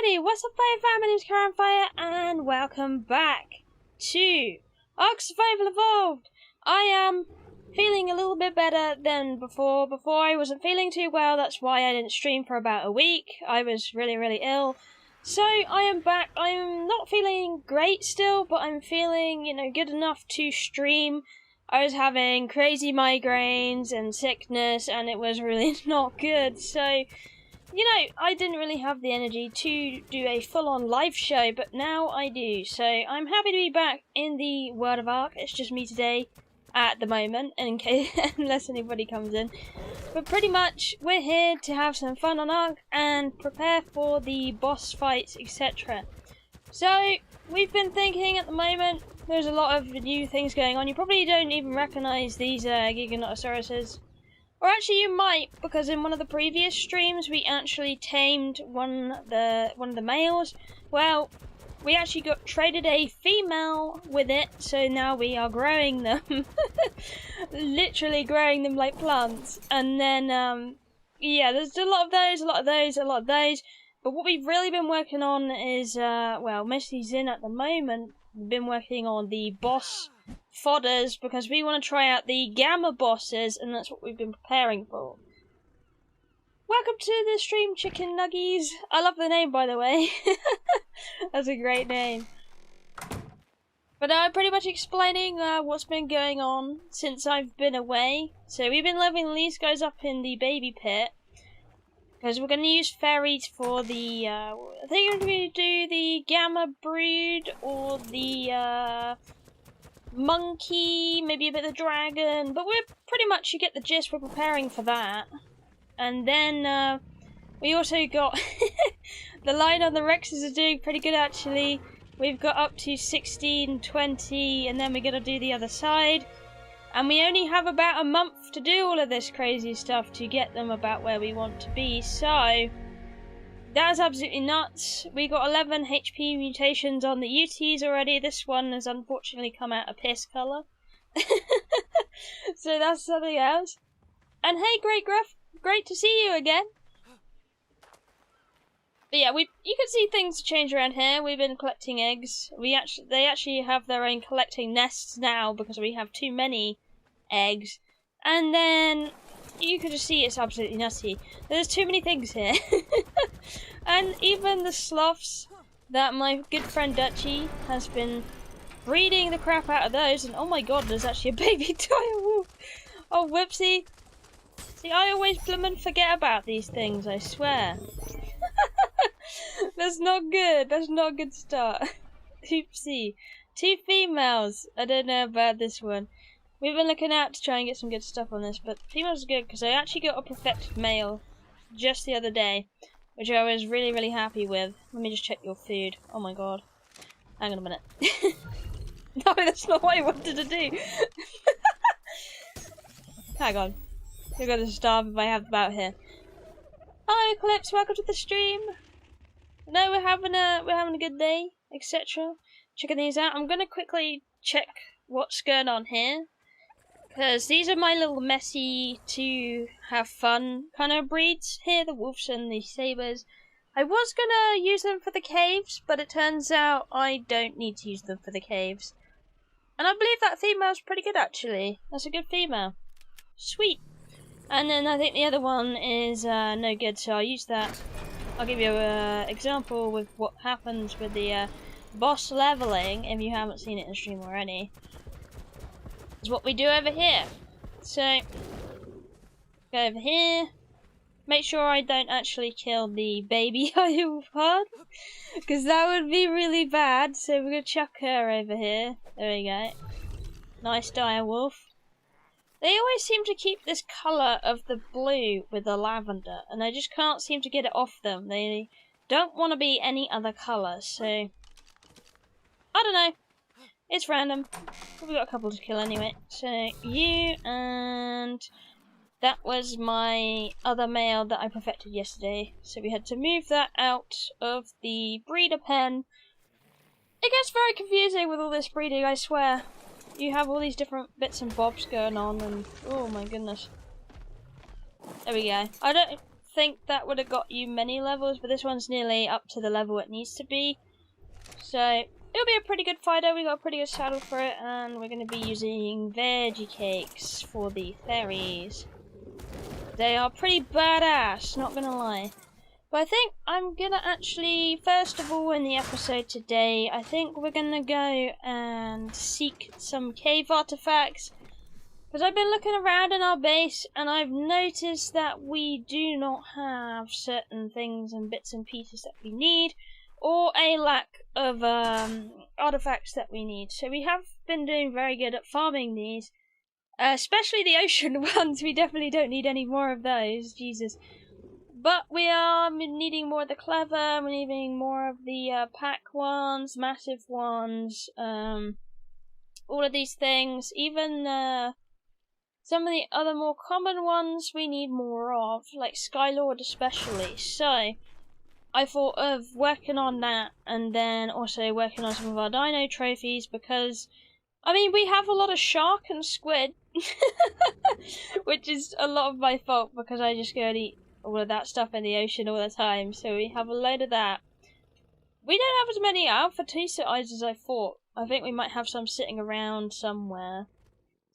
Alrighty, what's up fire fam, my name's Karen Fire and welcome back to Ark Survival Evolved. I am feeling a little bit better than before. Before I wasn't feeling too well, that's why I didn't stream for about a week. I was really ill. So I am back. I'm not feeling great still, but I'm feeling, good enough to stream. I was having crazy migraines and sickness and it was really not good, so I didn't really have the energy to do a full-on live show, but now I do. So I'm happy to be back in the world of Ark. It's just me today at the moment, in case unless anybody comes in. But pretty much we're here to have some fun on Ark and prepare for the boss fights, etc. So we've been thinking at the moment. There's a lot of new things going on. You probably don't even recognise these Giganotosauruses. Or actually you might, because in one of the previous streams we actually tamed one of the males. Well, we actually got traded a female with it, so now we are growing them. Literally growing them like plants. And then, yeah, there's a lot of those. But what we've really been working on is, well, mostly Zin at the moment. We've been working on the boss fodders because we want to try out the gamma bosses, and that's what we've been preparing for. Welcome to the stream, Chicken Nuggies. I love the name, by the way. That's a great name. But I'm pretty much explaining what's been going on since I've been away. So we've been leveling these guys up in the baby pit because we're going to use fairies for the I think we're going to do the gamma brood or the monkey, maybe a bit of dragon, but we're pretty much, you get the gist, we're preparing for that. And then we also got the line on the Rexes are doing pretty good actually. We've got up to 16, 20, and then we're going to do the other side. And we only have about a month to do all of this crazy stuff to get them about where we want to be, so that is absolutely nuts. We got 11 HP mutations on the UTs already. This one has unfortunately come out a piss colour. So that's something else. And hey, Great Gruff, great to see you again. But yeah, you can see things change around here. We've been collecting eggs. They actually have their own collecting nests now because we have too many eggs. And then you can just see it's absolutely nutty. There's too many things here. And even the sloths that my good friend Dutchie has been breeding the crap out of those. And oh my god, there's actually a baby dire wolf. Oh, whoopsie. See, I always bloomin' forget about these things, I swear. That's not good. That's not a good start. Oopsie. 2 females. I don't know about this one. We've been looking out to try and get some good stuff on this, but females are good because I actually got a perfected male just the other day, which I was really happy with. Let me just check your food. Oh my god. Hang on a minute. No, that's not what I wanted to do. Hang on. You're gonna starve if I have them out here. Hi Eclipse, welcome to the stream. No, we're having a good day, etc. Checking these out. I'm gonna quickly check what's going on here, because these are my little messy to have fun kind of breeds here, the wolves and the sabers. I was gonna use them for the caves, but it turns out I don't need to use them for the caves. And I believe that female's pretty good actually. That's a good female. Sweet. And then I think the other one is no good, so I'll use that. I'll give you an example with what happens with the boss leveling, if you haven't seen it in the stream already. Is what we do over here. So, go over here. Make sure I don't actually kill the baby dire part, because that would be really bad. So we're going to chuck her over here. There we go. Nice dire wolf. They always seem to keep this colour of the blue with the lavender, and I just can't seem to get it off them. They don't want to be any other colour, so I don't know. It's random. We've got a couple to kill anyway. So you, and that was my other male that I perfected yesterday. So we had to move that out of the breeder pen. It gets very confusing with all this breeding, I swear. You have all these different bits and bobs going on, and oh my goodness. There we go. think that would have got you many levels, but this one's nearly up to the level it needs to be. So it'll be a pretty good fighter. We got a pretty good saddle for it, and we're going to be using veggie cakes for the fairies. They are pretty badass, not gonna lie. But I think I'm gonna actually, first of all in the episode today, I think we're gonna go and seek some cave artifacts. Because I've been looking around in our base and I've noticed that we do not have certain things and bits and pieces that we need, or a lack of artifacts that we need. So we have been doing very good at farming these, especially the ocean ones. We definitely don't need any more of those, Jesus. But we are needing more of the clever, we're needing more of the pack ones, massive ones, all of these things, even some of the other more common ones we need more of, like Skylord especially. So I thought of working on that, and then also working on some of our Dino trophies, because I mean we have a lot of shark and squid, which is a lot of my fault because I just go and eat all of that stuff in the ocean all the time. So we have a load of that. We don't have as many alpha Tisa eyes as I thought. I think we might have some sitting around somewhere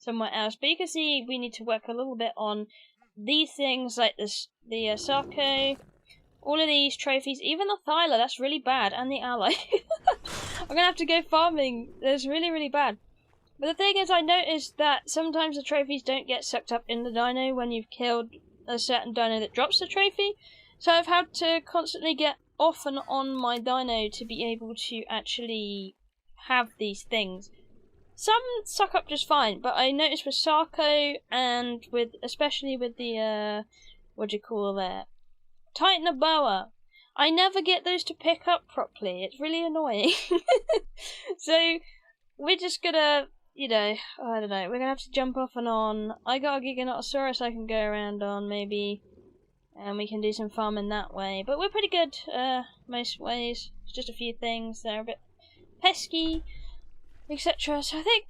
else, but you can see we need to work a little bit on these things like this, the Sarko, all of these trophies, even the Thyla, that's really bad, and the Ally. I'm gonna have to go farming, that's really, really bad. But the thing is, I noticed that sometimes the trophies don't get sucked up in the dino when you've killed a certain dino that drops the trophy, so I've had to constantly get off and on my dino to be able to actually have these things. Some suck up just fine, but I noticed with Sarko and with, especially with the, what do you call that? Titanoboa, I never get those to pick up properly. It's really annoying. So, we're just gonna, you know, I don't know, we're gonna have to jump off and on. I got a Giganotosaurus I can go around on, maybe, and we can do some farming that way. But we're pretty good, most ways. It's just a few things that are a bit pesky, etc. So I think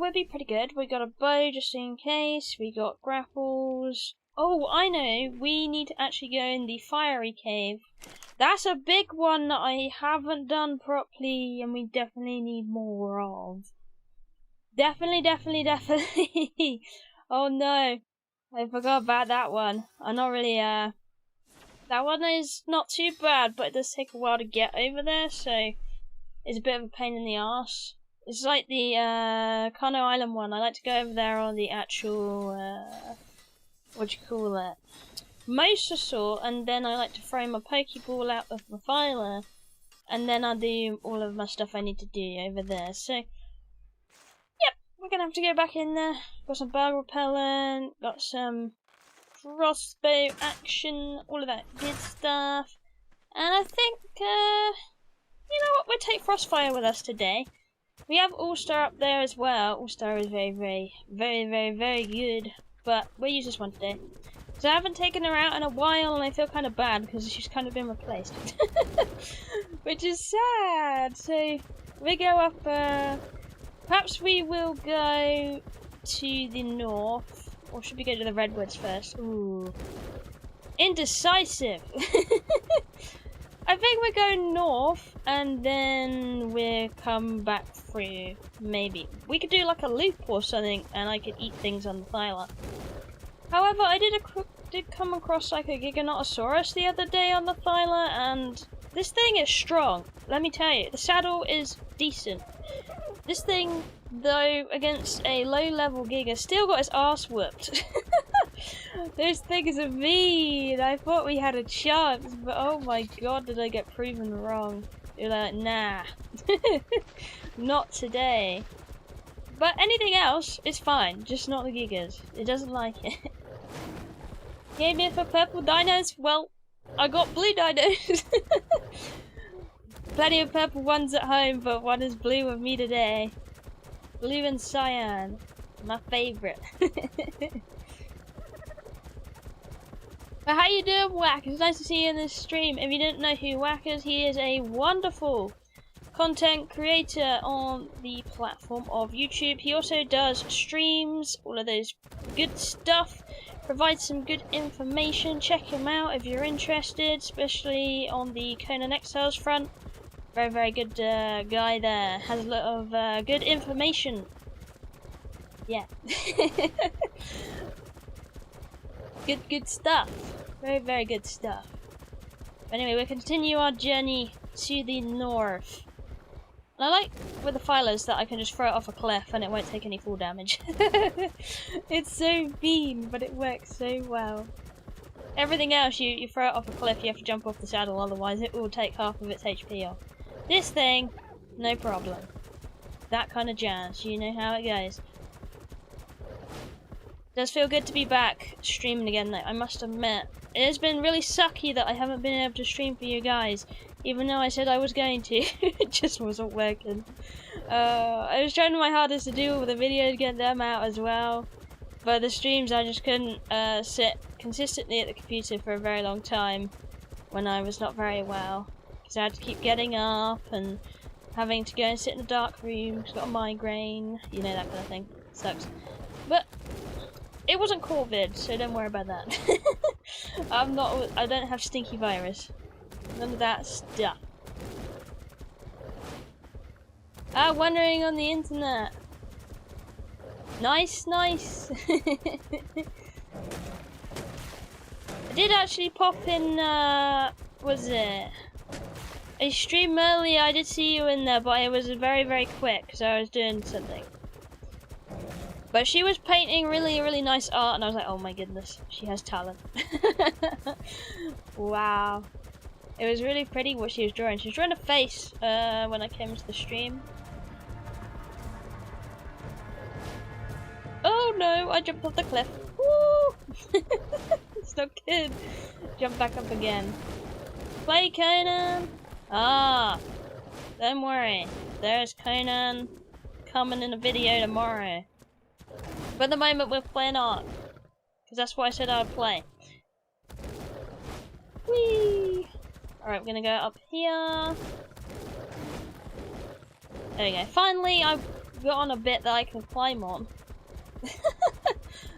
we'll be pretty good. We got a bow just in case. We got grapples. Oh, I know. We need to actually go in the fiery cave. That's a big one that I haven't done properly, and we definitely need more of. Definitely. Oh no, I forgot about that one. I'm not really. That one is not too bad, but it does take a while to get over there, so it's a bit of a pain in the arse. It's like the Kano Island one. I like to go over there on the actual, what do you call it? Mosasaur, and then I like to throw my Pokeball out of the filer, and then I do all of my stuff I need to do over there. So, yep, we're gonna have to go back in there. Got some bug repellent, got some crossbow action, all of that good stuff. And I think, you know what, we'll take Frostfire with us today. We have All-Star up there as well. All-Star is very good, but we'll use this one today. So I haven't taken her out in a while, and I feel kind of bad because she's kind of been replaced. Which is sad. So we go up, perhaps we will go to the north, or should we go to the redwoods first? Ooh, indecisive. I think we're going north, and then we'll come back through, maybe. We could do like a loop or something, and I could eat things on the Thyla. However, I did come across like a Giganotosaurus the other day on the Thyla, and this thing is strong. Let me tell you, the saddle is decent. This thing, though, against a low-level Giga, still got his ass whooped. Those things are mean. I thought we had a chance, but oh my god, did I get proven wrong. You're like, nah. Not today. But anything else is fine, just not the Gigas. It doesn't like it. Game in for purple dinos? Well, I got blue dinos. Plenty of purple ones at home, but one is blue with me today. Blue and cyan. My favourite. But how you doing, Whack? It's nice to see you in this stream. If you didn't know who Whack is, he is a wonderful content creator on the platform of YouTube. He also does streams, all of those good stuff. provide some good information. Check him out if you're interested, especially on the Conan Exiles front. Very, very good guy there. Has a lot of good information. Yeah. good stuff. Very, very good stuff. Anyway, we'll continue our journey to the north. And I like with the filers that I can just throw it off a cliff and it won't take any fall damage. It's so mean, but it works so well. Everything else, you throw it off a cliff, you have to jump off the saddle, otherwise it will take half of its HP off. This thing, no problem. That kind of jazz, you know how it goes. Does feel good to be back streaming again though, I must admit. It has been really sucky that I haven't been able to stream for you guys, even though I said I was going to. It just wasn't working. I was trying my hardest to do with the videos, get them out as well. But the streams, I just couldn't sit consistently at the computer for a very long time when I was not very well. Because I had to keep getting up and having to go and sit in a dark room, got a migraine, you know, that kind of thing. Sucks. But it wasn't COVID, so don't worry about that. I don't have stinky virus. None of that stuff. Wandering on the internet. Nice, nice. I did actually pop in, was it? A stream earlier, I did see you in there, but it was very, very quick, because I was doing something. But she was painting really, really nice art, and I was like, oh my goodness, she has talent. Wow. It was really pretty what she was drawing. She was drawing a face when I came to the stream. Oh no, I jumped off the cliff. Woo! It's not good. Jump back up again. Play Conan! Ah! Don't worry. There's Conan coming in a video tomorrow. But at the moment we're playing art. Because that's what I said I would play. Whee! Alright, we're gonna go up here. There we go. Finally, I've got on a bit that I can climb on.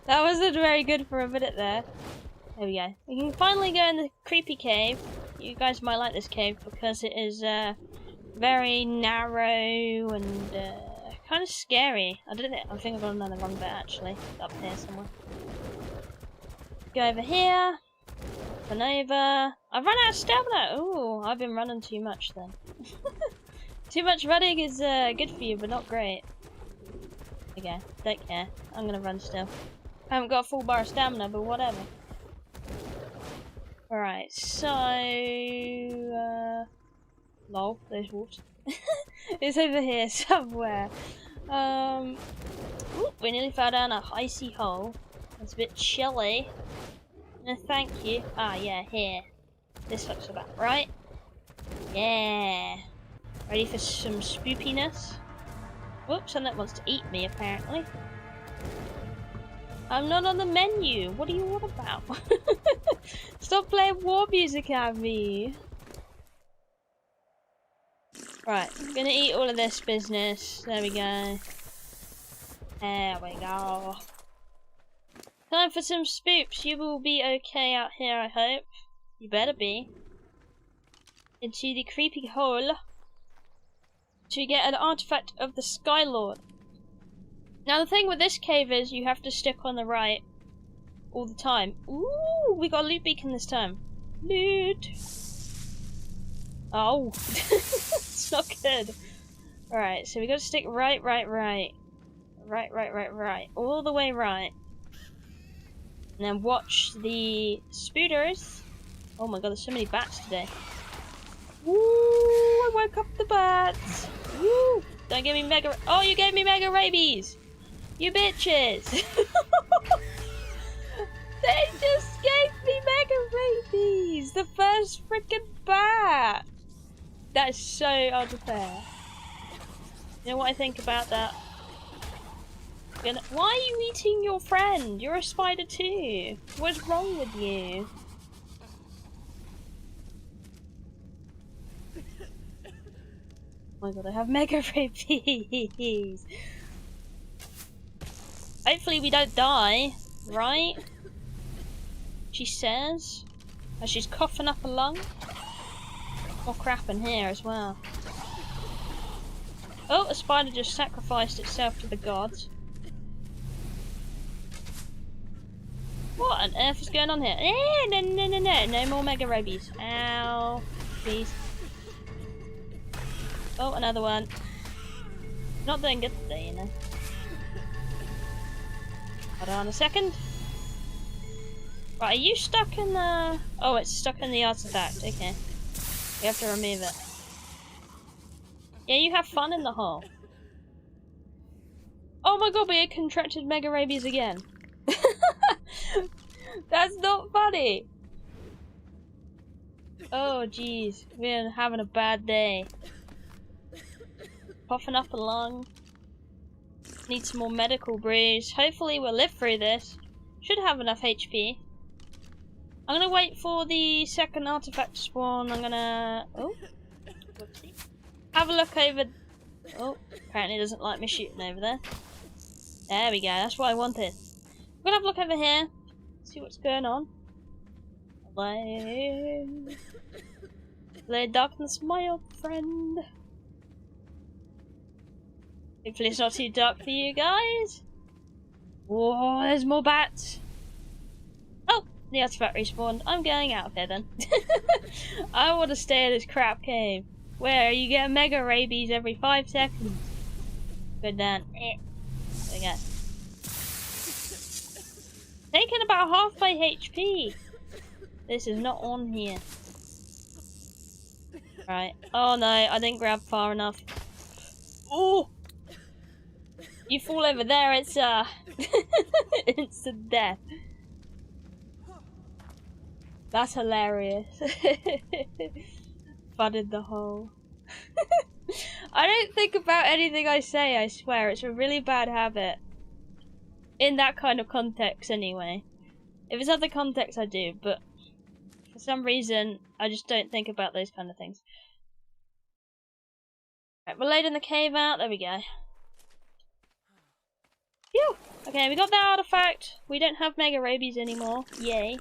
That wasn't very good for a minute there. There we go. We can finally go in the creepy cave. You guys might like this cave because it is very narrow and kind of scary. I think I've got another wrong bit actually. Up here somewhere. Go over here. Run over. I've run out of stamina. Ooh, I've been running too much then. Too much running is good for you, but not great. Okay, don't care. I'm gonna run still. I haven't got a full bar of stamina, but whatever. Alright, so... lol, those wolves. It's over here somewhere. Ooh, we nearly fell down a icy hole. It's a bit chilly. No, thank you. Ah, yeah, here. This looks about right. Yeah. Ready for some spoopiness? Whoops, something wants to eat me, apparently. I'm not on the menu. What are you on about? Stop playing war music at me. Right, I'm gonna eat all of this business. There we go. There we go. Time for some spoops. You will be okay out here, I hope. You better be. Into the creepy hole to get an artifact of the Sky Lord. Now the thing with this cave is you have to stick on the right all the time. Ooh, we got a loot beacon this time. Loot. Oh, it's not good. Alright, so we got to stick right. Right. All the way right. And then watch the spooters. Oh my god, there's so many bats today. Woo! I woke up the bats. Woo! Don't give me mega. Oh, you gave me mega rabies. You bitches. They just gave me mega rabies. The first freaking bat. That is so unfair. You know what I think about that? Why are you eating your friend? You're a spider too. What's wrong with you? Oh my god, I have mega rabies. Hopefully we don't die, right? she says, as she's coughing up a lung. More crap in here as well. Oh, a spider just sacrificed itself to the gods. What on earth is going on here? No more mega rabies. Ow, please. Oh, another one. Not doing good today, you know. Hold on a second. Right, are you stuck in the... Oh, it's stuck in the artifact. Okay. We have to remove it. Yeah, you have fun in the hole. Oh my god, we contracted mega rabies again. That's not funny. Oh jeez, we're having a bad day. Coughing up a lung. Need some more medical brews. Hopefully we'll live through this. Should have enough HP. I'm gonna wait for the second artifact to spawn. I'm gonna... Oh. Whoopsie. Have a look over... Oh, apparently it doesn't like me shooting over there. There we go, that's what I wanted. I'm gonna have a look over here. See what's going on. Hello. Hello, darkness, my old friend. Hopefully it's not too dark for you guys. Whoa, there's more bats. Oh, the artifact respawned. I'm going out of here then. I want to stay in this crap cave where you get mega rabies every 5 seconds. Good then. There we go. Taking about half my HP. This is not on here. Right. Oh no, I didn't grab far enough. Oh! You fall over there, it's instant death. That's hilarious. Fudded the hole. I don't think about anything I say, I swear. It's a really bad habit. In that kind of context, anyway. If it's other context, I do, but for some reason, I just don't think about those kind of things. Right, we're loading the cave out. There we go. Phew! Okay, we got that artifact. We don't have mega rabies anymore. Yay.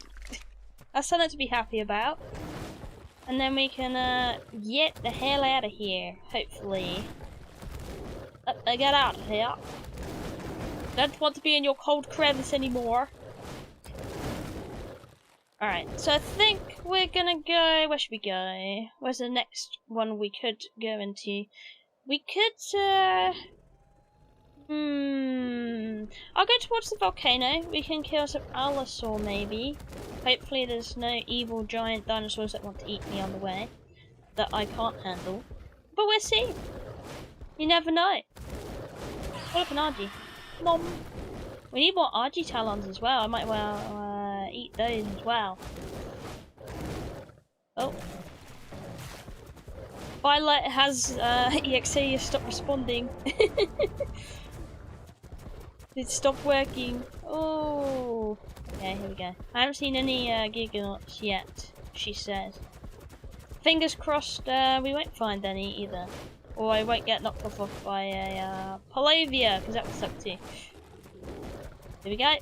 That's something to be happy about. And then we can get the hell out of here, hopefully. Get out of here. Don't want to be in your cold crevice anymore. Alright, so I think we're gonna go... Where should we go? Where's the next one we could go into? We could, I'll go towards the volcano. We can kill some allosaur, maybe. Hopefully there's no evil giant dinosaurs that want to eat me on the way. That I can't handle. But we'll see. You never know. What up an Argy? Mom. We need more Argy talons as well. I might well eat those as well. Oh. Violet has EXE stopped responding. It stopped working. Oh. Okay, here we go. I haven't seen any Giganots yet, she says. Fingers crossed we won't find any either. Or I won't get knocked off by a Palovia, because that would suck too. Here we go.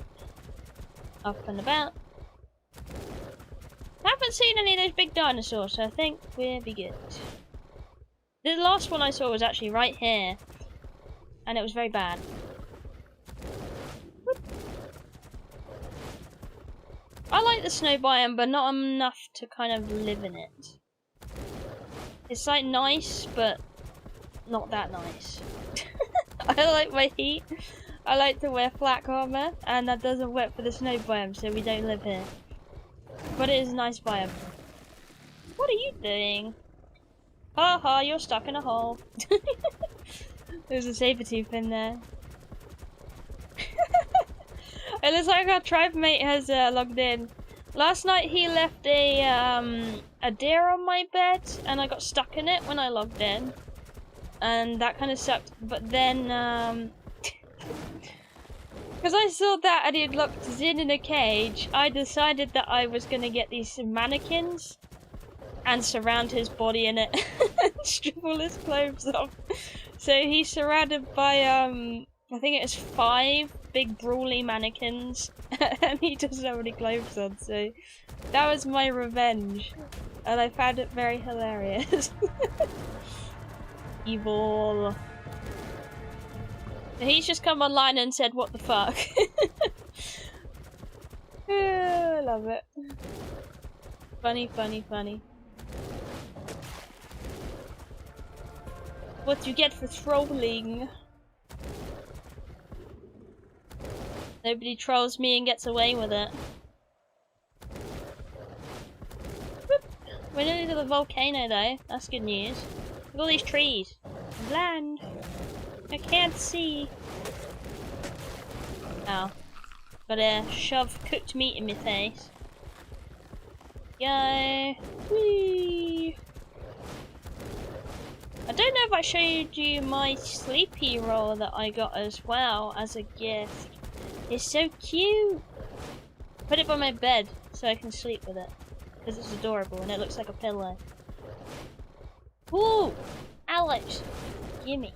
Up and about. I haven't seen any of those big dinosaurs, so I think we'll be good. The last one I saw was actually right here. And it was very bad. Whoop. I like the snow biome, but not enough to kind of live in it. It's like nice, but not that nice. I like my heat. I like to wear flak armor, and that doesn't work for the snow biome, so we don't live here. But it is a nice biome. What are you doing? Ha ha, you're stuck in a hole. There's a saber tooth in there. It looks like our tribe mate has logged in. Last night he left a deer on my bed, and I got stuck in it when I logged in. And that kind of sucked. But then, because I saw that and he'd locked us in a cage, I decided that I was going to get these mannequins and surround his body in it and strip all his clothes off. So he's surrounded by, I think it was 5 big brawly mannequins, and he doesn't have any clothes on, so that was my revenge. And I found it very hilarious. Evil. He's just come online and said, what the fuck? I love it. Funny, funny, funny. What you get for trolling. Nobody trolls me and gets away with it. Whoop. We're nearly to the volcano though. That's good news. Look at all these trees. Land. I can't see. Oh. Got a shove cooked meat in my face. Go. Whee. I don't know if I showed you my sleepy roll that I got as well as a gift. It's so cute! Put it by my bed so I can sleep with it. Because it's adorable and it looks like a pillow. Ooh! Alex! Gimme.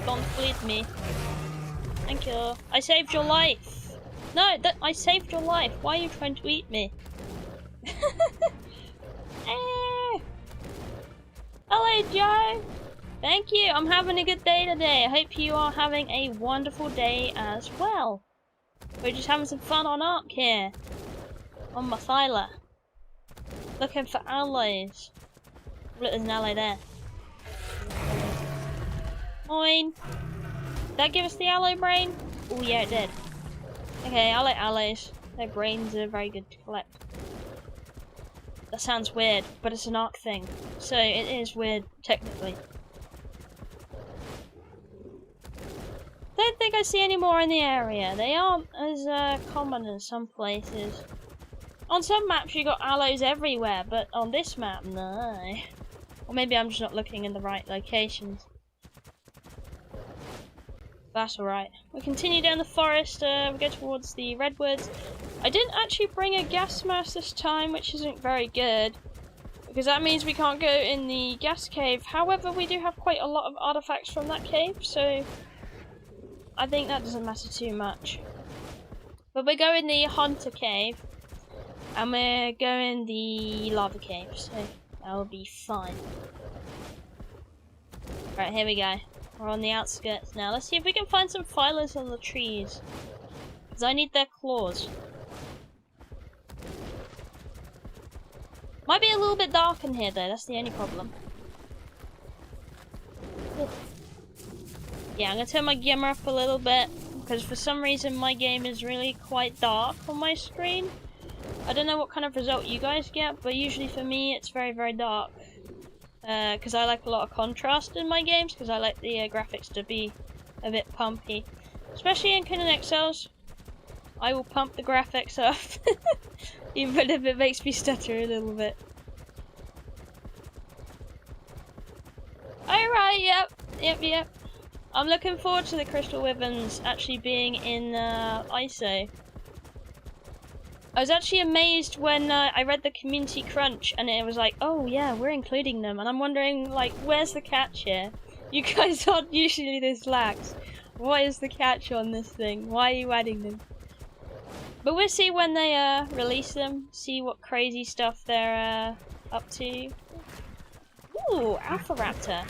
Don't bleed me. Thank you. I saved your life! No, I saved your life. Why are you trying to eat me? Hello, Joe. Thank you. I'm having a good day today. I hope you are having a wonderful day as well. We're just having some fun on Ark here. On Mathyla. Looking for alloys. Look, there's an alloy there. Mine. Did that give us the alloy brain? Oh yeah, it did. Okay, I like alloys. Their brains are very good to collect. That sounds weird, but it's an Ark thing. So it is weird, technically. Don't think I see any more in the area. They aren't as common as some places. On some maps you got alloys everywhere, but on this map, no. Or maybe I'm just not looking in the right locations. That's alright. We continue down the forest, we go towards the redwoods. I didn't actually bring a gas mask this time, which isn't very good. Because that means we can't go in the gas cave. However, we do have quite a lot of artifacts from that cave, so I think that doesn't matter too much. But we're going the hunter cave, and we're going the lava cave, so that'll be fine. Right, here we go. We're on the outskirts now. Let's see if we can find some filers on the trees. Because I need their claws. Might be a little bit dark in here though, that's the only problem. Yeah, I'm going to turn my gamer up a little bit. Because for some reason my game is really quite dark on my screen. I don't know what kind of result you guys get, but usually for me it's very, very dark. Because I like a lot of contrast in my games, because I like the graphics to be a bit pumpy. Especially in Canon XLs, I will pump the graphics up, even if it makes me stutter a little bit. Alright, yep. I'm looking forward to the Crystal Wyverns actually being in ISO. I was actually amazed when I read the community crunch and it was like, oh yeah, we're including them. And I'm wondering, like, where's the catch here? You guys aren't usually this lax. What is the catch on this thing? Why are you adding them? But we'll see when they release them. See what crazy stuff they're up to. Ooh, Alpha Raptor.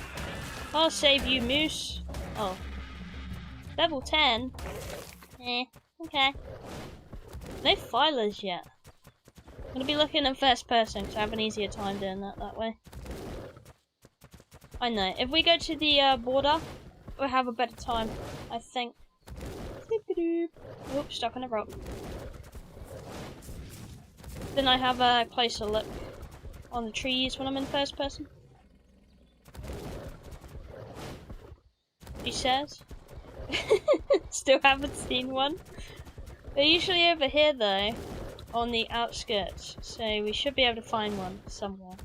I'll save you, Moose. Oh. Level 10? Eh, okay. No filers yet. I'm going to be looking in first person because I have an easier time doing that way. I know. If we go to the border, we'll have a better time, I think. Oops, stuck on a rock. Then I have a closer look on the trees when I'm in first person. She says. Still haven't seen one. They're usually over here though, on the outskirts, so we should be able to find one somewhere.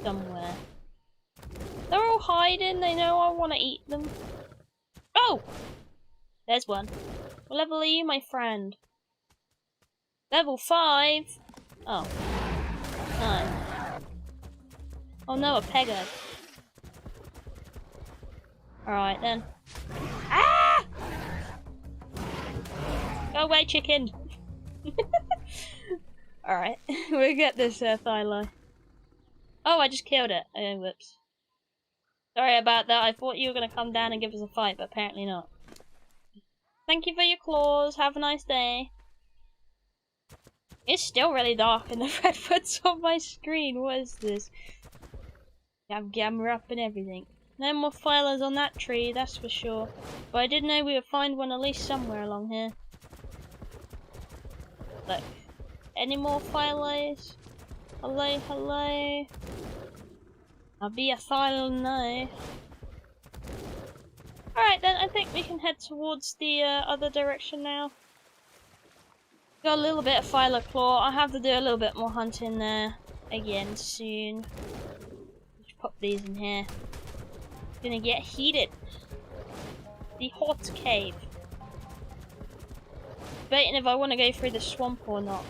Somewhere. They're all hiding, they know I want to eat them. Oh! There's one. What level are you, my friend? Level 5? Oh. time. Oh no, a pegger. Alright then. Ah! Go away, chicken! Alright, we'll get this Thylo. Oh, I just killed it. Oh, whoops. Sorry about that. I thought you were going to come down and give us a fight, but apparently not. Thank you for your claws. Have a nice day. It's still really dark in the redwoods on my screen. What is this? Gamma up and everything. No more filers on that tree, that's for sure. But I did know we would find one at least somewhere along here. Look. Any more filers? Hello, hello. I'll be a file now. Alright then, I think we can head towards the other direction now. Got a little bit of filer claw. I have to do a little bit more hunting there again soon. Just pop these in here. It's gonna get heated. The hot cave. Debating if I want to go through the swamp or not.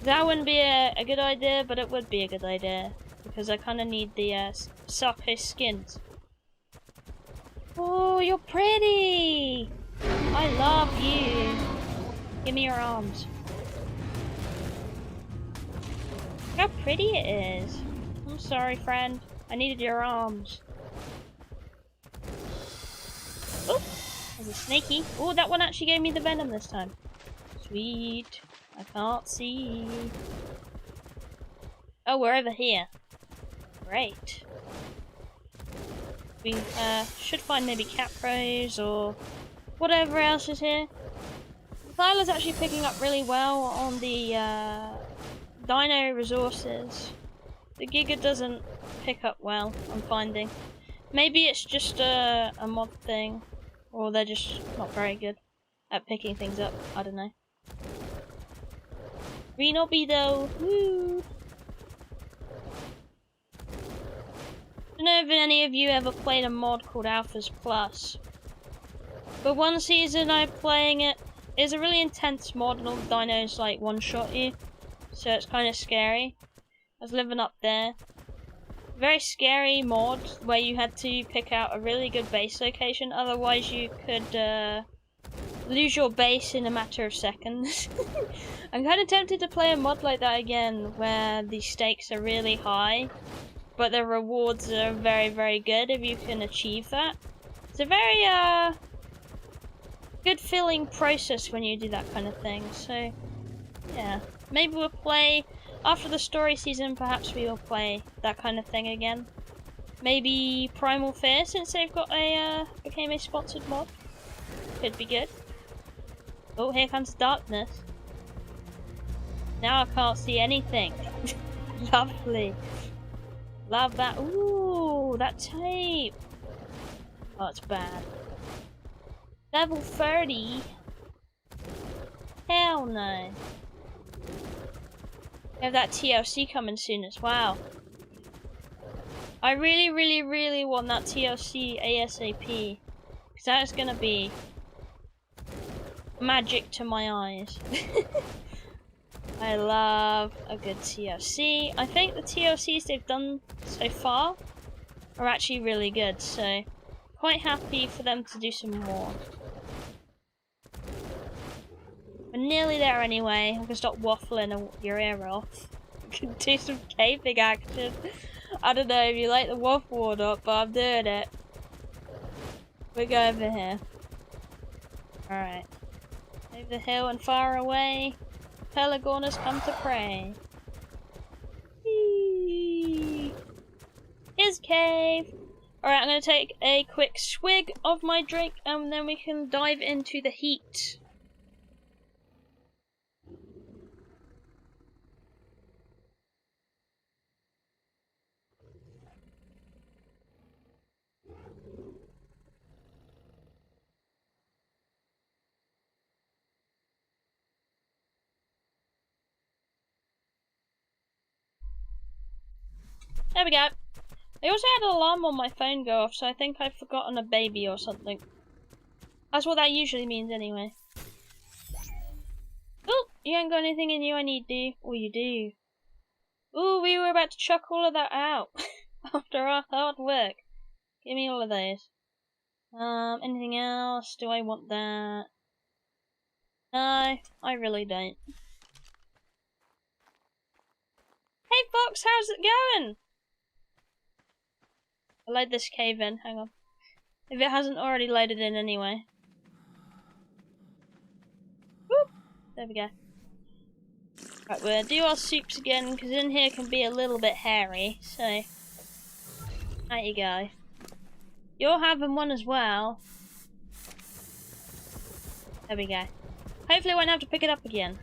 That wouldn't be a good idea, but it would be a good idea. Because I kind of need the Sarko skins. Oh, you're pretty! I love you. Give me your arms. Look how pretty it is. I'm sorry, friend. I needed your arms. Oh, there's a snaky. Oh, that one actually gave me the venom this time. Sweet. I can't see. Oh, we're over here. Great. We should find maybe capros or whatever else is here. Thyla's actually picking up really well on the Dino resources. The Giga doesn't pick up well, I'm finding. Maybe it's just a mod thing, or they're just not very good at picking things up. I don't know. Renobi though, woo! I don't know if any of you ever played a mod called Alphas Plus. But one season I'm playing it is a really intense mod and all the dinos like one-shot you. So it's kind of scary. I was living up there. Very scary mod where you had to pick out a really good base location, otherwise you could lose your base in a matter of seconds. I'm kind of tempted to play a mod like that again where the stakes are really high. But the rewards are very, very good if you can achieve that. It's a very good feeling process when you do that kind of thing. So yeah, maybe we'll play after the story season. Perhaps we will play that kind of thing again. Maybe Primal Fear, since they've got a became a sponsored mod. Could be good. Oh, here comes darkness. Now I can't see anything. Lovely. Love that. Ooh, that tape. Oh, it's bad. Level 30? Hell no. We have that TLC coming soon as well. I really, really, really want that TLC ASAP. Because that is going to be magic to my eyes. I love a good TLC. I think the TLCs they've done so far are actually really good, so quite happy for them to do some more. We're nearly there anyway. I can stop waffling your ear off. We can do some caving action. I don't know if you like the waffle or not, but I'm doing it. We go over here. Alright. Over the hill and far away. Pelagornis come to pray. Here's cave. Alright, I'm going to take a quick swig of my drink and then we can dive into the heat. There we go. I also had an alarm on my phone go off, so I think I've forgotten a baby or something. That's what that usually means anyway. Oh, you ain't got anything in you I need, do you? Oh, you do. Ooh, we were about to chuck all of that out after our hard work. Give me all of those. Anything else? Do I want that? No, I really don't. Hey Fox, how's it going? I'll load this cave in, hang on. If it hasn't already loaded in anyway. Whoop! There we go. Right, we'll do our soups again, because in here can be a little bit hairy, so... There you go. You're having one as well. There we go. Hopefully I won't have to pick it up again.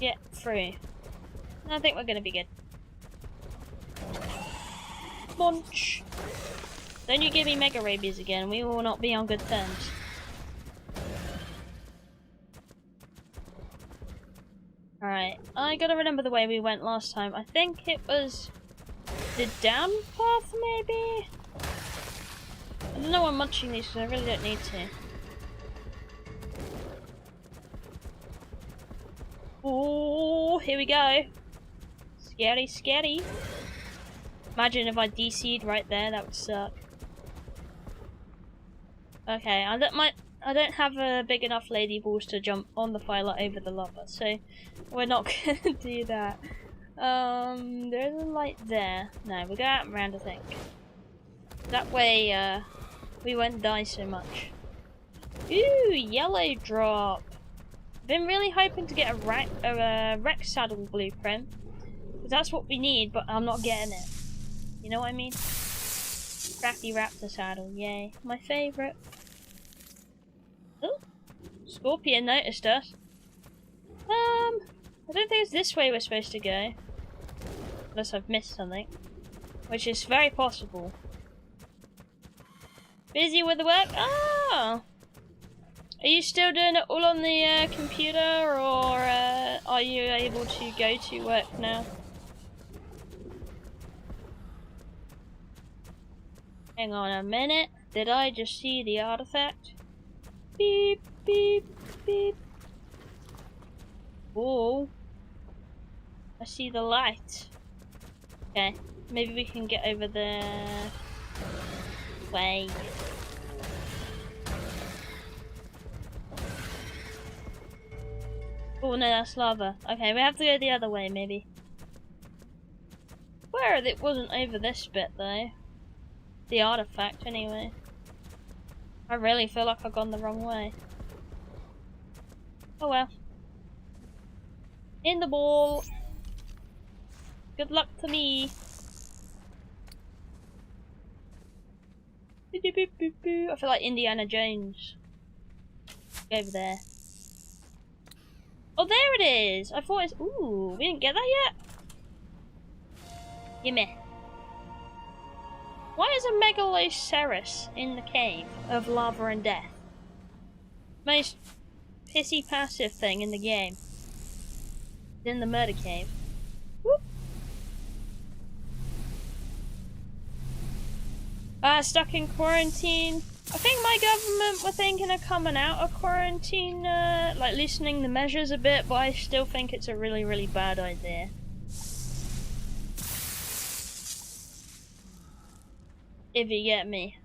Get through. I think we're gonna be good. Munch! Don't you give me mega rabies again, we will not be on good terms. Alright, I gotta remember the way we went last time. I think it was the down path, maybe? I don't know why I'm munching these because I really don't need to. Oh, here we go. Scary, scary. Imagine if I DC'd right there, that would suck. Okay, I don't have big enough lady balls to jump on the fire over the lava, so we're not gonna do that. There's a light there. No, we'll go out and round, I think. That way, we won't die so much. Ooh, yellow drop. Been really hoping to get a Rex saddle blueprint. Because that's what we need, but I'm not getting it. You know what I mean? Crappy raptor saddle, yay. My favourite. Oh, Scorpion noticed us. I don't think it's this way we're supposed to go. Unless I've missed something. Which is very possible. Busy with the work? Oh! Are you still doing it all on the computer, or are you able to go to work now? Hang on a minute. Did I just see the artifact? Beep, beep, beep. Oh. I see the light. Okay. Maybe we can get over the way. Oh no, that's lava. Okay, we have to go the other way, maybe. Where it wasn't over this bit though. The artifact, anyway. I really feel like I've gone the wrong way. Oh well. In the ball. Good luck to me. I feel like Indiana Jones. Go over there. Oh, there it is! I thought it's... Ooh, we didn't get that yet? Gimme. Why is a megaloceros in the cave of lava and death? Most pissy passive thing in the game. It's in the murder cave. Whoop. Stuck in quarantine. I think my government were thinking of coming out of quarantine, like loosening the measures a bit, but I still think it's a really, really bad idea. If you get me.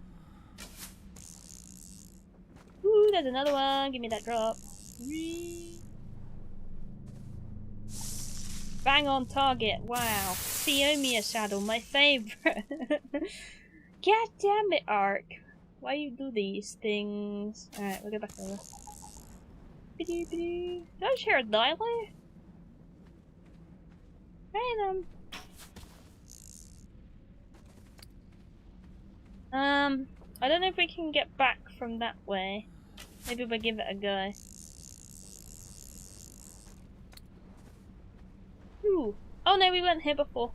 Ooh, there's another one. Give me that drop. Bang on target. Wow. Theomia saddle, my favorite. God damn it, Ark. Why you do these things? Alright, we'll go back over. Did I just hear a dialer? Hey I don't know if we can get back from that way. Maybe we'll give it a go. Ooh. Oh no, we went here before.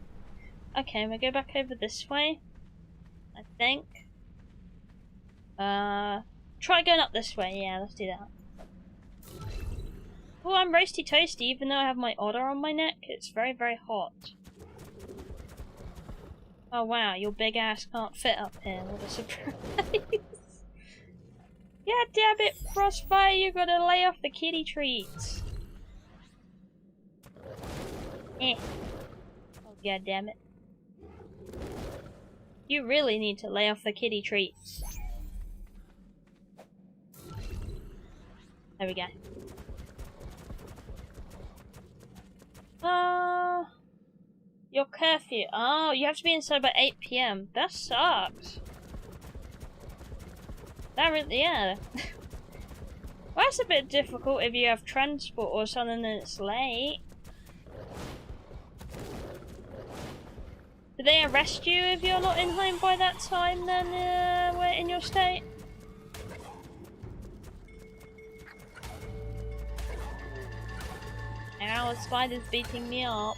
Okay, we'll go back over this way. I think. Try going up this way. Yeah, let's do that. Oh, I'm roasty toasty even though I have my otter on my neck. It's very, very hot. Oh wow, your big ass can't fit up here. What a surprise. Yeah, damn it, Crossfire, you gotta lay off the kitty treats. Eh. God damn it. You really need to lay off the kitty treats. There we go. Your curfew. Oh, you have to be inside by 8 PM. That sucks. That really, yeah. Well, that's a bit difficult if you have transport or something and it's late. Do they arrest you if you're not in home by that time then we're in your state? Ow, the spider's beating me up.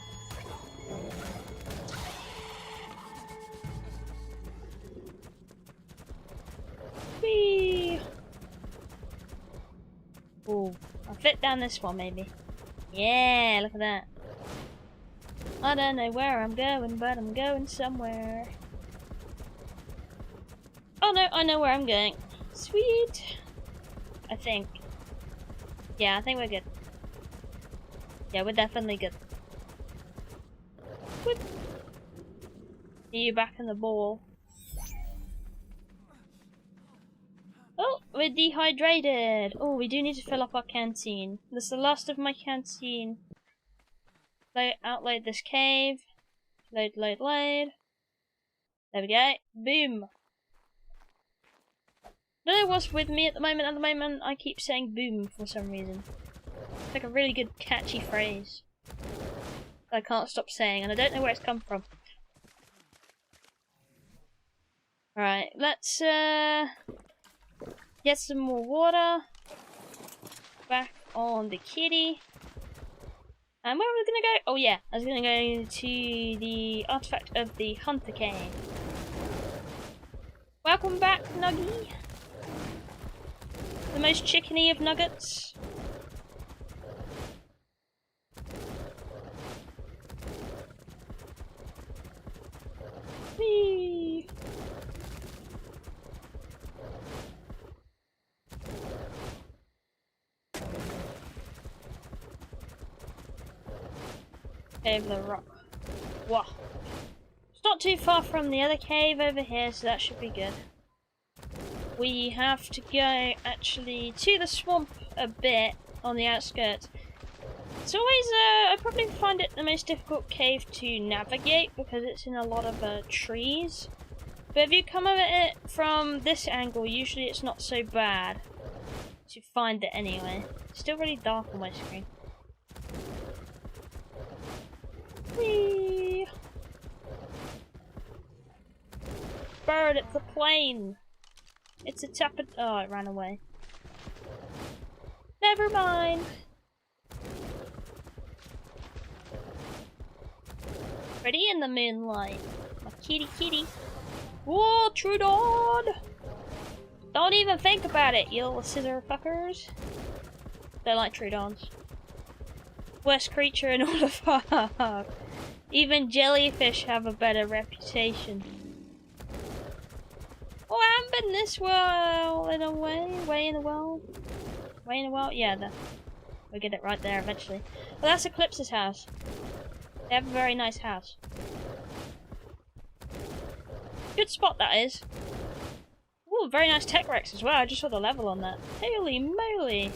Whee! Ooh, I'll fit down this one maybe. Yeah, look at that. I don't know where I'm going, but I'm going somewhere. Oh no, I know where I'm going. Sweet! I think. Yeah, I think we're good. Yeah, we're definitely good. Whoop. See you back in the ball. Oh, we're dehydrated. Oh, we do need to fill up our canteen. This is the last of my canteen. Outload this cave. Load, load, load. There we go. Boom. I don't know what's with me at the moment. At the moment, I keep saying boom for some reason. It's like a really good catchy phrase I can't stop saying, and I don't know where it's come from. Alright, let's get some more water. Back on the kitty. And where are we gonna go? Oh yeah, I was gonna go to the artifact of the Hunter Cave. Welcome back, Nuggy. The most chickeny of nuggets. Whee! Cave of the Rock. Wow. It's not too far from the other cave over here, so that should be good. We have to go actually to the swamp a bit on the outskirts. It's always, I probably find it the most difficult cave to navigate because it's in a lot of trees. But if you come at it from this angle, usually it's not so bad to find it anyway. It's still really dark on my screen. Whee! Bird, it's a plane! It's a oh, it ran away. Never mind! Pretty in the moonlight. My kitty kitty. Whoa, Trudon! Don't even think about it, you little scissor fuckers. They're like Trudons. Worst creature in all of Ark. Even jellyfish have a better reputation. Oh, I haven't been this well in a way in the world. Way in the world? Yeah, we'll get it right there eventually. Well, that's Eclipse's house. They have a very nice house. Good spot that is. Ooh, very nice tech Rex as well. I just saw the level on that. Holy moly!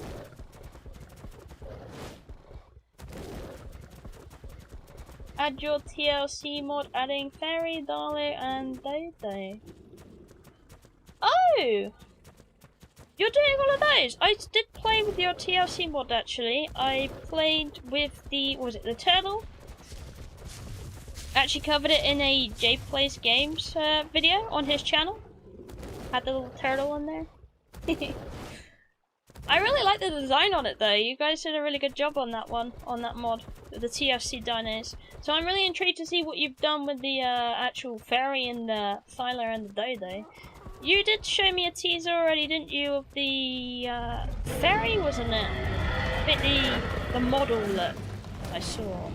Add your TLC mod adding Fairy, Dolly, and Dodo. Oh! You're doing all of those! I did play with your TLC mod actually. I played with the, what was it, the turtle? Actually covered it in a Jay Plays Games video on his channel. Had the little turtle in there. I really like the design on it though. You guys did a really good job on that one, on that mod, the TFC dinos. So I'm really intrigued to see what you've done with the actual fairy and the Thyla and the Dodo. You did show me a teaser already, didn't you, of the fairy, wasn't it? A bit the model look I saw.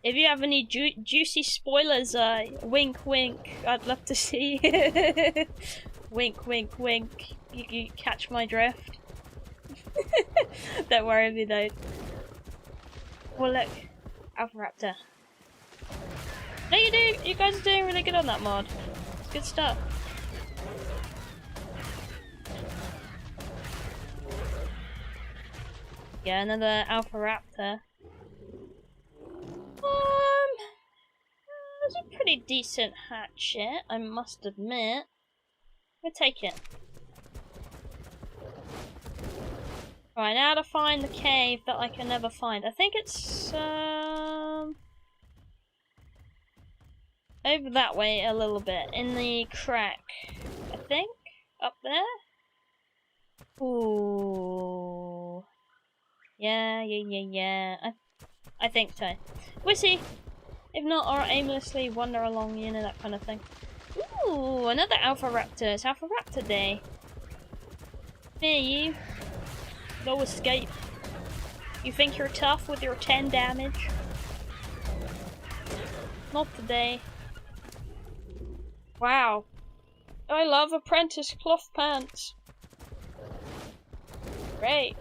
If you have any juicy spoilers, wink wink, I'd love to see. Wink wink wink, you catch my drift. Don't worry if you don't. Well, look, Alpha Raptor. No, you do. You guys are doing really good on that mod. It's good stuff. Yeah, another Alpha Raptor. It's a pretty decent hatchet, I must admit. We'll take it. Right, now to find the cave that I can never find. I think it's over that way a little bit, in the crack. I think up there. Ooh, yeah. I think so. We'll see. If not, or aimlessly wander along, you know, that kind of thing. Ooh, another Alpha Raptor. It's Alpha Raptor Day. Here, you. No escape. You think you're tough with your 10 damage? Not today. Wow. I love apprentice cloth pants. Great.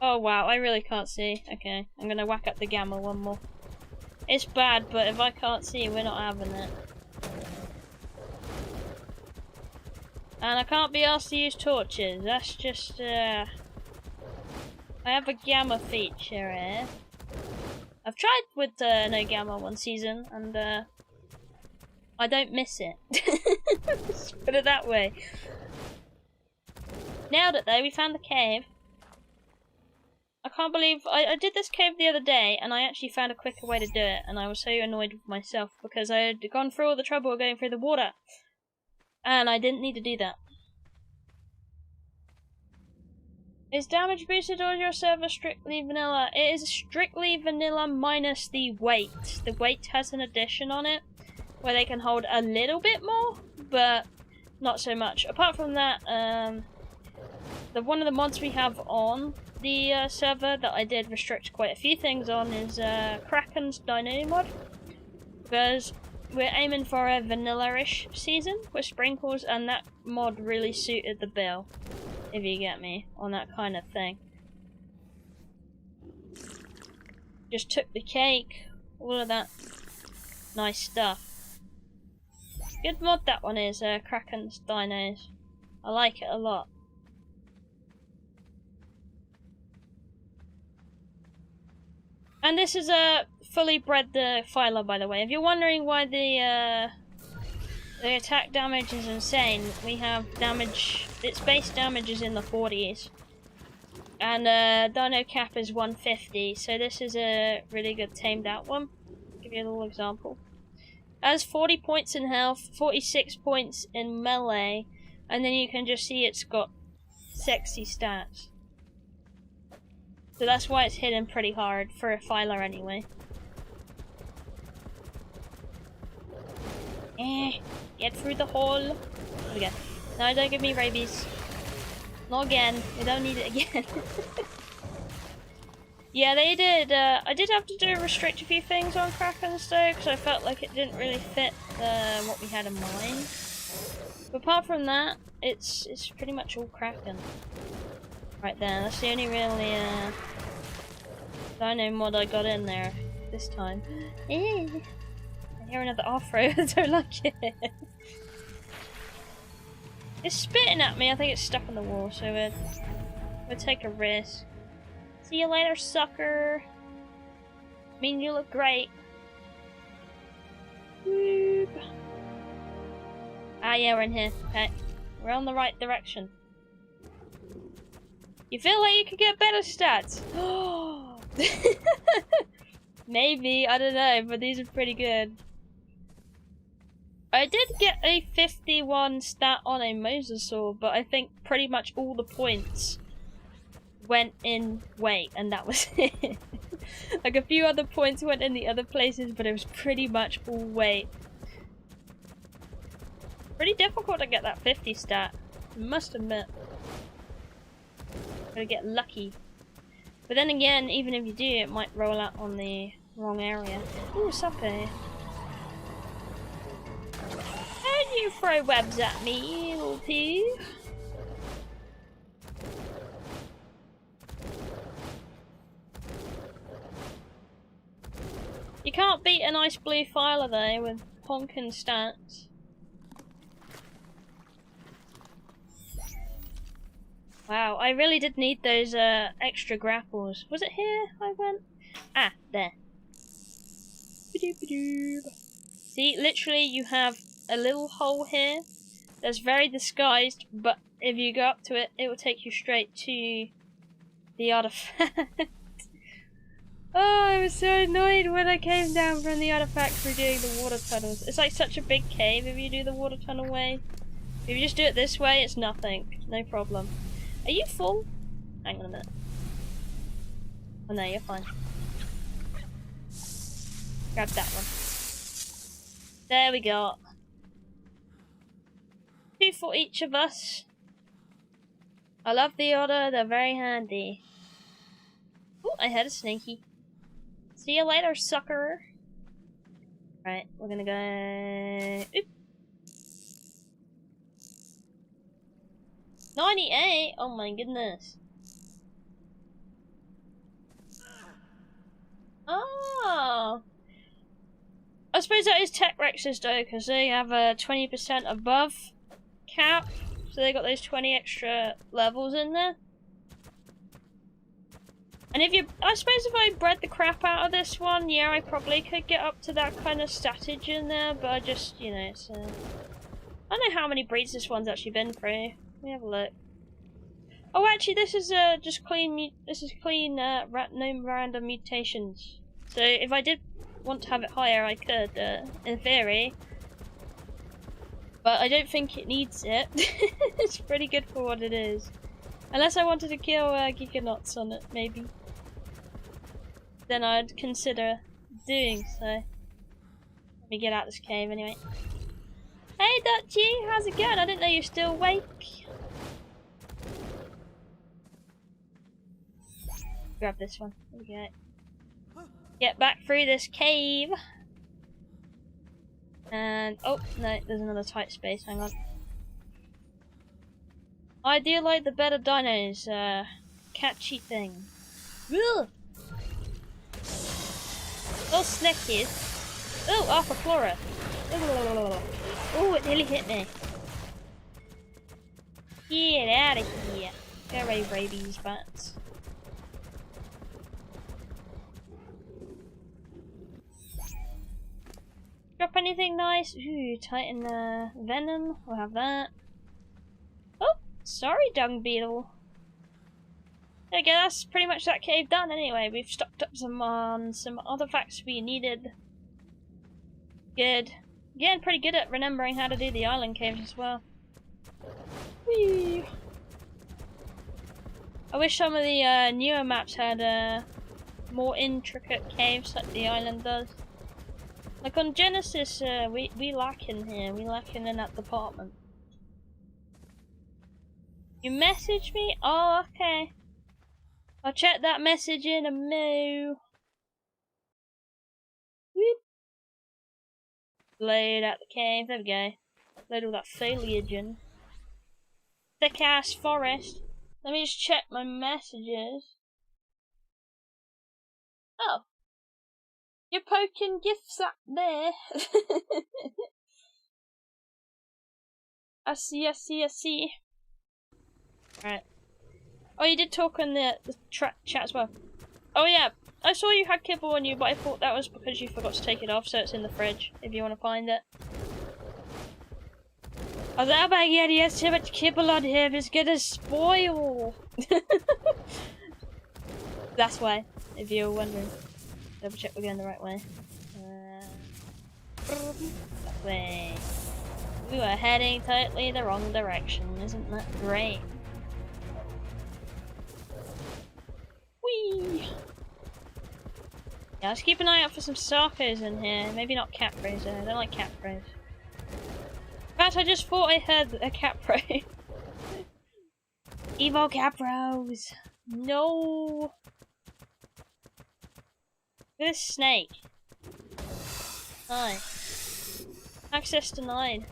Oh wow, I really can't see. Okay, I'm gonna whack up the gamma one more. It's bad, but if I can't see, we're not having it. And I can't be asked to use torches. That's just, I have a gamma feature here. I've tried with no gamma one season, and I don't miss it. Let's put it that way. Nailed it though, we found the cave. I can't believe I did this cave the other day and I actually found a quicker way to do it, and I was so annoyed with myself because I had gone through all the trouble of going through the water and I didn't need to do that. Is damage boosted or is your server strictly vanilla? It is strictly vanilla minus the weight. The weight has an addition on it where they can hold a little bit more, but not so much. Apart from that, one of the mods we have on the server that I did restrict quite a few things on is Kraken's Dino mod, because we're aiming for a vanilla-ish season with sprinkles, and that mod really suited the bill, if you get me, on that kind of thing. Just took the cake, all of that nice stuff. Good mod that one is, Kraken's Dinos. I like it a lot. And this is a fully bred Phyla, by the way. If you're wondering why the attack damage is insane, we have damage. Its base damage is in the 40s, and Dino cap is 150. So this is a really good tamed out one. I'll give you a little example. It has 40 points in health, 46 points in melee, and then you can just see it's got sexy stats. So that's why it's hitting pretty hard for a Phyla anyway. Get through the hole. There we go. No, don't give me rabies. Not again. We don't need it again. Yeah, they did. I did have to restrict a few things on Kraken's though, because I felt like it didn't really fit what we had in mind. But apart from that, it's pretty much all Kraken. Right there, that's the only really Dino mod I got in there this time. I hear another off-road, I don't like it. It's spitting at me, I think it's stuck on the wall, so we'll take a risk. See you later, sucker. I mean, you look great. Whoop. Ah yeah, we're in here. Okay. We're on the right direction. You feel like you could get better stats? Maybe, I don't know, but these are pretty good. I did get a 51 stat on a mosasaur, but I think pretty much all the points went in weight, and that was it. Like a few other points went in the other places, but it was pretty much all weight. Pretty difficult to get that 50 stat, I must admit. Gotta get lucky. But then again, even if you do, it might roll out on the wrong area. Ooh, sucker. How do you throw webs at me, little poo? can't beat a nice blue filer though with honking stats. Wow, I really did need those extra grapples. Was it here I went? Ah, there. See, literally you have a little hole here that's very disguised, but if you go up to it, it will take you straight to the artifact. Oh, I was so annoyed when I came down from the artifact for doing the water tunnels. It's like such a big cave if you do the water tunnel way. If you just do it this way, it's nothing. No problem. Are you full? Hang on a minute. Oh no, you're fine. Grab that one. There we go. 2 for each of us. I love the order, they're very handy. Oh, I had a snaky. See you later, sucker. Right, we're gonna go... Oop. 98? Oh my goodness. Oh! I suppose that is Tech Rexes though, because they have a 20% above cap, so they got those 20 extra levels in there. And if you, I suppose if I bred the crap out of this one, yeah, I probably could get up to that kind of statage in there, but I just, you know, it's, I don't know how many breeds this one's actually been through. Let me have a look. Oh, actually, this is just clean. This is clean. No random mutations. So if I did want to have it higher, I could, in theory. But I don't think it needs it. It's pretty good for what it is. Unless I wanted to kill Giganauts on it, maybe. Then I'd consider doing so. Let me get out this cave anyway. Hey Dutchy, how's it going? I didn't know you're still awake. Grab this one. There we go. Get back through this cave. And oh no, there's another tight space. Hang on. I do like the better dinos. Catchy thing. Ugh. Oh, snackies. Oh, Arthropleura. Oh, it nearly hit me. Get out of here. Go away, rabies bats. Drop anything nice? Ooh, Titan Venom. We'll have that. Oh, sorry, Dung Beetle. There we go, that's pretty much that cave done anyway. We've stocked up some artifacts we needed. Good. Getting pretty good at remembering how to do the island caves as well. Whee! I wish some of the newer maps had more intricate caves like the island does. Like on Genesis, we lack in here. We lack in that department. You message me? Oh, okay. I'll check that message in a moo. Whoop. Load out the cave. There we go. Load all that foliage in. Thick ass forest. Let me just check my messages. Oh. You're poking gifts up there. I see. Right. Oh, you did talk on the chat as well. Oh yeah, I saw you had kibble on you, but I thought that was because you forgot to take it off, so it's in the fridge, if you want to find it. I was like, oh my god, he has too much kibble on him, it's gonna spoil. That's why, if you were wondering. Double check we're going the right way. That way. We were heading totally the wrong direction, isn't that great? Whee! Yeah, let's keep an eye out for some Sarkos in here. Maybe not Capros, I don't like Capros. In fact, I just thought I heard a Capro. Evo Capros! No! Look at this snake. Hi. Access denied.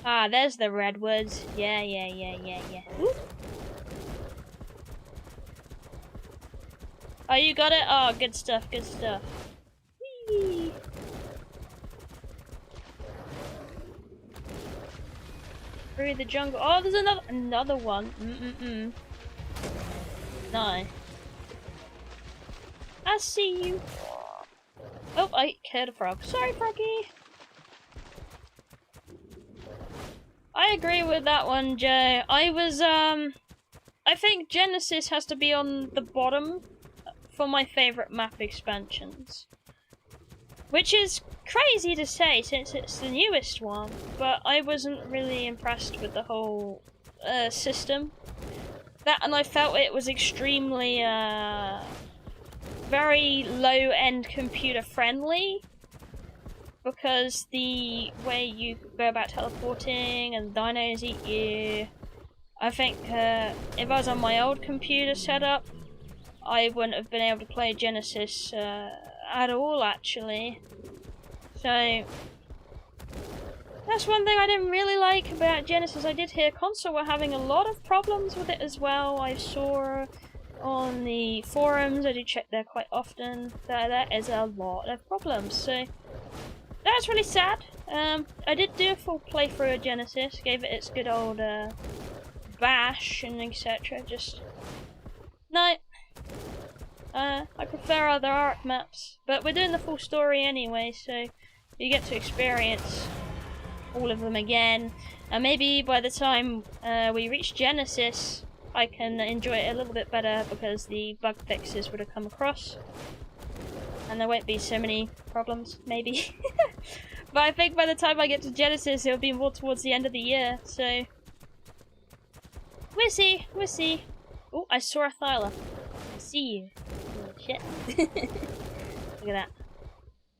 Ah, there's the redwoods. Yeah. Woo. Oh, you got it? Oh, good stuff, good stuff. Whee! Through the jungle. Oh, there's another one. No. I see you. Oh, I killed a frog. Sorry, froggy. I agree with that one, Joe. I think Genesis has to be on the bottom for my favourite map expansions. Which is crazy to say since it's the newest one, but I wasn't really impressed with the whole system. That, and I felt it was extremely very low-end computer friendly, because the way you go about teleporting and dinos eat you. I think if I was on my old computer setup, I wouldn't have been able to play Genesis at all, actually. So that's one thing I didn't really like about Genesis. I did hear console were having a lot of problems with it as well. I saw on the forums, I do check there quite often, that there is a lot of problems. So that's really sad. I did do a full playthrough of Genesis, gave it its good old bash and etc. Just no. I prefer other Ark maps, but we're doing the full story anyway, so you get to experience all of them again. And maybe by the time we reach Genesis, I can enjoy it a little bit better because the bug fixes would have come across, and there won't be so many problems, maybe. But I think by the time I get to Genesis, it'll be more towards the end of the year, so we'll see, we'll see. Oh, I saw a Thyla. I see you. Oh, shit. Look at that.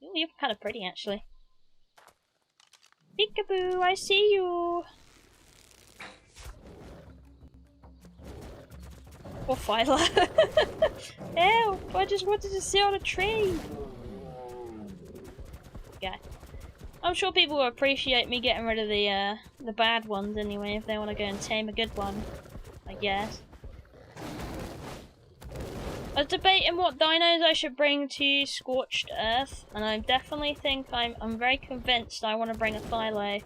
Ooh, you're kind of pretty, actually. Peekaboo, I see you. Or Thyla. Help! I just wanted to sit on a tree. Okay. I'm sure people will appreciate me getting rid of the bad ones anyway, if they want to go and tame a good one, I guess. I was debating what dinos I should bring to Scorched Earth, and I definitely think I'm very convinced I want to bring a Thylo.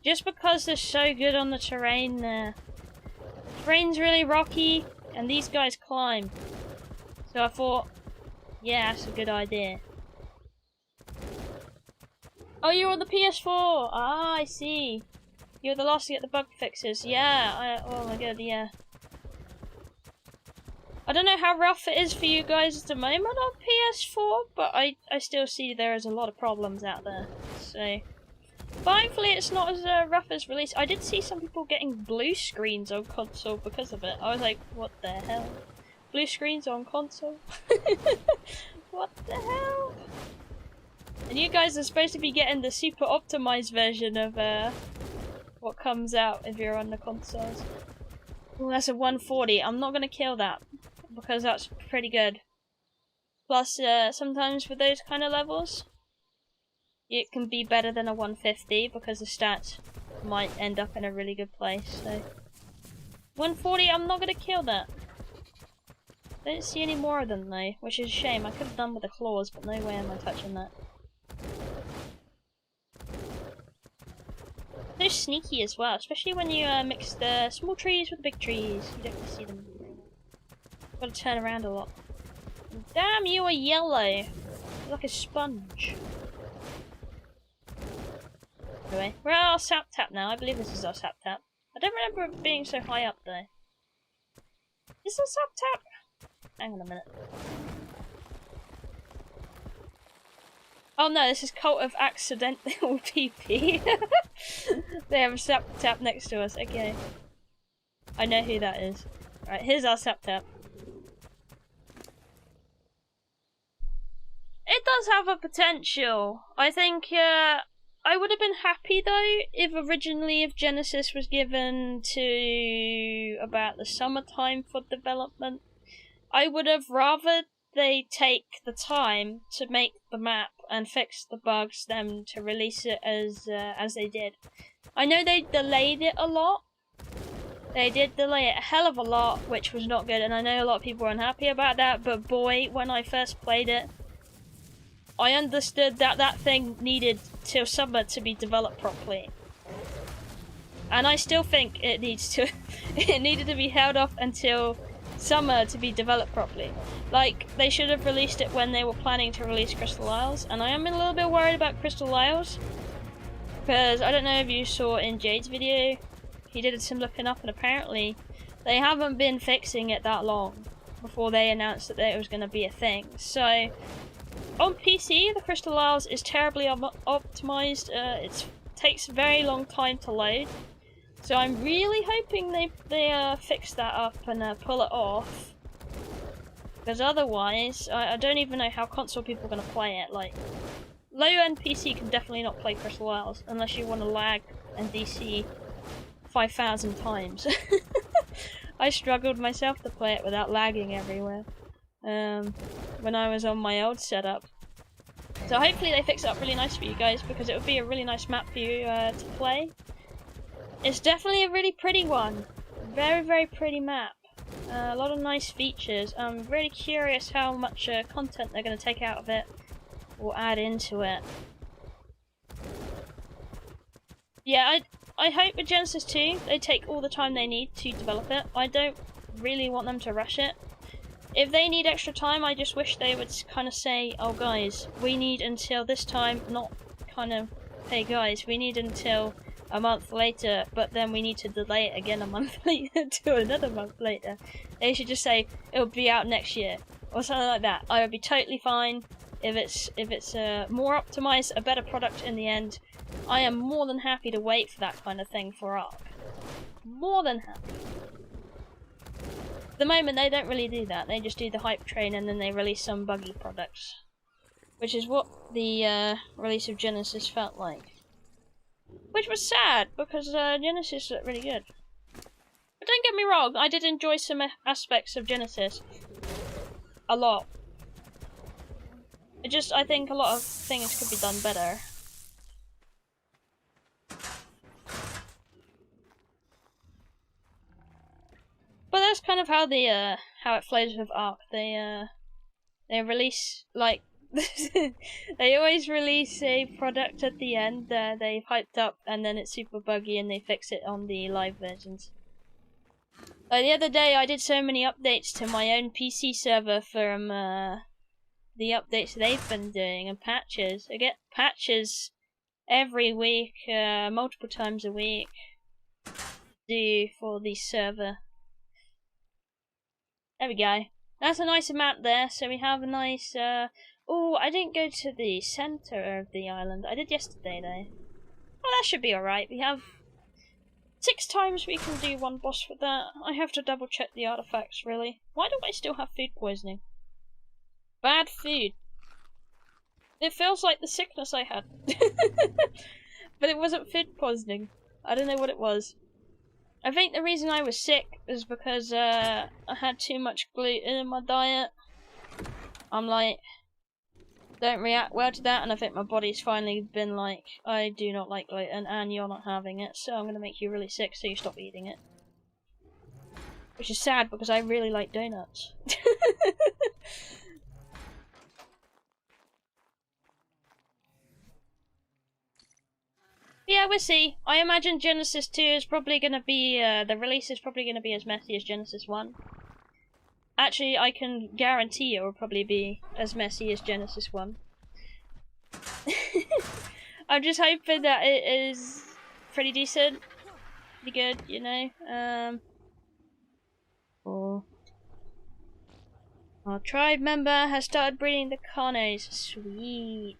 Just because they're so good on the terrain there. The terrain's really rocky, and these guys climb. So I thought, yeah, that's a good idea. Oh, you're on the PS4! Ah, I see. You're the last to get the bug fixes. Yeah, oh my god, yeah. I don't know how rough it is for you guys at the moment on PS4, but I still see there is a lot of problems out there. So, thankfully it's not as rough as release. I did see some people getting blue screens on console because of it. I was like, what the hell? Blue screens on console? What the hell? And you guys are supposed to be getting the super optimized version of what comes out if you're on the consoles. Ooh, that's a 140. I'm not gonna kill that, because that's pretty good. Plus, sometimes with those kind of levels, it can be better than a 150 because the stats might end up in a really good place. So, 140, I'm not gonna kill that. Don't see any more of them though, which is a shame. I could have done with the claws, but no way am I touching that. They're sneaky as well, especially when you mix the small trees with the big trees. You don't really see them. Gotta turn around a lot. Damn, you are yellow. You're like a sponge. Anyway, we're at our sap tap now. I believe this is our sap tap. I don't remember it being so high up though. Is this sap tap? Hang on a minute. Oh no, this is Cult of Accidental PP. They have a sap tap next to us. Okay. I know who that is. Right, here's our sap tap. It does have a potential. I think I would have been happy though if Genesis was given to about the summertime for development. I would have rather they take the time to make the map and fix the bugs than to release it as they did. I know they delayed it a lot, They did delay it a hell of a lot, which was not good, and I know a lot of people were unhappy about that, but boy, when I first played it, I understood that that thing needed till summer to be developed properly. And I still think it needs to it needed to be held off until summer to be developed properly. Like, they should have released it when they were planning to release Crystal Isles, and I am a little bit worried about Crystal Isles, because I don't know if you saw in Jade's video, he did some looking up, and apparently they haven't been fixing it that long before they announced that it was going to be a thing. So on PC, the Crystal Isles is terribly optimized. It takes a very long time to load. So I'm really hoping they fix that up and pull it off. Because otherwise, I don't even know how console people are going to play it. Like, low-end PC can definitely not play Crystal Isles unless you want to lag and DC 5,000 times. I struggled myself to play it without lagging everywhere when I was on my old setup. So hopefully they fix it up really nice for you guys, because it would be a really nice map for you to play. It's definitely a really pretty one. Very, very pretty map. A lot of nice features. I'm really curious how much content they're going to take out of it or add into it. Yeah, I hope with Genesis 2 they take all the time they need to develop it. I don't really want them to rush it. If they need extra time, I just wish they would kind of say, oh guys, we need until this time, not kind of, hey guys, we need until a month later, but then we need to delay it again a month later to another month later. They should just say, it'll be out next year, or something like that. I would be totally fine if it's more optimized, a better product in the end. I am more than happy to wait for that kind of thing for Ark. More than happy. At the moment, they don't really do that. They just do the hype train and then they release some buggy products. Which is what the release of Genesis felt like. Which was sad, because Genesis looked really good. But don't get me wrong, I did enjoy some aspects of Genesis. A lot. I think a lot of things could be done better. But that's kind of how the how it flows with Ark. They release, like, they always release a product at the end that they've hyped up, and then it's super buggy and they fix it on the live versions. The other day I did so many updates to my own PC server from the updates they've been doing, and patches. I get patches every week, multiple times a week, do for the server. There we go. That's a nice map there, so we have a nice, oh, I didn't go to the centre of the island. I did yesterday, though. Oh, that should be alright. We have 6 times we can do one boss with that. I have to double check the artifacts, really. Why do I still have food poisoning? Bad food. It feels like the sickness I had. But it wasn't food poisoning. I don't know what it was. I think the reason I was sick is because I had too much gluten in my diet. I'm like, don't react well to that, and I think my body's finally been like, I do not like gluten and you're not having it, so I'm going to make you really sick so you stop eating it. Which is sad because I really like donuts. Yeah, we'll see. I imagine Genesis 2 is probably going to be, the release is probably going to be as messy as Genesis 1. Actually, I can guarantee it will probably be as messy as Genesis 1. I'm just hoping that it is pretty decent. Pretty good, you know. Our tribe member has started breeding the Carnos. Sweet.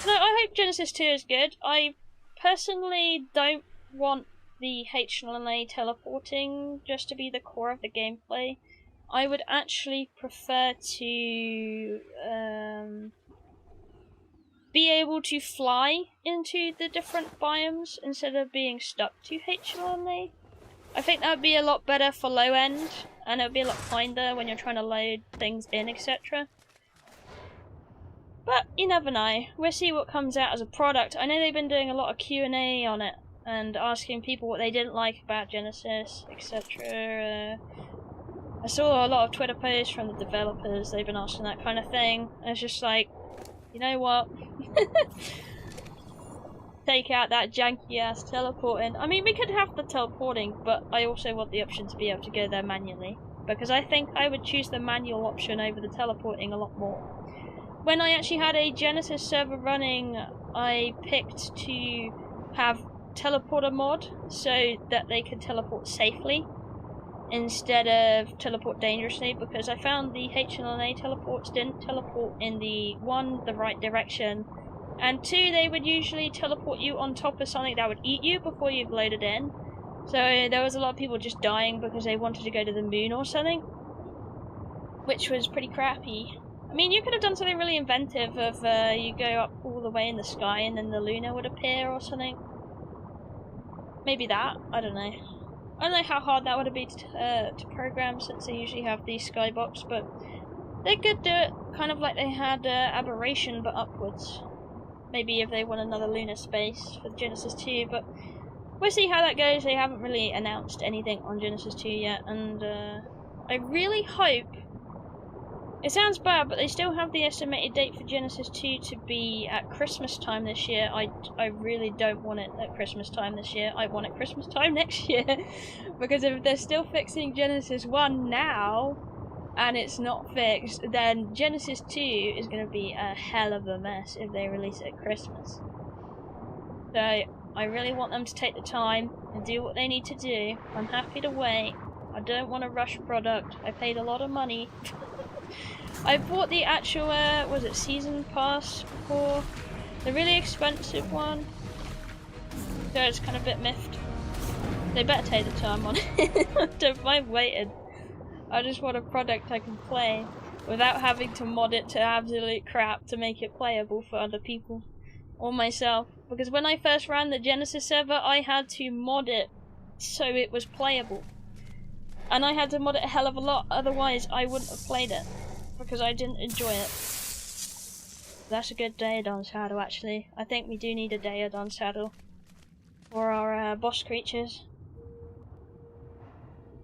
No, I hope Genesis 2 is good. I personally don't want the HLNA teleporting just to be the core of the gameplay. I would actually prefer to be able to fly into the different biomes instead of being stuck to HLNA. I think that would be a lot better for low end, and it would be a lot kinder when you're trying to load things in, etc. But you never know. We'll see what comes out as a product. I know they've been doing a lot of Q&A on it and asking people what they didn't like about Genesis, etc. I saw a lot of Twitter posts from the developers. They've been asking that kind of thing. And it's just like, you know what? Take out that janky ass teleporting. I mean, we could have the teleporting, but I also want the option to be able to go there manually. Because I think I would choose the manual option over the teleporting a lot more. When I actually had a Genesis server running, I picked to have teleporter mod so that they could teleport safely instead of teleport dangerously, because I found the HLNA teleports didn't teleport in the right direction, and 2, they would usually teleport you on top of something that would eat you before you've loaded in. So there was a lot of people just dying because they wanted to go to the moon or something, which was pretty crappy. I mean, you could have done something really inventive of you go up all the way in the sky and then the Luna would appear or something. Maybe that, I don't know. I don't know how hard that would be to program, since they usually have the skybox, but they could do it kind of like they had Aberration but upwards. Maybe if they want another lunar space for Genesis 2, but we'll see how that goes. They haven't really announced anything on Genesis 2 yet, and I really hope... It sounds bad, but they still have the estimated date for Genesis 2 to be at Christmas time this year. I really don't want it at Christmas time this year. I want it Christmas time next year. Because if they're still fixing Genesis 1 now, and it's not fixed, then Genesis 2 is going to be a hell of a mess if they release it at Christmas. So, I really want them to take the time and do what they need to do. I'm happy to wait. I don't want to rush product. I paid a lot of money. I bought the actual, was it Season Pass before? The really expensive one. So it's kind of a bit miffed. They better take the time on it. I don't mind waiting. I just want a product I can play without having to mod it to absolute crap to make it playable for other people or myself. Because when I first ran the Genesis server, I had to mod it so it was playable. And I had to mod it a hell of a lot, otherwise I wouldn't have played it. Because I didn't enjoy it. That's a good Daedon saddle, actually. I think we do need a Daedon saddle for our boss creatures.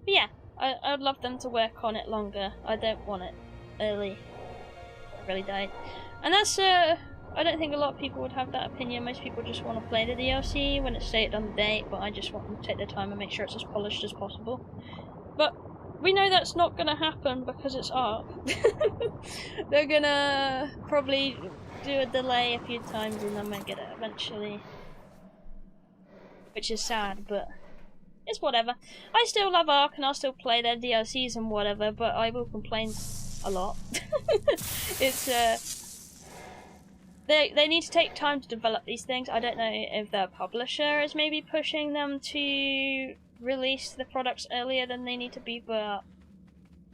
But yeah, I would love them to work on it longer. I don't want it early. I really don't. And that's, I don't think a lot of people would have that opinion. Most people just want to play the DLC when it's stated on the date, but I just want them to take their time and make sure it's as polished as possible. But we know that's not going to happen because it's art. They're going to probably do a delay a few times and then we'll get it eventually. Which is sad, but it's whatever. I still love Ark and I'll still play their DLCs and whatever, but I will complain a lot. It's, They need to take time to develop these things. I don't know if their publisher is maybe pushing them to release the products earlier than they need to be, but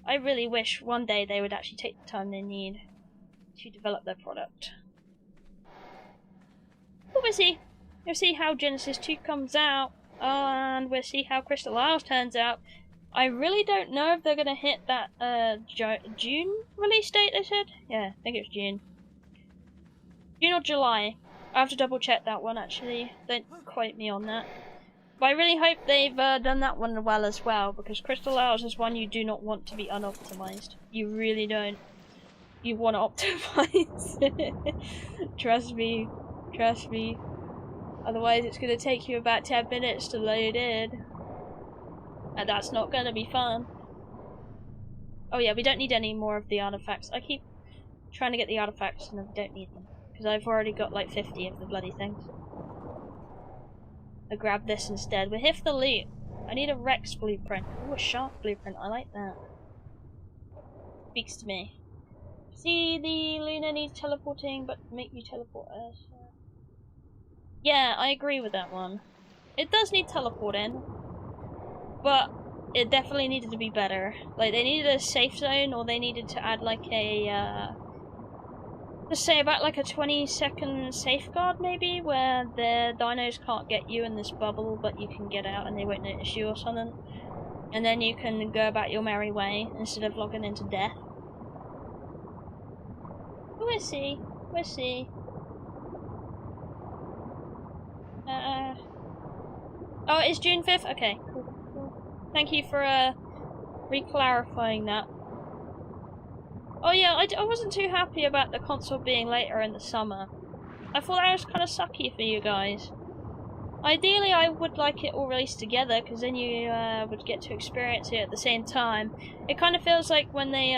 I really wish one day they would actually take the time they need to develop their product. But we'll see. We'll see how Genesis 2 comes out, and we'll see how Crystal Isles turns out. I really don't know if they're going to hit that June release date, they said? Yeah, I think it's June. June or July. I have to double check that one, actually. Don't quote me on that. But I really hope they've done that one well as well, because Crystal Isles is one you do not want to be unoptimized. You really don't. You want to optimize. Trust me. Trust me. Otherwise it's going to take you about 10 minutes to load in. And that's not going to be fun. Oh yeah, we don't need any more of the artifacts. I keep trying to get the artifacts and I don't need them. Because I've already got like 50 of the bloody things. I'll grab this instead. We're here for the loot. I need a Rex blueprint. Ooh, a shark blueprint. I like that. Speaks to me. See, the Luna needs teleporting, but make you teleport us. Yeah, I agree with that one. It does need teleporting, but it definitely needed to be better. Like, they needed a safe zone, or they needed to add like a, let's say about like a 20-second safeguard maybe, where the dinos can't get you in this bubble, but you can get out and they won't notice you or something. And then you can go about your merry way instead of logging into death. We'll see. We'll see. Oh, it is June 5th? Okay, cool. Thank you for re-clarifying that. Oh yeah, I wasn't too happy about the console being later in the summer. I thought that was kind of sucky for you guys. Ideally, I would like it all released together, because then you would get to experience it at the same time. It kind of feels like when they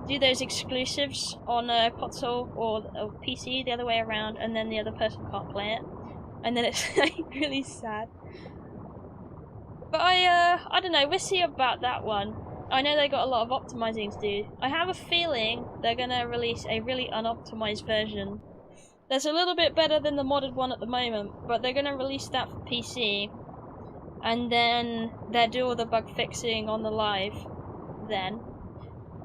do those exclusives on a console or PC the other way around, and then the other person can't play it. And then it's like really sad. But I don't know, we'll see about that one. I know they got a lot of optimizing to do. I have a feeling they're gonna release a really unoptimized version. That's a little bit better than the modded one at the moment, but they're gonna release that for PC. And then they'll do all the bug fixing on the live then.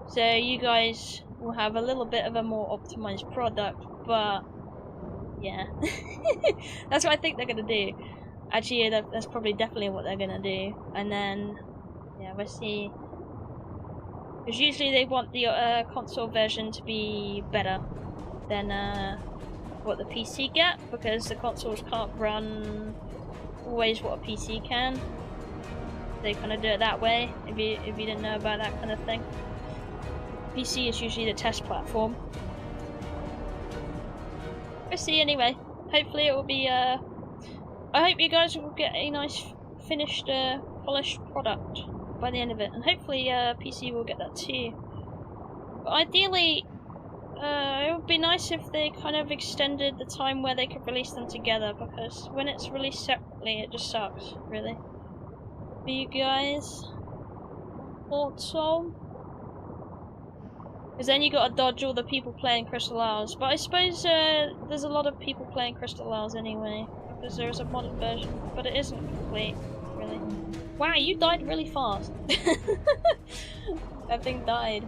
So you guys will have a little bit of a more optimized product, but yeah. That's what I think they're gonna do. Actually, that's probably definitely what they're gonna do. And then, yeah, we'll see. Because usually they want the console version to be better than what the PC get, because the consoles can't run always what a PC can. They kind of do it that way, if you didn't know about that kind of thing. PC is usually the test platform. We'll see anyway. Hopefully it will be I hope you guys will get a nice finished polished product by the end of it, and hopefully PC will get that too. But ideally it would be nice if they kind of extended the time where they could release them together, because when it's released separately it just sucks, really. For you guys, thought so? Because then you gotta dodge all the people playing Crystal Isles. But I suppose there's a lot of people playing Crystal Isles anyway, because there is a modded version, but it isn't complete, really. Wow, you died really fast. That thing died.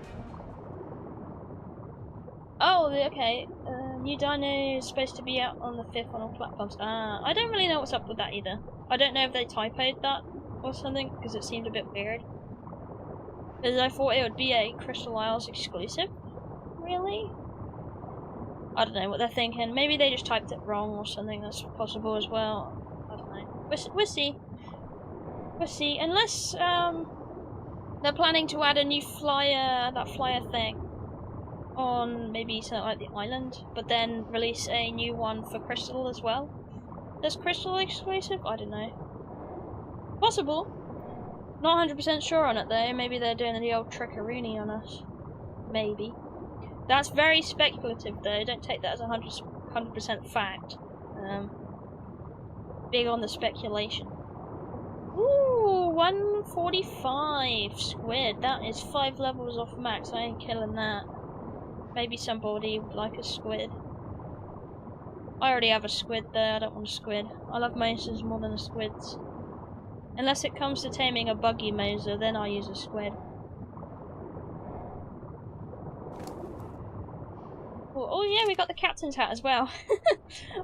Oh, okay. New Dino is supposed to be out on the 5th on all platforms. I don't really know what's up with that either. I don't know if they typoed that or something, because it seemed a bit weird. Because I thought it would be a Crystal Isles exclusive. Really? I don't know what they're thinking. Maybe they just typed it wrong or something. That's possible as well. I don't know. We'll see. We'll see. Unless they're planning to add a new flyer, that flyer thing, on maybe something like the island, but then release a new one for Crystal as well. Is Crystal exclusive? I don't know. Possible. Not 100% sure on it though. Maybe they're doing the old trickeroony on us. Maybe. That's very speculative though. Don't take that as 100% fact. Big on the speculation. Ooh, 145 squid. That is 5 levels off max. I ain't killing that. Maybe somebody would like a squid. I already have a squid there. I don't want a squid. I love mosas more than the squids. Unless it comes to taming a buggy mosa, then I'll use a squid. Oh yeah, we got the captain's hat as well.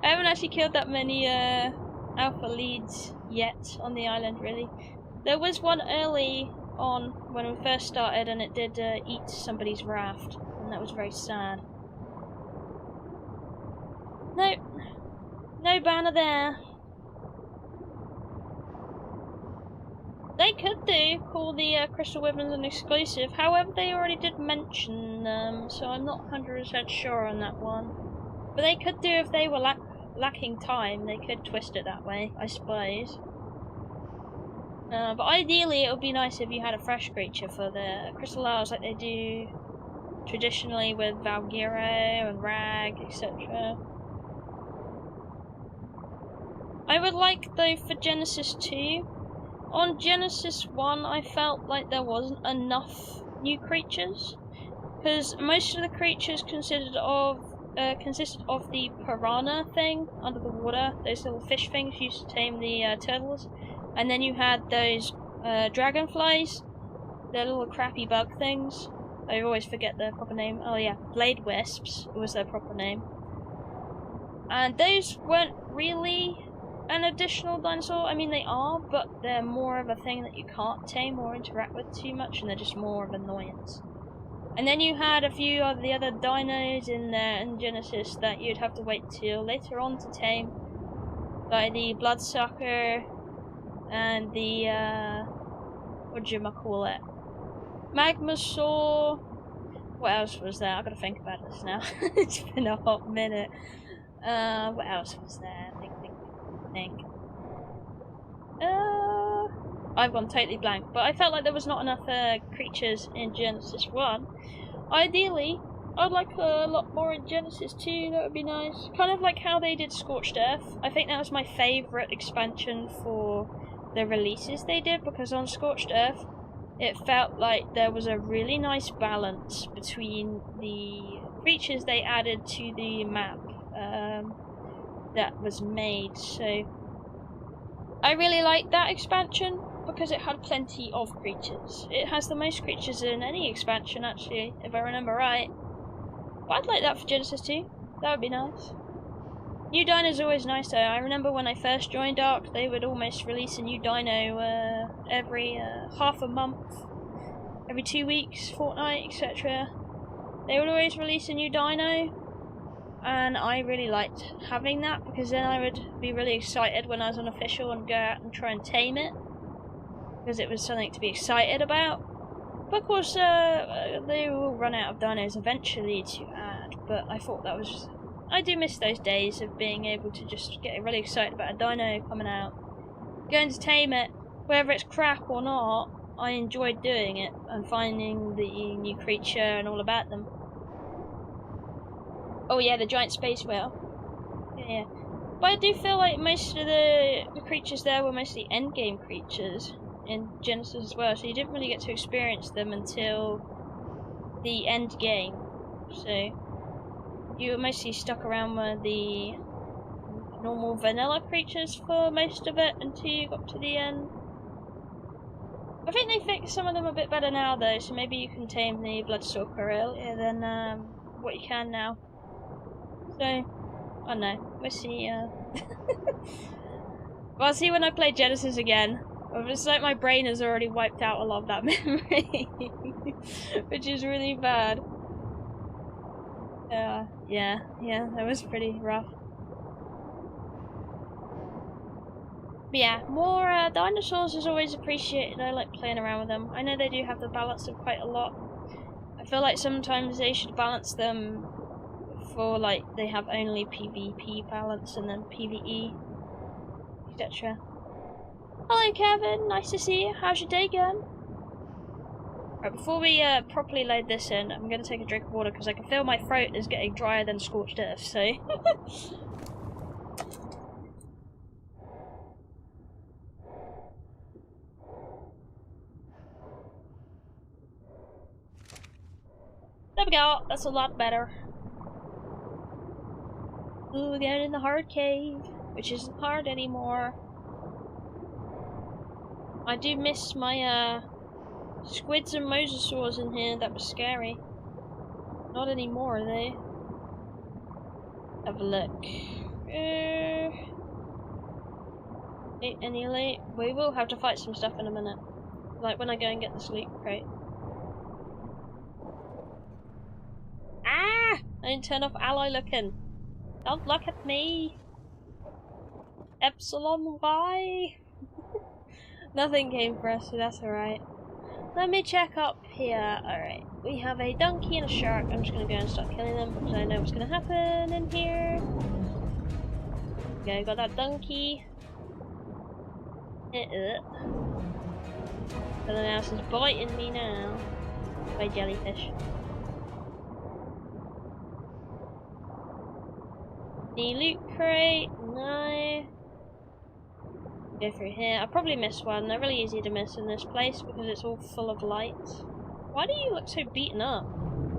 I haven't actually killed that many alpha leads yet on the island, really. There was one early on when we first started, and it did eat somebody's raft, and that was very sad. No banner there. They could call the Crystal Weapons an exclusive, however they already did mention them, so I'm not 100% sure on that one. But they could do, if they were lacking time, they could twist it that way, I suppose. But ideally it would be nice if you had a fresh creature for the Crystal Isles, like they do traditionally with Valgyro and Rag, etc. I would like, though, for Genesis 2, on Genesis 1 I felt like there wasn't enough new creatures, because most of the creatures consisted of the piranha thing under the water, those little fish things used to tame the turtles, and then you had those dragonflies, the little crappy bug things. I always forget their proper name. Oh yeah, blade wisps was their proper name. And those weren't really an additional dinosaur. I mean, they are, but they're more of a thing that you can't tame or interact with too much, and they're just more of an annoyance. And then you had a few of the other dinos in there in Genesis that you'd have to wait till later on to tame, like the bloodsucker and the whatchamacallit, Magmasaur. What else was there? I've got to think about this now. It's been a hot minute. What else was there? Think. I've gone totally blank, but I felt like there was not enough creatures in Genesis 1. Ideally, I'd like a lot more in Genesis 2, that would be nice. Kind of like how they did Scorched Earth. I think that was my favourite expansion for the releases they did, because on Scorched Earth, it felt like there was a really nice balance between the creatures they added to the map that was made. So I really liked that expansion because it had plenty of creatures. It has the most creatures in any expansion, actually, if I remember right. But I'd like that for Genesis 2. That would be nice. New Dino is always nice though. I remember when I first joined Ark, they would almost release a new Dino every half a month, every 2 weeks, fortnight, etc. They would always release a new Dino, and I really liked having that because then I would be really excited when I was unofficial and go out and try and tame it, because it was something to be excited about. But of course, they will run out of dinos eventually to add, but I thought that was... I do miss those days of being able to just get really excited about a dino coming out. Going to tame it, whether it's crap or not, I enjoyed doing it and finding the new creature and all about them. Oh yeah, the giant space whale. Yeah. But I do feel like most of the creatures there were mostly endgame creatures in Genesis as well, so you didn't really get to experience them until the end game. So you were mostly stuck around with the normal vanilla creatures for most of it until you got to the end. I think they fixed some of them a bit better now though, so maybe you can tame the Bloodstalker earlier than what you can now. So, I don't know, we'll see. Well, I'll see when I play Genesis again. It's like my brain has already wiped out a lot of that memory, which is really bad. Yeah, that was pretty rough. But yeah, more dinosaurs is always appreciated. I like playing around with them. I know they do have the balance of quite a lot. I feel like sometimes they should balance them for, like, they have only PvP balance and then PvE, etc. Hello Kevin, nice to see you. How's your day going? Right, before we properly load this in, I'm going to take a drink of water because I can feel my throat is getting drier than Scorched Earth, so... There we go, that's a lot better. Ooh, down in the hard cave, which isn't hard anymore. I do miss my squids and mosasaurs in here. That was scary. Not anymore, are they? Have a look. Any late? We will have to fight some stuff in a minute. Like when I go and get this loot crate. Ah! I didn't turn off ally looking. Don't look at me. Epsilon Y. Nothing came for us, so that's alright. Let me check up here. Alright, we have a donkey and a shark. I'm just going to go and start killing them because I know what's going to happen in here. Okay, got that donkey. Something else is biting me now. By jellyfish. The loot crate. No. Go through here. I probably missed one. They're really easy to miss in this place because it's all full of lights. Why do you look so beaten up?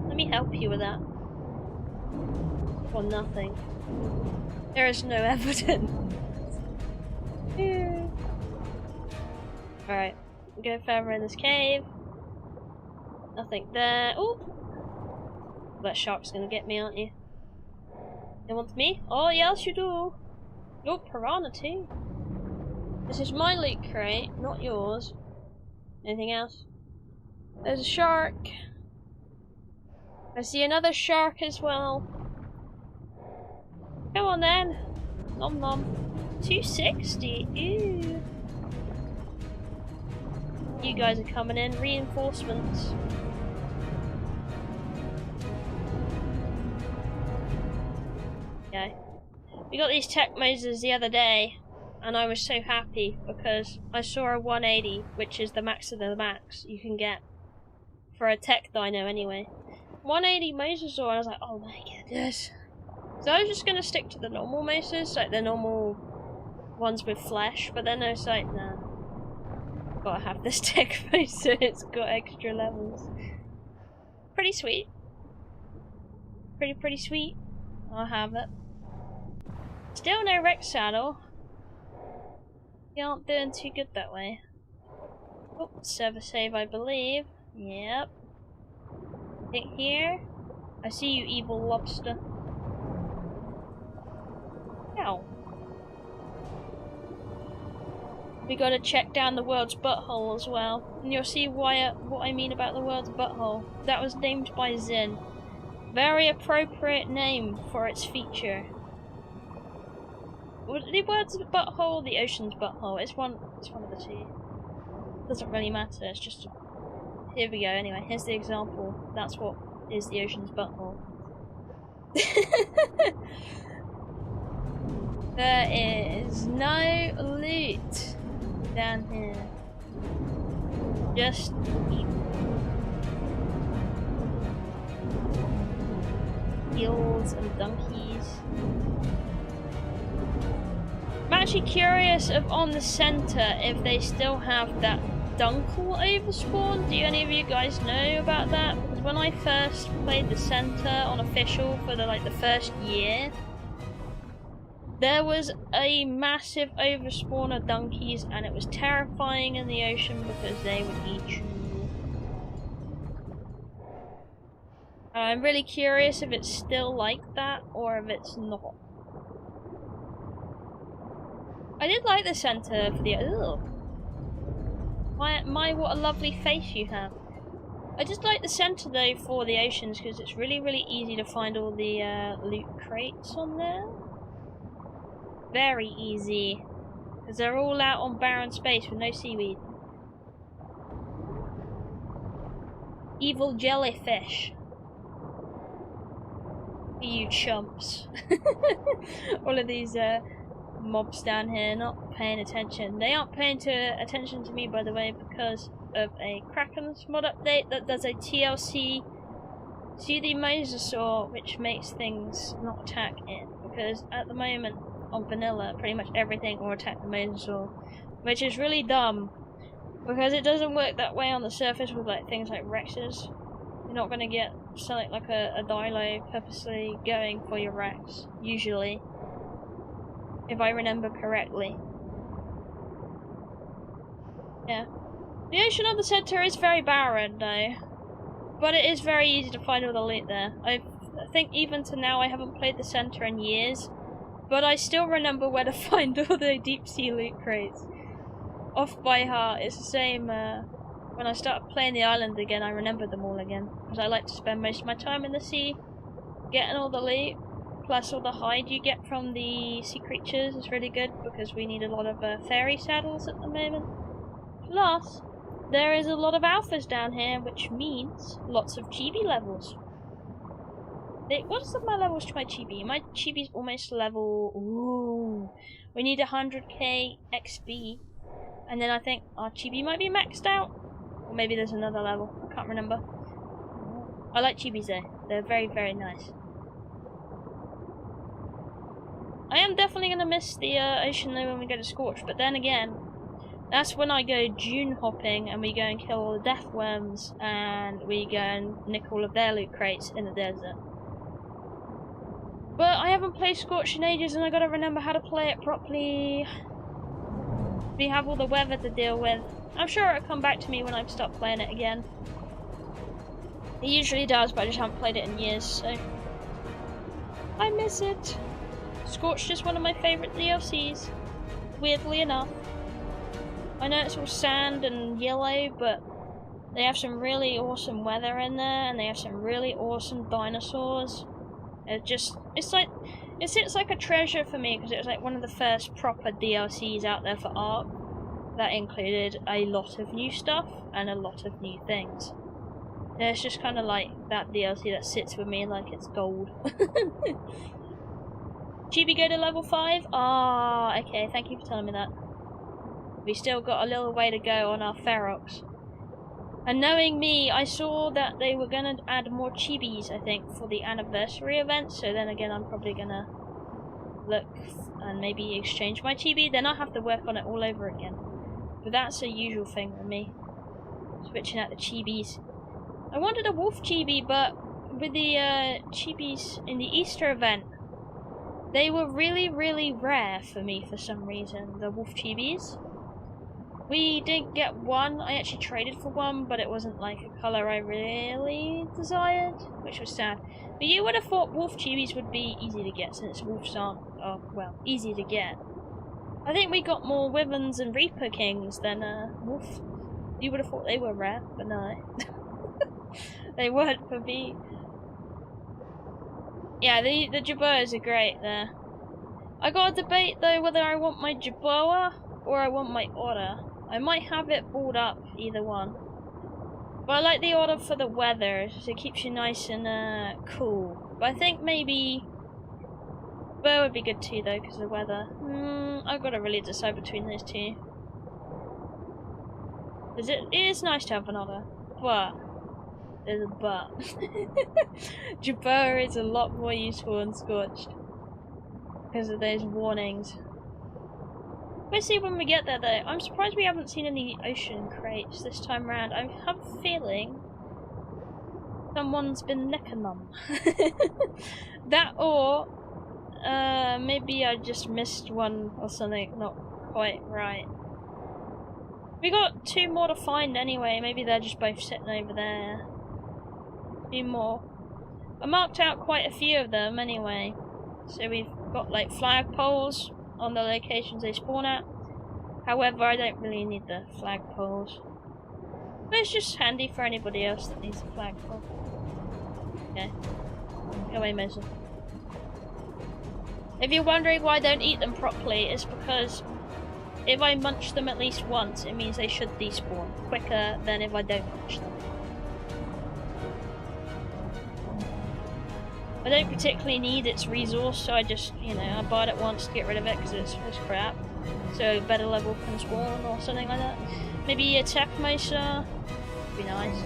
Let me help you with that. Or nothing. There is no evidence. Alright. Go further in this cave. Nothing there. Ooh! That shark's gonna get me, aren't you? You want me? Oh, yes you do! Oh, piranha too. This is my loot crate, not yours. Anything else? There's a shark. I see another shark as well. Come on then. Nom nom. 260. Ew. You guys are coming in. Reinforcements. Okay. We got these tech Mosers the other day, and I was so happy because I saw a 180, which is the max of the max you can get for a tech dino anyway. 180 Mosasaur, and I was like, oh my goodness. So I was just gonna stick to the normal Mosas, like the normal ones with flesh, but then I was like, nah. Gotta have this tech Mosa, it's got extra levels. Pretty sweet. Pretty sweet. I'll have it. Still no Rex saddle. You aren't doing too good that way. Oh, server save, I believe. Yep. Hit here. I see you, evil lobster. Ow. We gotta check down the world's butthole as well. And you'll see why what I mean about the world's butthole. That was named by Zin. Very appropriate name for its feature. The world's butthole, the ocean's butthole. It's one of the two. Doesn't really matter, it's just... Here we go, anyway, here's the example. That's what is the ocean's butthole. There is no loot down here. Just eels and donkeys. I'm actually curious if on the center if they still have that Dunkel overspawn. Do any of you guys know about that? Because when I first played the center on official for the first year, there was a massive overspawn of donkeys, and it was terrifying in the ocean because they would eat you. I'm really curious if it's still like that or if it's not. I did like the center for the... Ugh. My, what a lovely face you have. I just like the center though for the oceans because it's really easy to find all the loot crates on there. Very easy. Because they're all out on barren space with no seaweed. Evil jellyfish. You chumps. All of these mobs down here not paying attention. They aren't paying attention to me, by the way, because of a Kraken's mod update that does a TLC to the Mosasaur, which makes things not attack it. Because at the moment on vanilla, pretty much everything will attack the Mosasaur, which is really dumb because it doesn't work that way on the surface with things like Rexes. You're not going to get something like a Dino purposely going for your Rex, usually. If I remember correctly. Yeah. The ocean on the center is very barren though. But it is very easy to find all the loot there. I think even to now I haven't played the center in years. But I still remember where to find all the deep sea loot crates. Off by heart. It's the same when I started playing the island again, I remembered them all again. Because I like to spend most of my time in the sea getting all the loot. Plus all the hide you get from the sea creatures is really good because we need a lot of fairy saddles at the moment. Plus, there is a lot of alphas down here, which means lots of chibi levels. What's my levels to my chibi? My chibi's almost level... Ooh. We need 100k XP. And then I think our chibi might be maxed out. Or maybe there's another level. I can't remember. I like chibis though. They're very nice. I am definitely going to miss the ocean though when we go to Scorch, but then again, that's when I go dune hopping and we go and kill all the death worms and we go and nick all of their loot crates in the desert. But I haven't played Scorch in ages and I gotta remember how to play it properly. We have all the weather to deal with. I'm sure it'll come back to me when I start playing it again. It usually does, but I just haven't played it in years, so... I miss it. Scorched is one of my favourite DLCs, weirdly enough. I know it's all sand and yellow, but they have some really awesome weather in there, and they have some really awesome dinosaurs. It sits like a treasure for me, because it was like one of the first proper DLCs out there for Ark. that included a lot of new stuff and a lot of new things. It's just kind of like that DLC that sits with me like it's gold. Chibi go to level 5? Ah, okay, thank you for telling me that. We still got a little way to go on our Ferox. And knowing me, I saw that they were going to add more chibis, I think, for the anniversary event. So then again, I'm probably going to look and maybe exchange my chibi. Then I'll have to work on it all over again. But that's a usual thing with me. Switching out the chibis. I wanted a wolf chibi, but with the chibis in the Easter event, they were really, really rare for me for some reason, the wolf chibis. We didn't get one. I actually traded for one, but it wasn't like a colour I really desired, which was sad. But you would have thought wolf chibis would be easy to get, since wolves aren't, well, easy to get. I think we got more Wyverns and Reaper Kings than wolf. You would have thought they were rare, but no. They weren't for me. Yeah, the Jerboas are great there. I got a debate though whether I want my Jerboa or I want my Otter. I might have it balled up, either one. But I like the Otter for the weather, so it keeps you nice and cool. But I think maybe Boa would be good too though, because of the weather. I've got to really decide between those two. Because it is nice to have an Otter, but there's a but. Jerboa is a lot more useful than Scorched because of those warnings. We'll see when we get there though. I'm surprised we haven't seen any ocean crates this time around. I have a feeling someone's been necking them. That or maybe I just missed one or something not quite right. We got 2 more to find anyway. Maybe they're just both sitting over there. 2 more. I marked out quite a few of them anyway. So we've got like flagpoles on the locations they spawn at. However, I don't really need the flagpoles. But it's just handy for anybody else that needs a flagpole. Okay. Go away, Mesa. If you're wondering why I don't eat them properly, it's because if I munch them at least once, it means they should despawn quicker than if I don't munch them. I don't particularly need its resource, so I just, you know, I bought it once to get rid of it because it's crap. So better level can spawn or something like that. Maybe attack Mesa. Would be nice.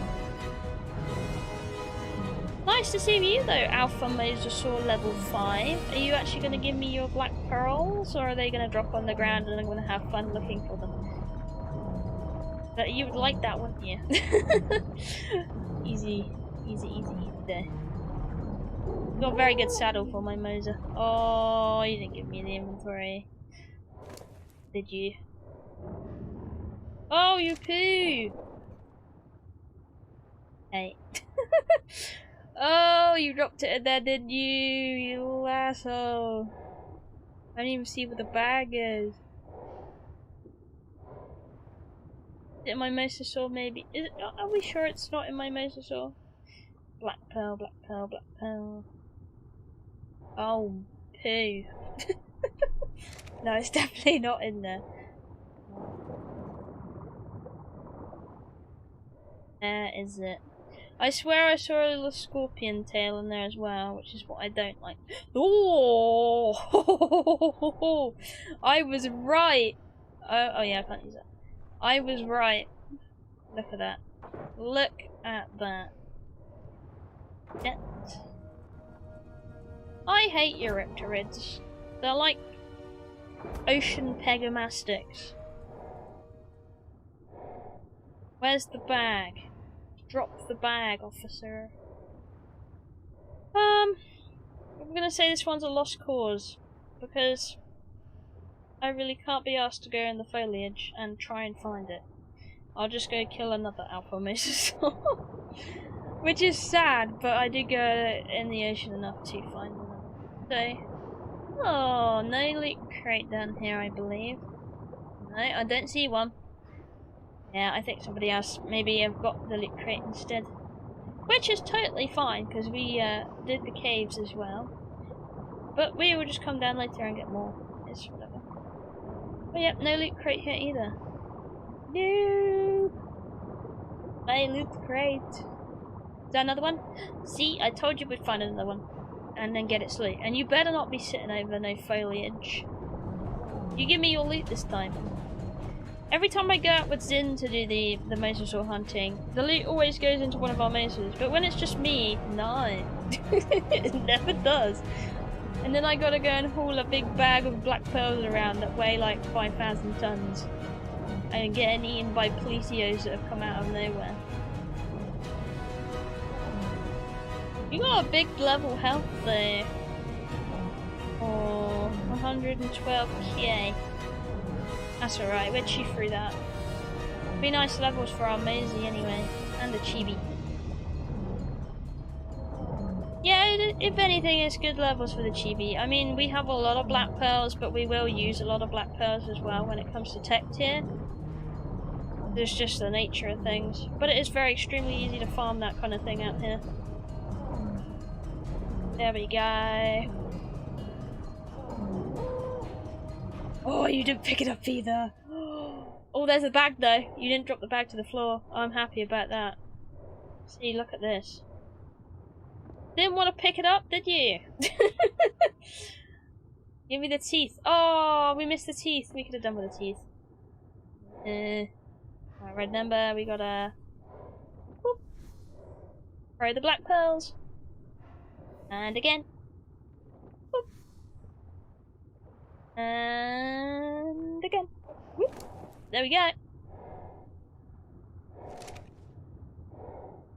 Nice to see you though, Alpha Mosasaur level 5. Are you actually going to give me your black pearls, or are they going to drop on the ground and I'm going to have fun looking for them? But you would like that, wouldn't you? Easy, easy, easy, easy there. Got a very good saddle for my Mosa. Oh, you didn't give me the inventory. Did you? Oh, you poo! Hey. Oh, you dropped it in there, didn't you? You little asshole. I didn't even see what the bag is. Is it in my Mosasaur maybe? Is it, are we sure it's not in my Mosasaur? Black pearl, black pearl, black pearl. Oh, poo. No, it's definitely not in there. Where is it? I swear I saw a little scorpion tail in there as well, which is what I don't like. Oh! I was right! Oh yeah, I can't use that. I was right. Look at that. Look at that. Get. I hate Eurypterids. They're like ocean pegomastics. Where's the bag? Drop the bag, officer. I'm gonna say this one's a lost cause, because I really can't be asked to go in the foliage and try and find it. I'll just go kill another Alpha Mosasaur. Which is sad, but I did go in the ocean enough to find them. So, oh, no loot crate down here, I believe. No, I don't see one. Yeah, I think somebody else maybe have got the loot crate instead. Which is totally fine, because we did the caves as well. But we will just come down later and get more. It's whatever. But yep, no loot crate here either. No! My loot crate. Is that another one? See, I told you we'd find another one. And then get it slowly. And you better not be sitting over no foliage. You give me your loot this time. Every time I go out with Zin to do the mosasaur hunting, the loot always goes into one of our mesas. But when it's just me, no. It never does. And then I gotta go and haul a big bag of black pearls around that weigh like 5,000 tons. And getting eaten by policios that have come out of nowhere. You got a big level health there. Oh, 112k. That's alright, we'll chew through that. Be nice levels for our Maisie anyway. And the Chibi. Yeah, if anything, it's good levels for the Chibi. I mean, we have a lot of black pearls, but we will use a lot of black pearls as well when it comes to tech tier. There's just the nature of things. But it is very extremely easy to farm that kind of thing out here. There we go. Oh, you didn't pick it up either. Oh, there's a bag though. You didn't drop the bag to the floor. I'm happy about that. See, look at this. Didn't want to pick it up, did you? Give me the teeth. Oh, we missed the teeth. We could have done with the teeth. Right, red number. We gotta whoop. Throw the black pearls. And again. Whoop. And again. Whoop. There we go.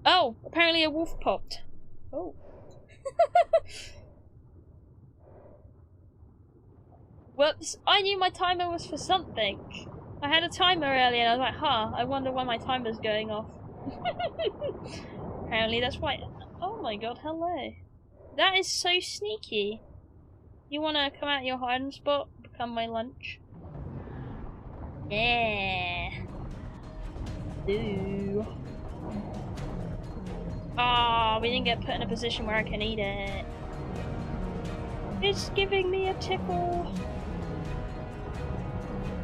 Oh, apparently a wolf popped. Oh. Whoops, I knew my timer was for something. I had a timer earlier and I was like, huh, I wonder why my timer's going off. Apparently that's why. Oh my god, hello. That is so sneaky. You wanna come out of your hiding spot? Become my lunch? Yeah. Ooh. Ah, oh, we didn't get put in a position where I can eat it. It's giving me a tickle.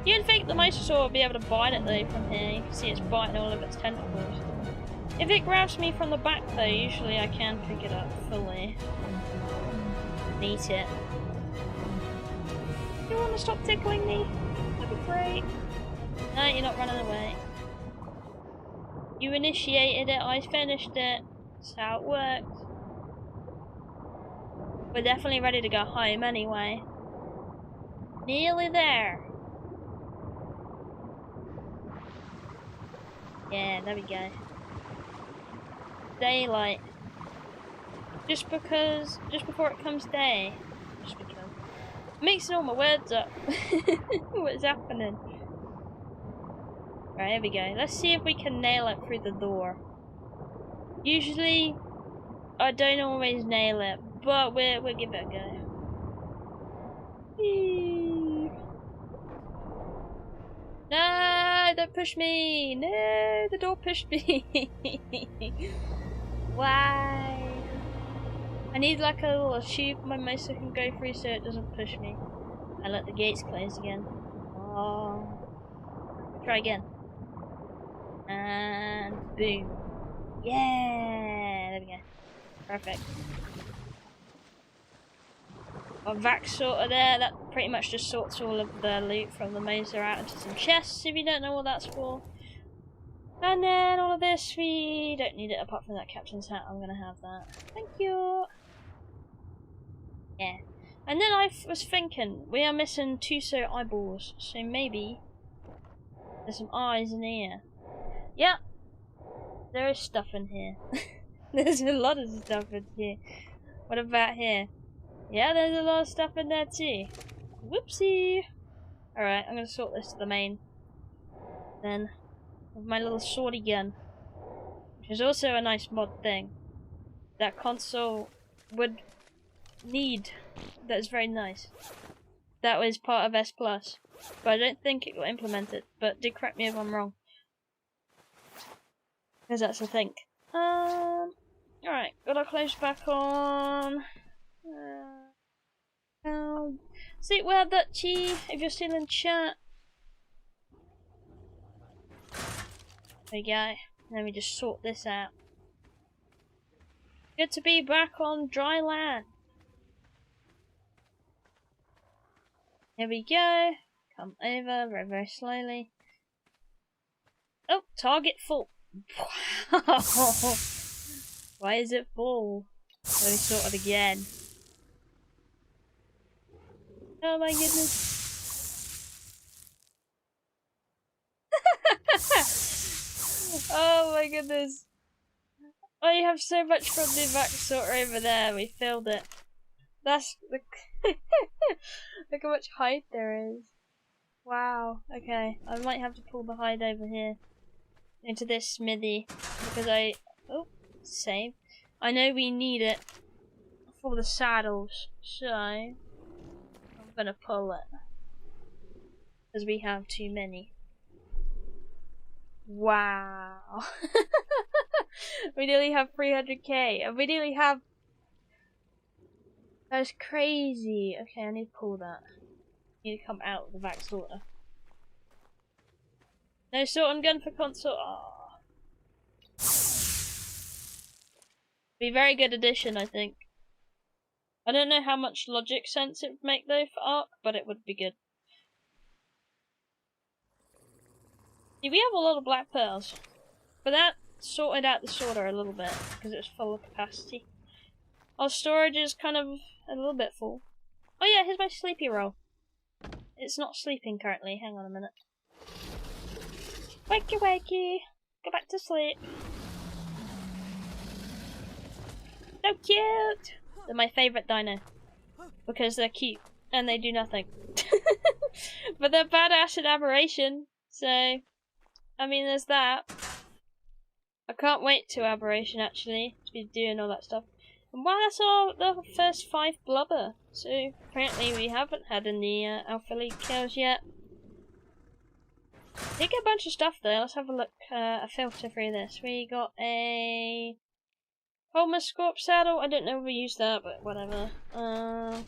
You'd think the mosasaur would be able to bite it though from here. You can see it's biting all of its tentacles. If it grabs me from the back though, usually I can pick it up fully. And eat it. You want to stop tickling me? That'd be great. No, you're not running away. You initiated it, I finished it. That's how it works. We're definitely ready to go home anyway. Nearly there. Yeah, there we go. Daylight. Just before it comes day. Just because. I'm mixing all my words up. What's happening? Right, here we go. Let's see if we can nail it through the door. Usually, I don't always nail it, but we'll give it a go. Whee. No, don't push me! No, the door pushed me! Why? I need like a little tube my mouse can go through so it doesn't push me. And let the gates close again. Oh. Try again. And boom. Yeah! There we go. Perfect. Got Vac sorter there. That pretty much just sorts all of the loot from the Moser out into some chests if you don't know what that's for. And then all of this, we don't need it apart from that captain's hat. I'm gonna have that. Thank you! Yeah. And then I was thinking, we are missing 2 eyeballs, so maybe there's some eyes in here. Yeah, there is stuff in here. There's a lot of stuff in here. What about here? Yeah, there's a lot of stuff in there too. Whoopsie! Alright, I'm gonna sort this to the main. Then, with my little swordy gun. Which is also a nice mod thing. That console would need. That is very nice. That was part of S+. But I don't think it got implemented. But do correct me if I'm wrong. Because that's the thing. Alright, got our clothes back on. See, well, Dutchy, if you're still in chat. There we go. Let me just sort this out. Good to be back on dry land. Here we go. Come over very, very slowly. Oh, target full. Wow. Why is it full? Let me sort it again. Oh my goodness. Oh my goodness. I have so much from the vac sorter over there. We filled it. That's the look how much hide there is. Wow. Okay, I might have to pull the hide over here into this smithy because save. I know we need it for the saddles, so I'm gonna pull it because we have too many. Wow. We nearly have 300k and we nearly have. That's crazy. Okay, I need to pull that. I need to come out of the vac sorter. No sorting gun for console. Oh. Be a very good addition, I think. I don't know how much logic sense it would make though for Ark, but it would be good. See, we have a lot of black pearls, but that sorted out the sorter a little bit because it was full of capacity. Our storage is kind of a little bit full. Oh yeah, here's my sleepy roll. It's not sleeping currently. Hang on a minute. Wakey wakey. Go back to sleep. So cute! They're my favourite dino. Because they're cute. And they do nothing. But they're badass in aberration. So, I mean, there's that. I can't wait to aberration actually. To be doing all that stuff. And wow, that's the first 5 blubber. So, apparently we haven't had any Alpha League kills yet. Did get a bunch of stuff though. Let's have a look, a filter through this. We got a Homer Scorp saddle. I don't know if we use that, but whatever. A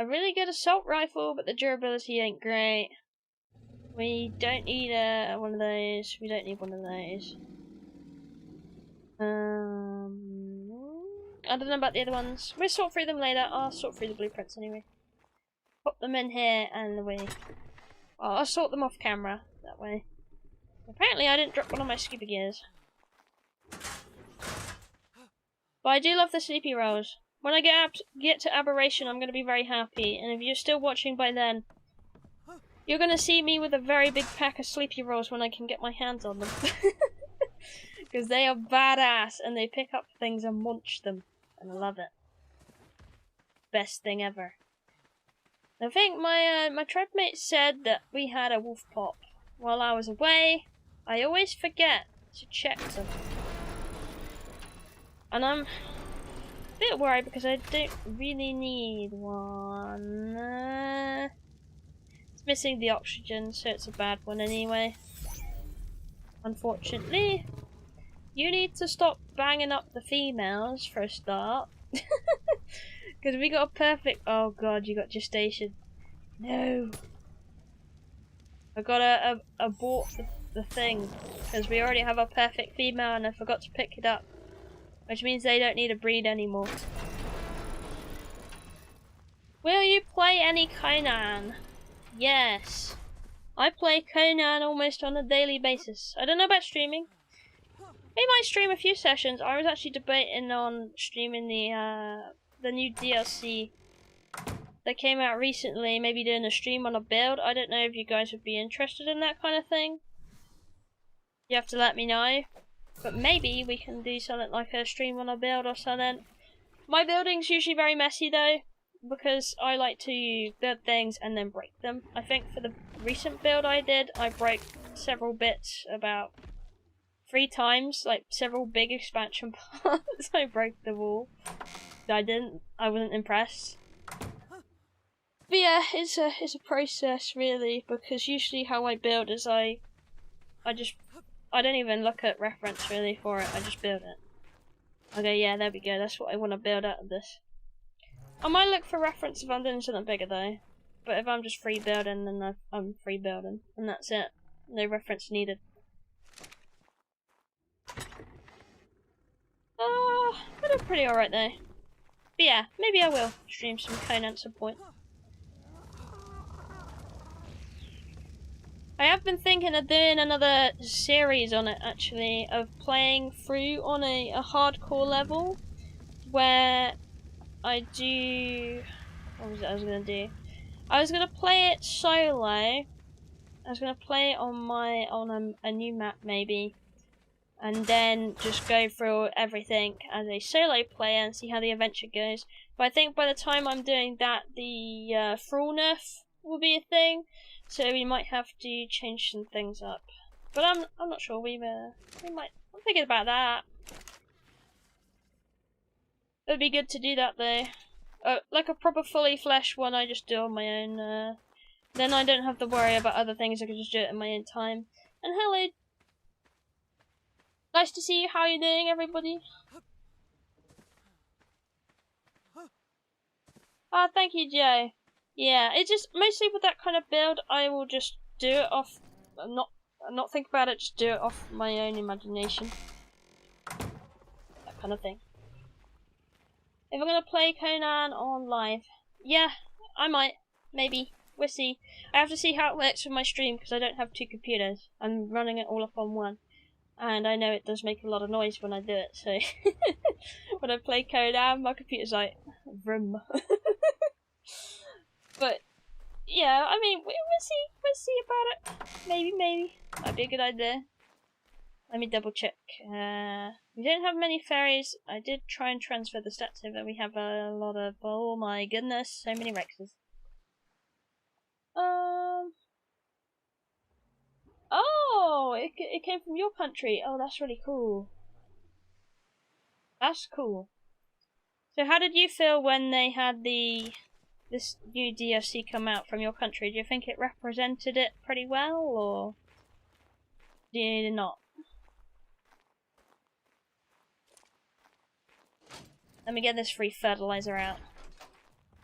really good assault rifle, but the durability ain't great. We don't need one of those. We don't need one of those. I don't know about the other ones. We'll sort through them later. I'll sort through the blueprints anyway. Pop them in here and away. Well, I'll sort them off camera that way. Apparently I didn't drop one of my scuba gears. But I do love the sleepy rolls. When I get to aberration, I'm going to be very happy. And if you're still watching by then, you're going to see me with a very big pack of sleepy rolls when I can get my hands on them. Because they are badass and they pick up things and munch them. And I love it. Best thing ever. I think my tribe mate said that we had a wolf pop while I was away. I always forget to check them. And I'm a bit worried because I don't really need one. It's missing the oxygen, so it's a bad one anyway. Unfortunately. You need to stop banging up the females for a start. Because we got a perfect... Oh god, you got gestation. No. I gotta abort the thing. Because we already have a perfect female and I forgot to pick it up. Which means they don't need to breed anymore. Will you play any Conan? Yes. I play Conan almost on a daily basis. I don't know about streaming. I might stream a few sessions. I was actually debating on streaming the new DLC that came out recently, maybe doing a stream on a build. I don't know if you guys would be interested in that kind of thing. You have to let me know. But maybe we can do something like a stream on a build or something. My building's usually very messy though, because I like to build things and then break them. I think for the recent build I did, I broke several bits about 3 times, like several big expansion parts. I broke the wall. I wasn't impressed. But yeah, it's a process really, because usually how I build is I don't even look at reference really for it, I just build it. Okay, yeah, there we go, that's what I want to build out of this. I might look for reference if I'm doing something bigger though. But if I'm just free building, then I'm free building, and that's it. No reference needed. did pretty alright though. But yeah, maybe I will stream some Conan at some point. I have been thinking of doing another series on it actually, of playing through on a hardcore level where I do... What was it I was going to do? I was going to play it solo. I was going to play it on a new map maybe, and then just go through everything as a solo player and see how the adventure goes. But I think by the time I'm doing that, the thrall nerf will be a thing, so we might have to change some things up. But I'm not sure. We might. I'm thinking about that. It would be good to do that though. Like a proper fully fleshed one, I just do on my own. Then I don't have to worry about other things. I can just do it in my own time. And hello. Nice to see you. How are you doing, everybody? Ah, thank you, Joe. Yeah, it's just mostly with that kind of build, I will just do it off, not think about it, just do it off my own imagination. That kind of thing. If I'm gonna play Conan on live, yeah, I might, maybe. We'll see. I have to see how it works with my stream because I don't have two computers. I'm running it all up on one. And I know it does make a lot of noise when I do it, so when I play Conan, my computer's like, vroom. But yeah, I mean, we'll see about it. Maybe, might be a good idea. Let me double check. We don't have many fairies. I did try and transfer the stats over. We have a lot of, oh my goodness, so many Rexes. Oh, it came from your country. Oh, that's really cool. That's cool. So how did you feel when they had this new DLC come out from your country? Do you think it represented it pretty well, or do you not? Let me get this free fertilizer out.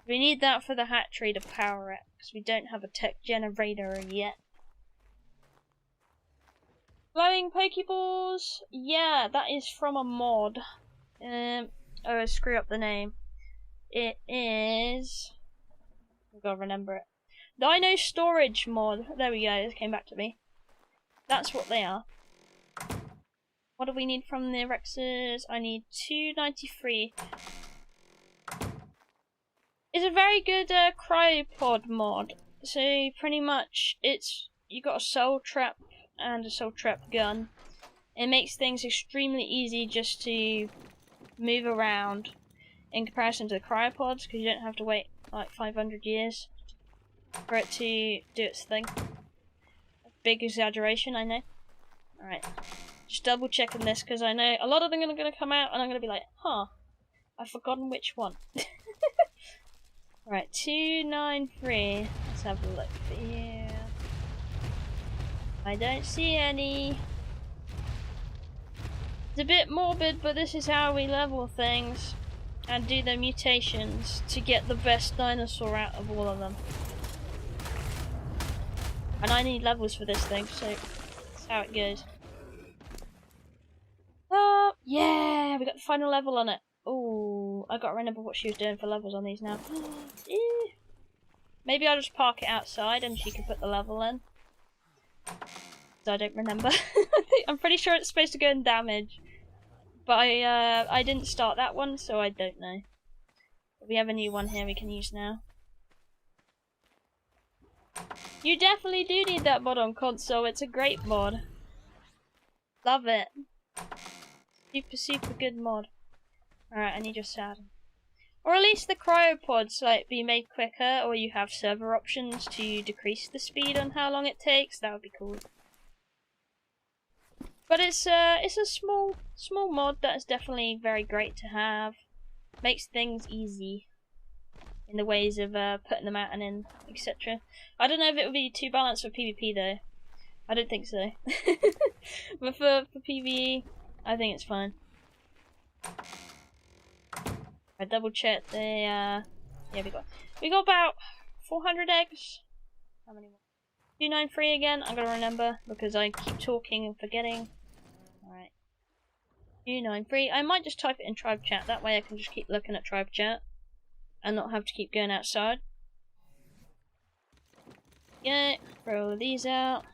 We need that for the hatchery to power it, because we don't have a tech generator yet. Glowing Pokeballs? Yeah, that is from a mod. Oh, I screw up the name. It is... I've got to remember it. Dino Storage mod. There we go, it came back to me. That's what they are. What do we need from the Rexes? I need 293. It's a very good cryopod mod. So pretty much you got a soul trap and a soul trap gun. It makes things extremely easy just to move around in comparison to the cryopods, because you don't have to wait like 500 years for it to do its thing. A big exaggeration, I know. Alright. Just double checking this because I know a lot of them are going to come out and I'm going to be like, huh, I've forgotten which one. Right, 293. Let's have a look here. I don't see any. It's a bit morbid, but this is how we level things and do the mutations to get the best dinosaur out of all of them. And I need levels for this thing, so that's how it goes. Oh, yeah, we got the final level on it. Oh, I gotta remember what she was doing for levels on these now. Maybe I'll just park it outside and she can put the level in. So I don't remember. I'm pretty sure it's supposed to go in damage. But I didn't start that one, so I don't know. But we have a new one here we can use now. You definitely do need that mod on console. It's a great mod. Love it. Super good mod. Alright, I need your sad. Or at least the cryopods like be made quicker, or you have server options to decrease the speed on how long it takes. That would be cool. But it's a small mod that is definitely very great to have. Makes things easy in the ways of putting them out and in, etc. I don't know if it would be too balanced for PvP though. I don't think so. But for PvE, I think it's fine. I double checked the yeah, we got about 400 eggs. How many more? 293 again. I'm gonna remember because I keep talking and forgetting. Alright. 293. I might just type it in tribe chat, that way I can just keep looking at tribe chat and not have to keep going outside. Yeah, throw these out.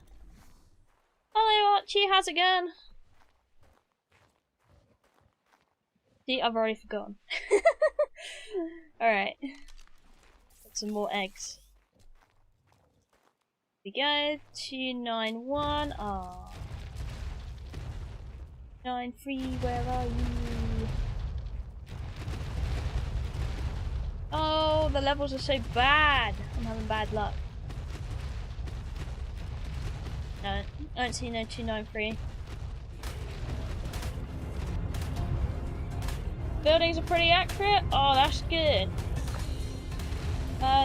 Hello Archie, how's it going? See, I've already forgotten. Alright. Got some more eggs. Here we go. 291. Ah. 93, where are you? Oh, the levels are so bad. I'm having bad luck. No, I don't see no 293. Buildings are pretty accurate. Oh, that's good.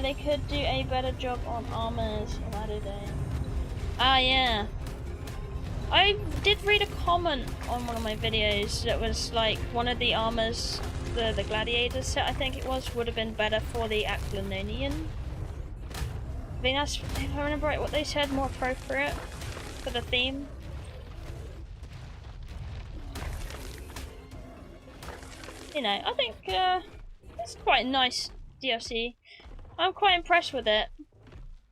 They could do a better job on armors. Why do they? Ah, yeah. I did read a comment on one of my videos that was like one of the armors, the gladiator set I think it was, would have been better for the Aquilonian. I think that's, if I remember right, what they said, more appropriate for the theme. You know, I think it's quite a nice DLC. I'm quite impressed with it.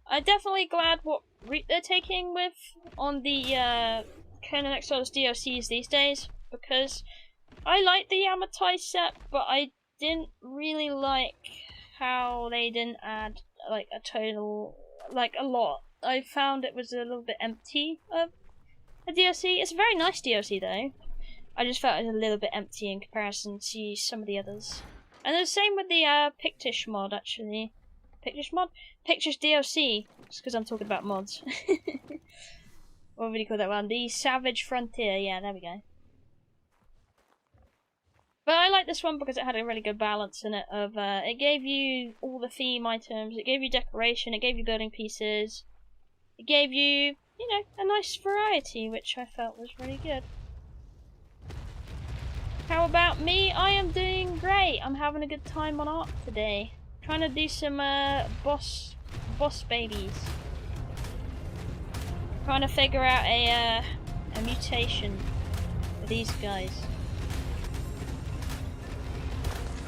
I'm definitely glad what route they're taking with on the Conan Exiles DLCs these days, because I like the Yamatai set, but I didn't really like how they didn't add like a total, like a lot. I found it was a little bit empty of a DLC. It's a very nice DLC though. I just felt it was a little bit empty in comparison to some of the others. And the same with the Pictish mod actually. Pictish mod? Pictish DLC. Just because I'm talking about mods. What would you call that one? The Savage Frontier. Yeah, there we go. But I like this one because it had a really good balance in it. Of it gave you all the theme items. It gave you decoration. It gave you building pieces. It gave you, you know, a nice variety, which I felt was really good. How about me? I am doing great. I'm having a good time on Ark today. Trying to do some boss babies. Trying to figure out a mutation for these guys.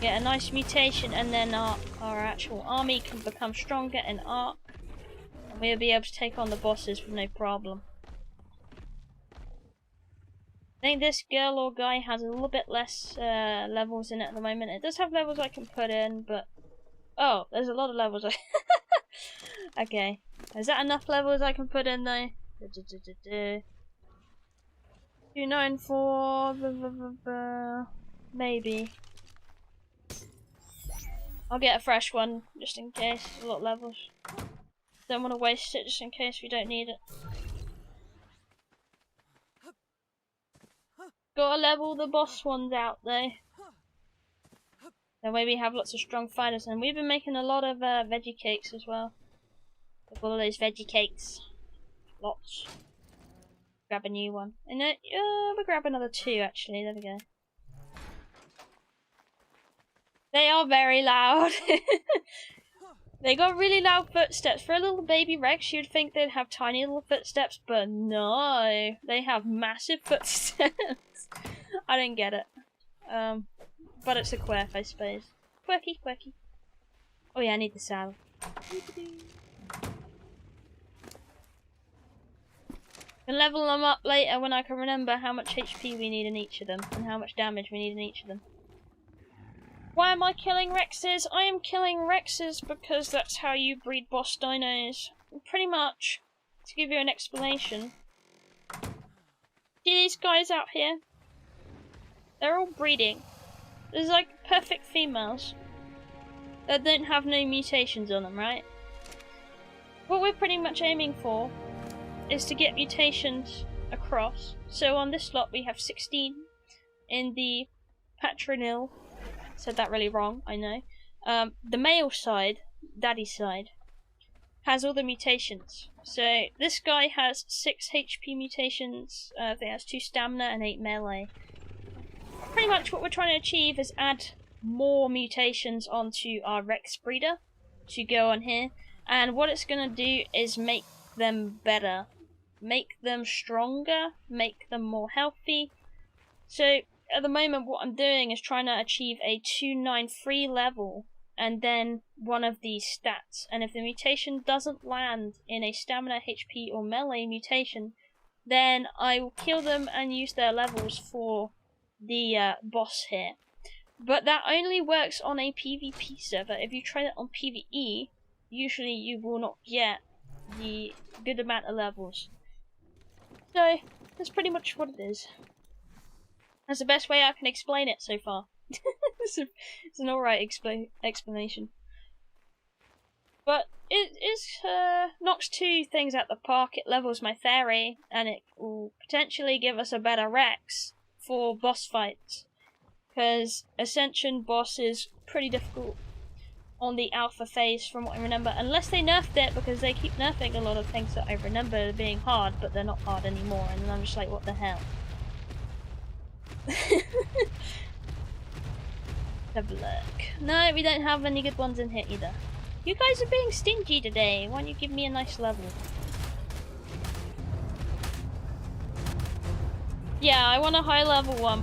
Get a nice mutation, and then our actual army can become stronger in Ark, and we'll be able to take on the bosses with no problem. I think this girl or guy has a little bit less levels in it at the moment. It does have levels I can put in, but oh, there's a lot of levels. Okay, is that enough levels I can put in though? 294, maybe. I'll get a fresh one just in case. A lot of levels. Don't want to waste it just in case we don't need it. Gotta level the boss ones out though. That way we have lots of strong fighters, and we've been making a lot of veggie cakes as well. With all of those veggie cakes. Lots. Grab a new one. And we'll grab another 2 actually, there we go. They are very loud. They got really loud footsteps. For a little baby Rex, you'd think they'd have tiny little footsteps, but no. They have massive footsteps. I don't get it. But it's a quirk, I suppose. Quirky, quirky. Oh yeah, I need the saddle. Can level them up later when I can remember how much HP we need in each of them, and how much damage we need in each of them. Why am I killing Rexes? I am killing Rexes because that's how you breed boss dinos. Pretty much. To give you an explanation. See these guys out here? They're all breeding. There's like perfect females that don't have no mutations on them, right? What we're pretty much aiming for is to get mutations across. So on this slot we have 16 in the patronal. Said that really wrong, I know. The male side, daddy's side, has all the mutations. So this guy has 6 HP mutations, I think has 2 stamina and 8 melee. Pretty much what we're trying to achieve is add more mutations onto our Rex breeder to go on here. And what it's going to do is make them better. Make them stronger, make them more healthy. So at the moment what I'm doing is trying to achieve a 293 level and then one of these stats. And if the mutation doesn't land in a stamina, HP or melee mutation, then I will kill them and use their levels for the boss here. But that only works on a PvP server. If you try it on PvE, usually you will not get the good amount of levels. So, that's pretty much what it is. That's the best way I can explain it so far. It's an alright explanation. But it knocks two things out the park. It levels my fairy, and it will potentially give us a better Rex for boss fights. Because Ascension boss is pretty difficult on the alpha phase from what I remember. Unless they nerfed it, because they keep nerfing a lot of things that I remember being hard, but they're not hard anymore. And I'm just like, what the hell? Have a look. No, we don't have any good ones in here either. You guys are being stingy today. Why don't you give me a nice level? Yeah, I want a high level one.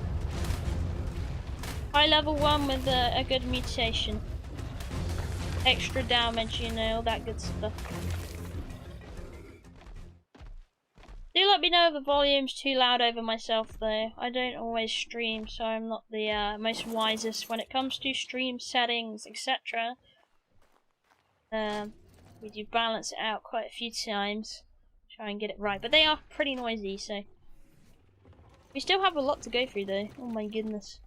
High level one with a good mutation. Extra damage, you know, all that good stuff. Do let me know if the volume's too loud over myself though. I don't always stream, so I'm not the most wisest when it comes to stream settings, etc. We do balance it out quite a few times. Try and get it right. But they are pretty noisy, so. We still have a lot to go through though. Oh my goodness.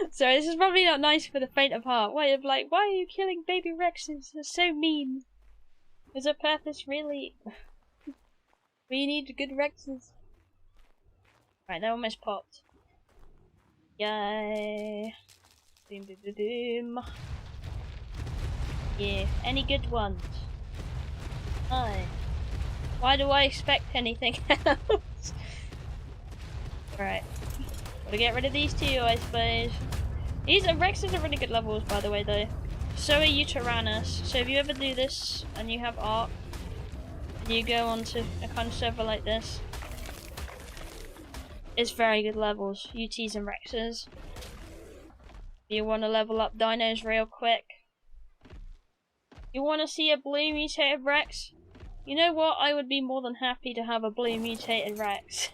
Sorry, this is probably not nice for the faint of heart. Why are you killing baby Rexes? They're so mean. Is there purpose really? We need good Rexes. Right, they're almost popped. Yay. Boom, boom, boom, boom. Yeah, any good ones? Hi. Why do I expect anything else? Right. Gotta get rid of these two, I suppose. These Rexes are really good levels, by the way, though. So are you Tyrannus. So if you ever do this, and you have Arc, and you go onto a kind of server like this, it's very good levels. UTs and Rexes. You want to level up Dinos real quick. You want to see a blue mutated Rex? You know what? I would be more than happy to have a blue mutated Rex.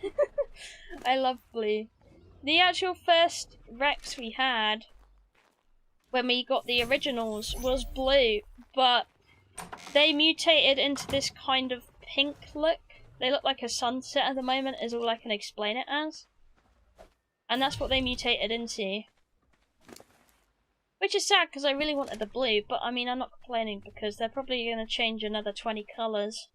I love blue. The actual first Rex we had, when we got the originals, was blue, but they mutated into this kind of pink look. They look like a sunset at the moment, is all I can explain it as. And that's what they mutated into. Which is sad, because I really wanted the blue, but I mean, I'm not complaining, because they're probably going to change another 20 colours.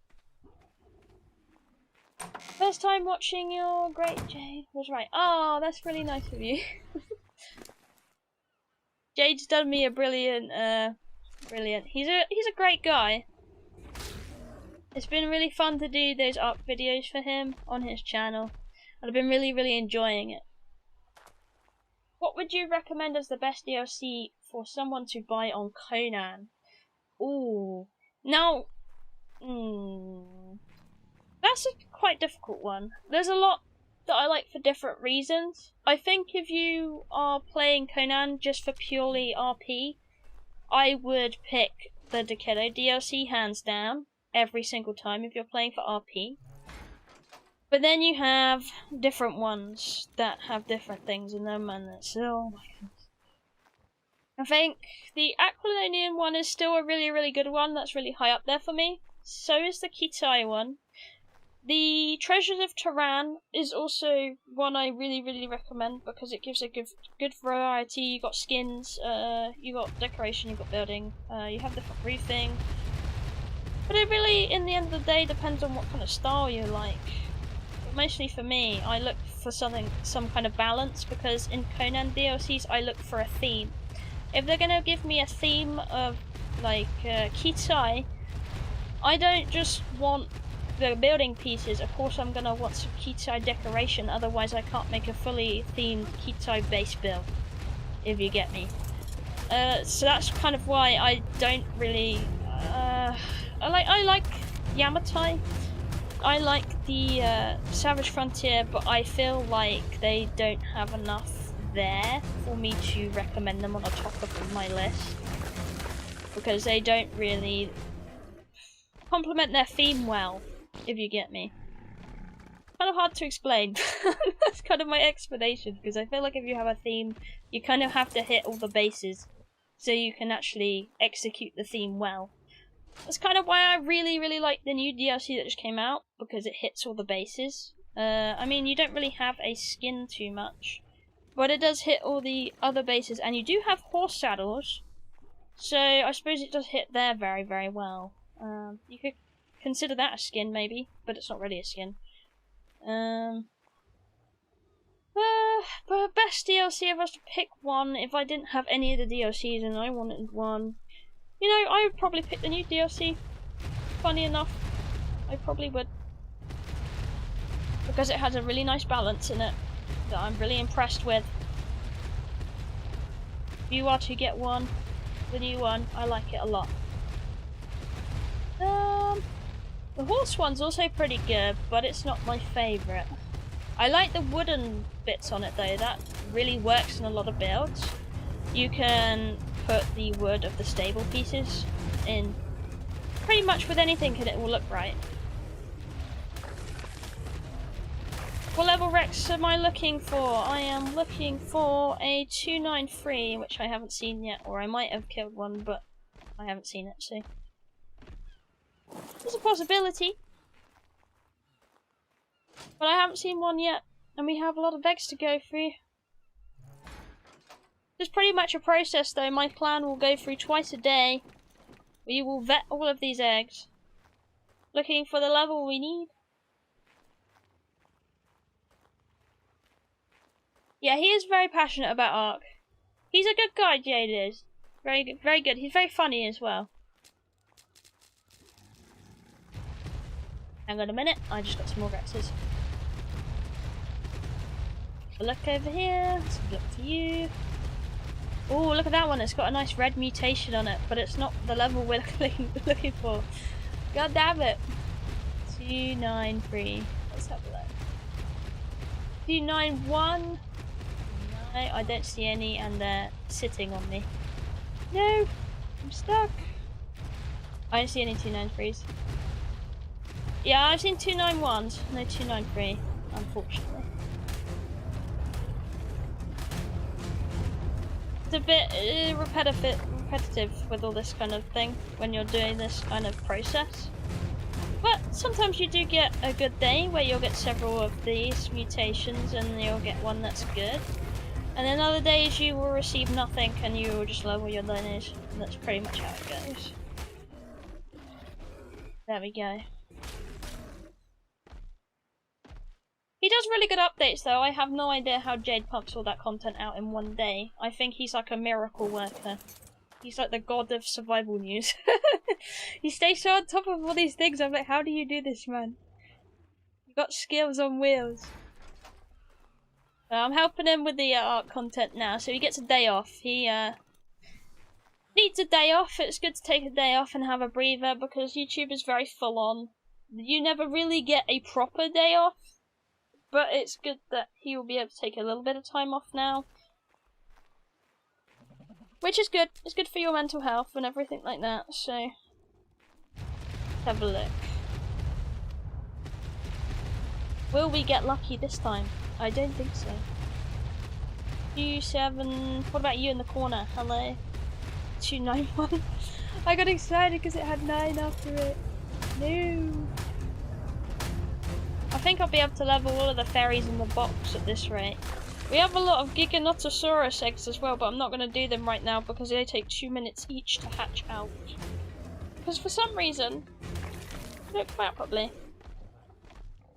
First time watching your great Jade was right. Oh, that's really nice of you. Jade's done me a brilliant. He's a great guy. It's been really fun to do those art videos for him on his channel, and I've been really enjoying it. What would you recommend as the best DLC for someone to buy on Conan? Ooh, now, that's a quite difficult one. There's a lot that I like for different reasons. I think if you are playing Conan just for purely RP, I would pick the Decado DLC hands down every single time if you're playing for RP. But then you have different ones that have different things in them, and it's, oh my goodness. I think the Aquilonian one is still a really good one. That's really high up there for me. So is the Kitai one. The Treasures of Turan is also one I really recommend, because it gives a good variety. You got skins, you got decoration, you got building, you have different roofing. But it really, in the end of the day, depends on what kind of style you like. But mostly for me, I look for some kind of balance, because in Conan DLCs I look for a theme. If they're gonna give me a theme of like Kitai, I don't just want the building pieces. Of course I'm gonna want some Kitai decoration, otherwise I can't make a fully themed Kitai base build, if you get me. So that's kind of why I don't really I like Yamatai, I like the Savage Frontier, but I feel like they don't have enough there for me to recommend them on the top of my list, because they don't really complement their theme well, if you get me. Kind of hard to explain. That's kind of my explanation, because I feel like if you have a theme, you kind of have to hit all the bases so you can actually execute the theme well. That's kind of why I really like the new DLC that just came out, because it hits all the bases. I mean, you don't really have a skin too much, but it does hit all the other bases, and you do have horse saddles, so I suppose it does hit there very well. You could consider that a skin, maybe, but it's not really a skin. But best DLC, if I was to pick one, if I didn't have any of the DLCs and I wanted one, you know, I would probably pick the new DLC. Funny enough, I probably would. Because it has a really nice balance in it that I'm really impressed with. If you are to get one, the new one, I like it a lot. The horse one's also pretty good, but it's not my favourite. I like the wooden bits on it though, that really works in a lot of builds. You can put the wood of the stable pieces in pretty much with anything and it will look right. What level Rex am I looking for? I am looking for a 293, which I haven't seen yet, or I might have killed one, but I haven't seen it, so there's a possibility. But I haven't seen one yet, and we have a lot of eggs to go through. There's pretty much a process though. My clan will go through twice a day. We will vet all of these eggs, looking for the level we need. Yeah, he is very passionate about Ark. He's a good guy, Jade is. Very good, very good. He's very funny as well. Hang on a minute, I just got some more Rexes. A look over here, let's look for you. Oh, look at that one, it's got a nice red mutation on it, but it's not the level we're looking for. God damn it. 293, let's have a look. 291. No, I don't see any, and they're sitting on me. No, I'm stuck. I don't see any 293s. Yeah, I've seen 291s, no 293, unfortunately. It's a bit repetitive with all this kind of thing when you're doing this kind of process. But sometimes you do get a good day where you'll get several of these mutations and you'll get one that's good. And then other days you will receive nothing and you will just level your lineage. And that's pretty much how it goes. There we go. He does really good updates though. I have no idea how Jade pumps all that content out in one day. I think he's like a miracle worker. He's like the god of survival news. He stays so on top of all these things. I'm like, how do you do this, man? You got skills on wheels. I'm helping him with the art content now, so he gets a day off. He needs a day off. It's good to take a day off and have a breather because YouTube is very full on. You never really get a proper day off, but it's good that he will be able to take a little bit of time off now. Which is good. It's good for your mental health and everything like that, so let's have a look. Will we get lucky this time? I don't think so. 27. What about you in the corner? Hello. 291. I got excited because it had 9 after it. No. I think I'll be able to level all of the fairies in the box at this rate. We have a lot of Giganotosaurus eggs as well, but I'm not going to do them right now because they take 2 minutes each to hatch out. Because for some reason, they don't come out properly.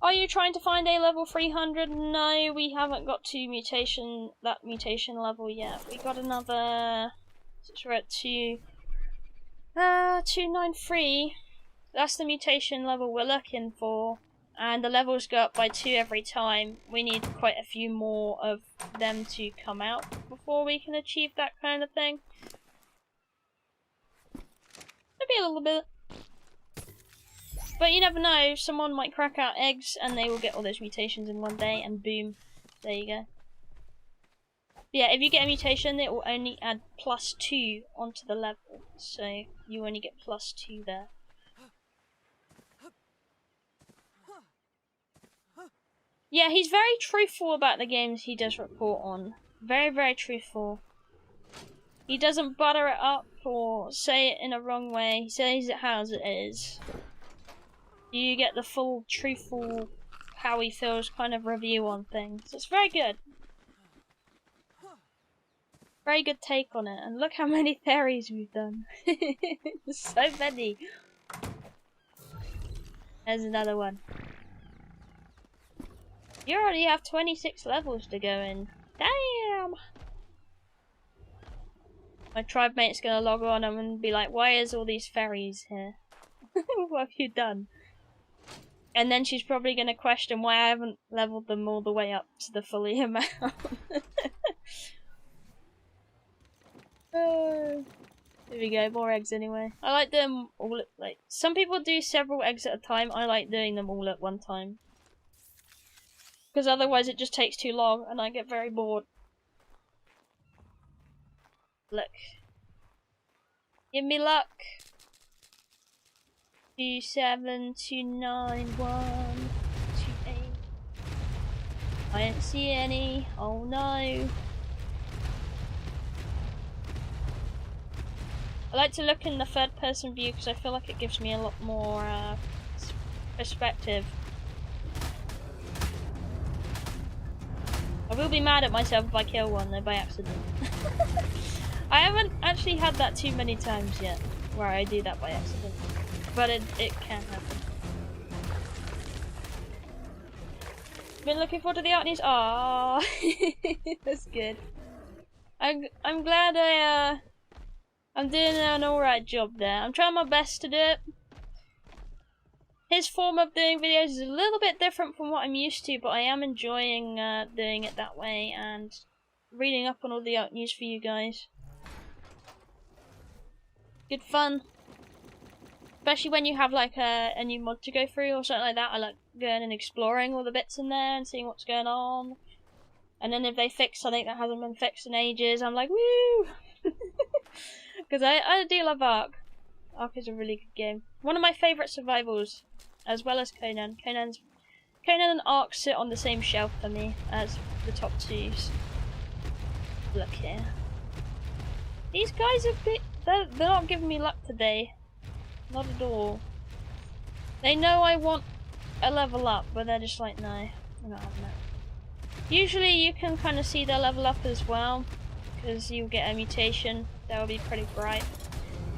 Are you trying to find a level 300? No, we haven't got that mutation level yet. We got another, since we're at 293. That's the mutation level we're looking for. And the levels go up by 2 every time. We need quite a few more of them to come out before we can achieve that kind of thing. Maybe a little bit. But you never know, someone might crack out eggs and they will get all those mutations in one day, and boom, there you go. Yeah, if you get a mutation, it will only add +2 onto the level, so you only get +2 there. Yeah, he's very truthful about the games he does report on. Very, very truthful. He doesn't butter it up or say it in a wrong way. He says it as it is. You get the full, truthful, how he feels kind of review on things. It's very good. Very good take on it. And look how many fairies we've done. So many. There's another one. You already have 26 levels to go in. Damn! My tribe mate's gonna log on and be like, why is all these fairies here? What have you done? And then she's probably gonna question why I haven't leveled them all the way up to the fully amount. Here we go, more eggs anyway. I like them all at, like, some people do several eggs at a time. I like doing them all at one time. Because otherwise it just takes too long and I get very bored. Look. Give me luck. 2, 7, 2, 9, 1, 2, 8. I didn't see any. Oh no. I like to look in the third person view because I feel like it gives me a lot more perspective. I will be mad at myself if I kill one though by accident. I haven't actually had that too many times yet, where I do that by accident. But it can happen. Been looking forward to the art news. Aww, that's good. I'm glad I'm doing an alright job there. I'm trying my best to do it. His form of doing videos is a little bit different from what I'm used to, but I am enjoying doing it that way and reading up on all the art news for you guys. Good fun. Especially when you have like a new mod to go through or something like that. I like going and exploring all the bits in there and seeing what's going on. And then if they fix something that hasn't been fixed in ages, I'm like, woo! Because I do love Ark. Ark is a really good game. One of my favourite survivals, as well as Conan. Conan and Ark sit on the same shelf for me as the top twos. Look here. These guys are they're not giving me luck today. Not at all. They know I want a level up, but they're just like, no, I'm not having it. Usually you can kind of see their level up as well, because you'll get a mutation that will be pretty bright.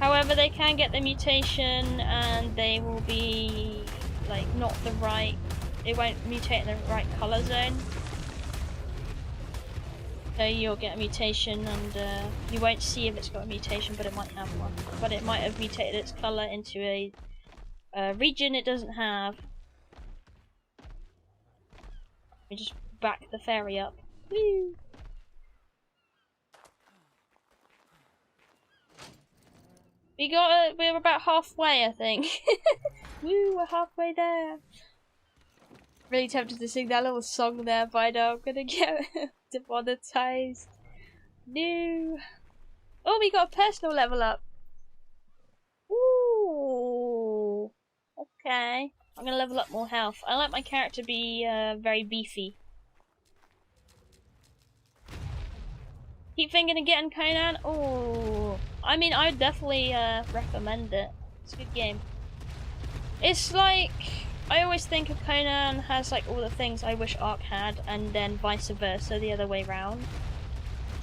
However, they can get the mutation and they will be like not the right, it won't mutate in the right colour zone. So you'll get a mutation and you won't see if it's got a mutation, but it might have one. But it might have mutated its colour into a region it doesn't have. Let me just back the fairy up. Woo! We're about halfway, I think. Woo, we're halfway there. Really tempted to sing that little song there, but I know I'm gonna get demonetized. No. Oh, we got a personal level up. Ooh. Okay. I'm gonna level up more health. I like my character to be very beefy. Keep thinking of getting Conan? Oh. I mean, I would definitely recommend it. It's a good game. It's like, I always think of Conan has like all the things I wish Ark had, and then vice versa, the other way round.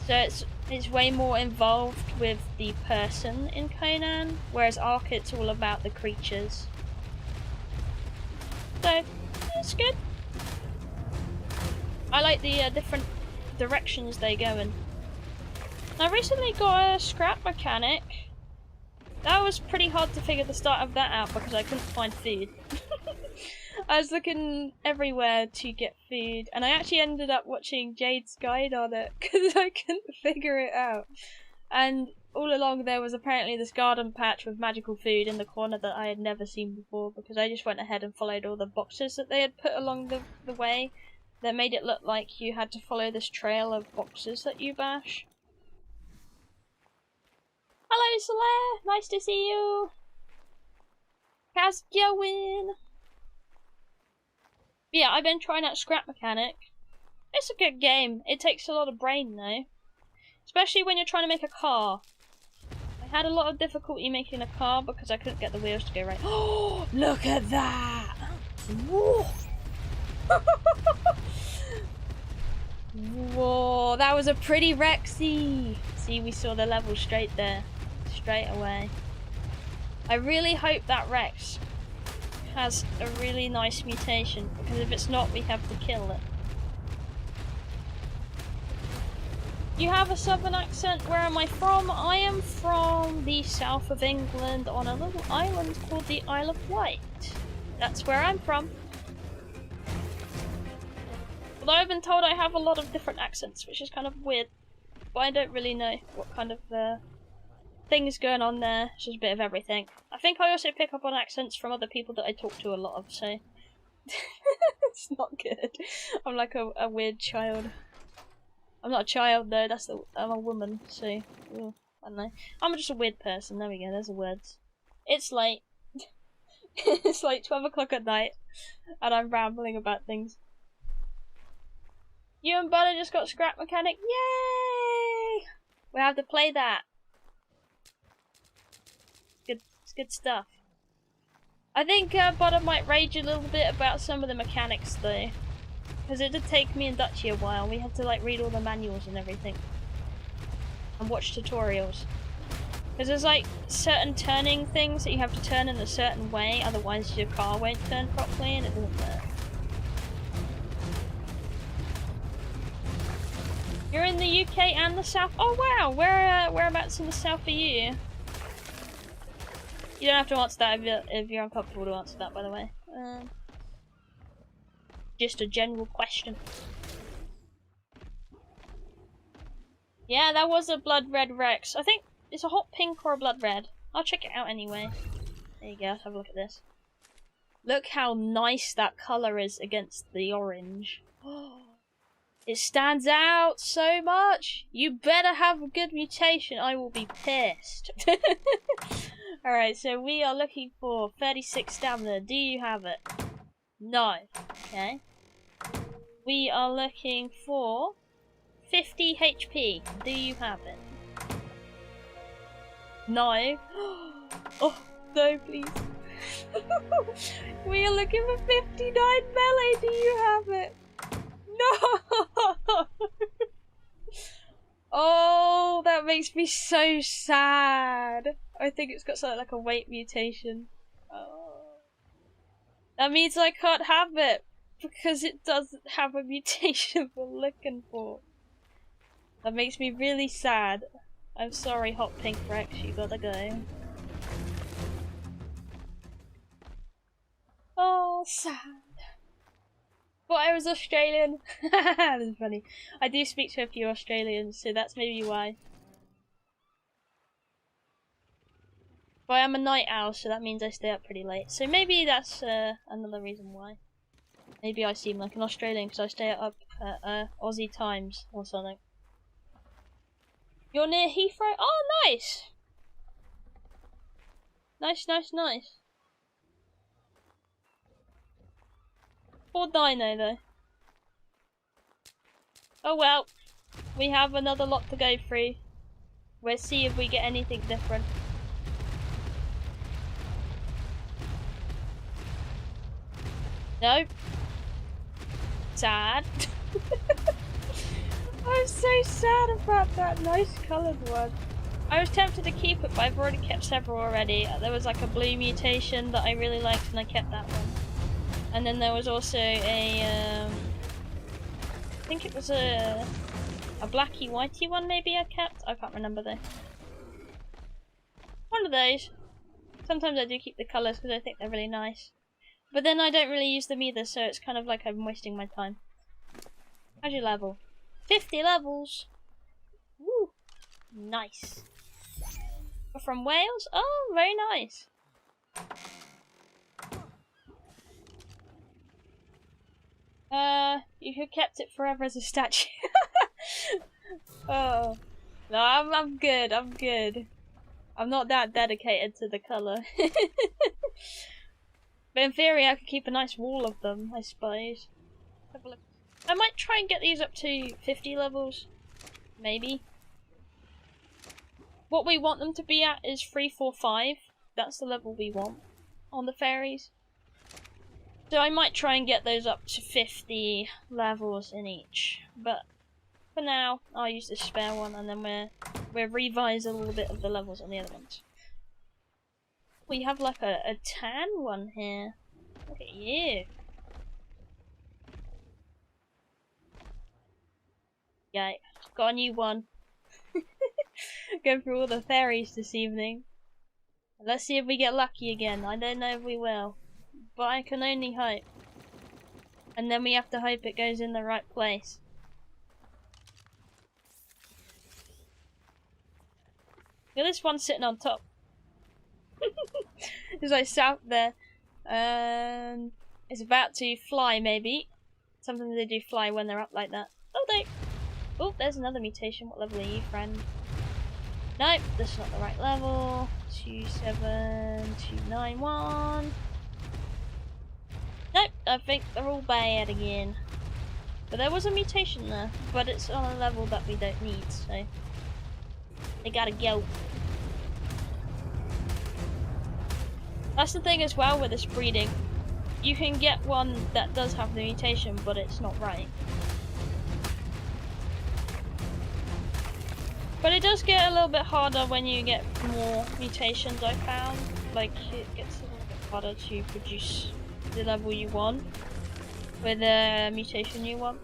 So it's way more involved with the person in Conan, whereas Ark it's all about the creatures. So it's good. I like the different directions they go in. I recently got a scrap mechanic. That was pretty hard to figure the start of that out because I couldn't find food. I was looking everywhere to get food, and I actually ended up watching Jade's guide on it because I couldn't figure it out. And all along there was apparently this garden patch with magical food in the corner that I had never seen before, because I just went ahead and followed all the boxes that they had put along the way that made it look like you had to follow this trail of boxes that you bash. Hello, Solaire! Nice to see you! How's it going? Yeah, I've been trying out Scrap Mechanic. It's a good game. It takes a lot of brain though. Especially when you're trying to make a car. I had a lot of difficulty making a car because I couldn't get the wheels to go right. Oh, look at that! Whoa! Whoa, that was a pretty Rexy! See, we saw the level straight there. Straight away. I really hope that Rex has a really nice mutation, because if it's not, we have to kill it. You have a southern accent. Where am I from? I am from the south of England on a little island called the Isle of Wight. That's where I'm from. Although I've been told I have a lot of different accents, which is kind of weird. But I don't really know what kind of things going on there. It's just a bit of everything. I think I also pick up on accents from other people that I talk to a lot of, so... It's not good. I'm like a weird child. I'm not a child though, I'm a woman, so... I don't know. I'm just a weird person, there we go, there's the words. It's late. It's like 12 o'clock at night, and I'm rambling about things. You and Butter just got Scrap Mechanic, yay! We have to play that. It's good stuff. I think Butter might rage a little bit about some of the mechanics though. Because it did take me and Dutchy a while. We had to like read all the manuals and everything. And watch tutorials. Because there's like certain turning things that you have to turn in a certain way, otherwise your car won't turn properly and it doesn't work. You're in the UK and the south? Oh wow! Whereabouts in the south are you? You don't have to answer that if you're uncomfortable to answer that, by the way. Just a general question. Yeah, that was a blood red Rex. I think it's a hot pink or a blood red. I'll check it out anyway. There you go, let's have a look at this. Look how nice that colour is against the orange. It stands out so much! You better have a good mutation, I will be pissed. Alright, so we are looking for 36 stamina. Do you have it? No. Okay. We are looking for 50 HP. Do you have it? No. Oh, no, please. We are looking for 59 melee. Do you have it? No! Oh, that makes me so sad. I think it's got something like a weight mutation. Oh. That means I can't have it. Because it doesn't have a mutation we're looking for. That makes me really sad. I'm sorry, Hot Pink Rex, you gotta go. Oh, sad. Thought I was Australian. That's funny. I do speak to a few Australians, so that's maybe why. But I am a night owl, so that means I stay up pretty late. So maybe that's another reason why. Maybe I seem like an Australian because I stay up at Aussie times or something. You're near Heathrow? Oh, nice! Nice, nice, nice. Poor Dino, though. Oh well. We have another lot to go through. We'll see if we get anything different. No. Sad. I'm so sad about that nice coloured one. I was tempted to keep it, but I've already kept several already. There was like a blue mutation that I really liked and I kept that one. And then there was also a, I think it was a blacky whitey one maybe I kept. I can't remember though. One of those. Sometimes I do keep the colours because I think they're really nice. But then I don't really use them either, so it's kind of like I'm wasting my time. How's your level? 50 levels! Woo! Nice. From Wales? Oh, very nice. You could have kept it forever as a statue. Oh. No, I'm good, I'm good. I'm not that dedicated to the colour. But in theory I could keep a nice wall of them, I suppose. Have a look. I might try and get these up to 50 levels. Maybe. What we want them to be at is 3, 4, 5. That's the level we want on the fairies. So I might try and get those up to 50 levels in each. But for now, I'll use this spare one and then we'll revise a little bit of the levels on the other ones. We have like a tan one here. Look at you. Yeah, got a new one. Go through all the fairies this evening. Let's see if we get lucky again. I don't know if we will, but I can only hope. And then we have to hope it goes in the right place. Look at this one sitting on top. It's like sat there. It's about to fly, maybe. Sometimes they do fly when they're up like that. Oh, oh, there's another mutation. What level are you, friend? Nope, that's not the right level. 27291. Nope, I think they're all bad again. But there was a mutation there, but it's on a level that we don't need, so they gotta go. That's the thing as well with this breeding. You can get one that does have the mutation, but it's not right. But it does get a little bit harder when you get more mutations, I found. Like, it gets a little bit harder to produce the level you want with the mutation you want.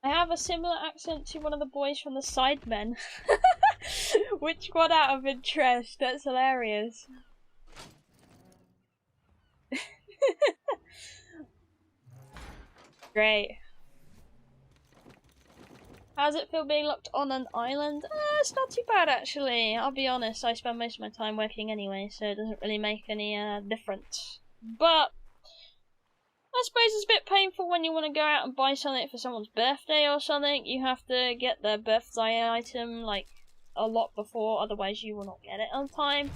I have a similar accent to one of the boys from the Sidemen. Which one out of interest? That's hilarious. Great. How's it feel being locked on an island? It's not too bad actually. I'll be honest, I spend most of my time working anyway, so it doesn't really make any difference. But I suppose it's a bit painful when you want to go out and buy something for someone's birthday or something. You have to get their birthday item like a lot before, otherwise you will not get it on time.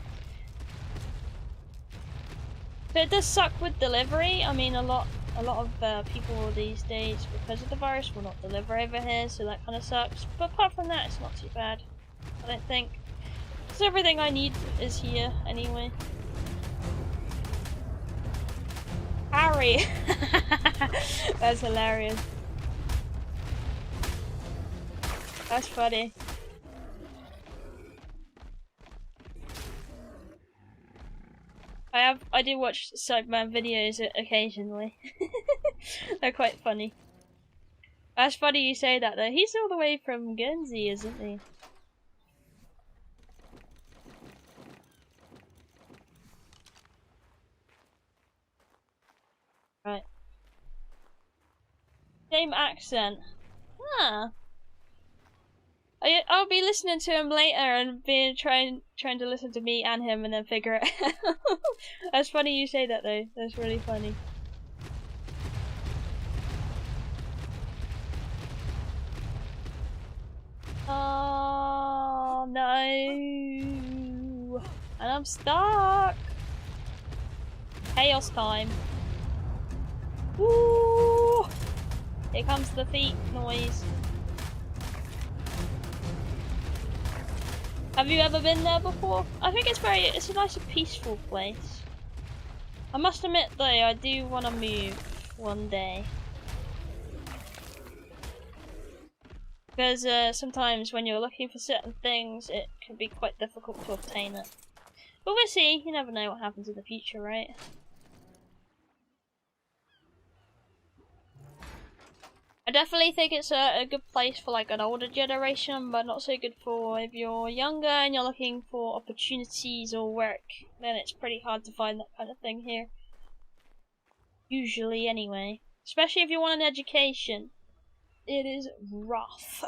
But it does suck with delivery. I mean, a lot of people these days, because of the virus, will not deliver over here, so that kind of sucks. But apart from that, it's not too bad, I don't think. Because everything I need is here anyway. Harry! That's hilarious. That's funny. I do watch Sideman videos occasionally. They're quite funny. That's funny you say that though. He's all the way from Guernsey, isn't he? Right. Same accent. Huh. I'll be listening to him later and trying to listen to me and him and then figure it out. That's funny you say that though. That's really funny. Oh no! And I'm stuck. Chaos time. Woo! Here comes the feet noise. Have you ever been there before? I think it's a nice and peaceful place. I must admit though, I do want to move one day. Because sometimes when you're looking for certain things, it can be quite difficult to obtain it. But we'll see, you never know what happens in the future, right? I definitely think it's a good place for like an older generation, but not so good for if you're younger and you're looking for opportunities or work. Then it's pretty hard to find that kind of thing here. Usually anyway. Especially if you want an education. It is rough.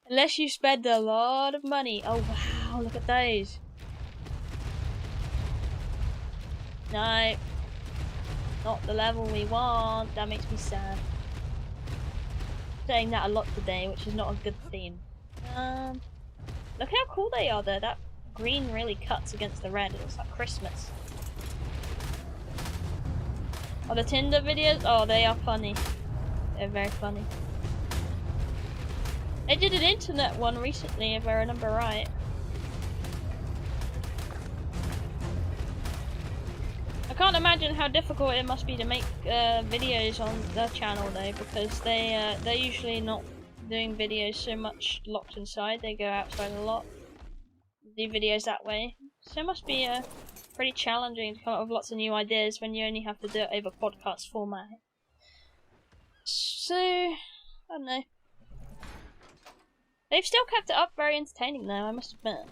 Unless you spend a lot of money. Oh wow, look at those. No. Not the level we want. That makes me sad. Saying that a lot today, which is not a good theme. Look how cool they are though. That green really cuts against the red. It looks like Christmas. Oh, the Tinder videos? Oh, they are funny. They're very funny. They did an internet one recently, if I remember right. I can't imagine how difficult it must be to make videos on their channel though, because they're usually not doing videos so much locked inside. They go outside a lot, do videos that way. So it must be pretty challenging to come up with lots of new ideas when you only have to do it over podcast format. So I don't know. They've still kept it up very entertaining though, I must admit.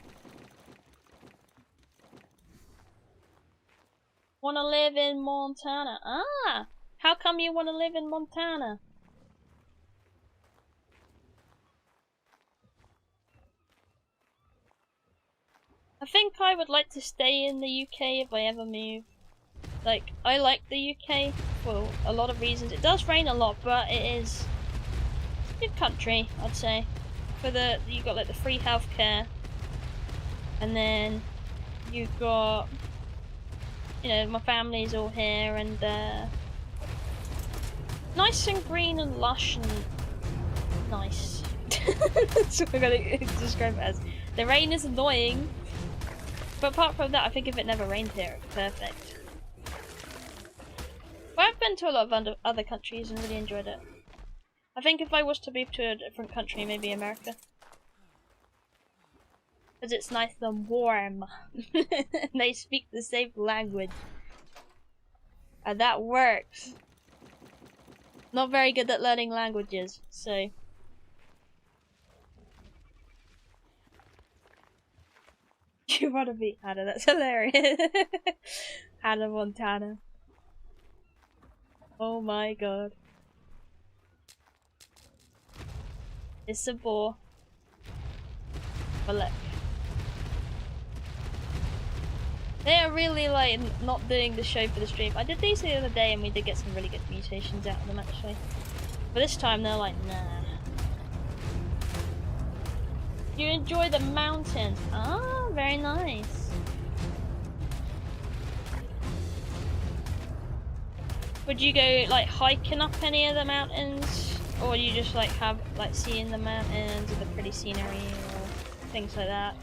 Wanna live in Montana? Ah! How come you wanna live in Montana? I think I would like to stay in the UK if I ever move. Like, I like the UK for a lot of reasons. It does rain a lot, but it is a good country, I'd say. You got like the free healthcare, and then you've got, you know, my family's all here, and nice and green and lush and nice. That's what I'm gonna describe it as. The rain is annoying, but apart from that, I think if it never rained here, it's perfect. But I've been to a lot of other countries and really enjoyed it. I think if I was to move to a different country, maybe America. Because it's nice and warm. And they speak the same language. And that works. Not very good at learning languages, so... You wanna be Hannah, that's hilarious. Hannah Montana. Oh my god. It's a bore. But look. They are really like not doing the show for the stream. I did these the other day and we did get some really good mutations out of them actually. But this time they're like, nah. You enjoy the mountains. Ah, very nice. Would you go like hiking up any of the mountains? Or you just like have like seeing the mountains or the pretty scenery or things like that?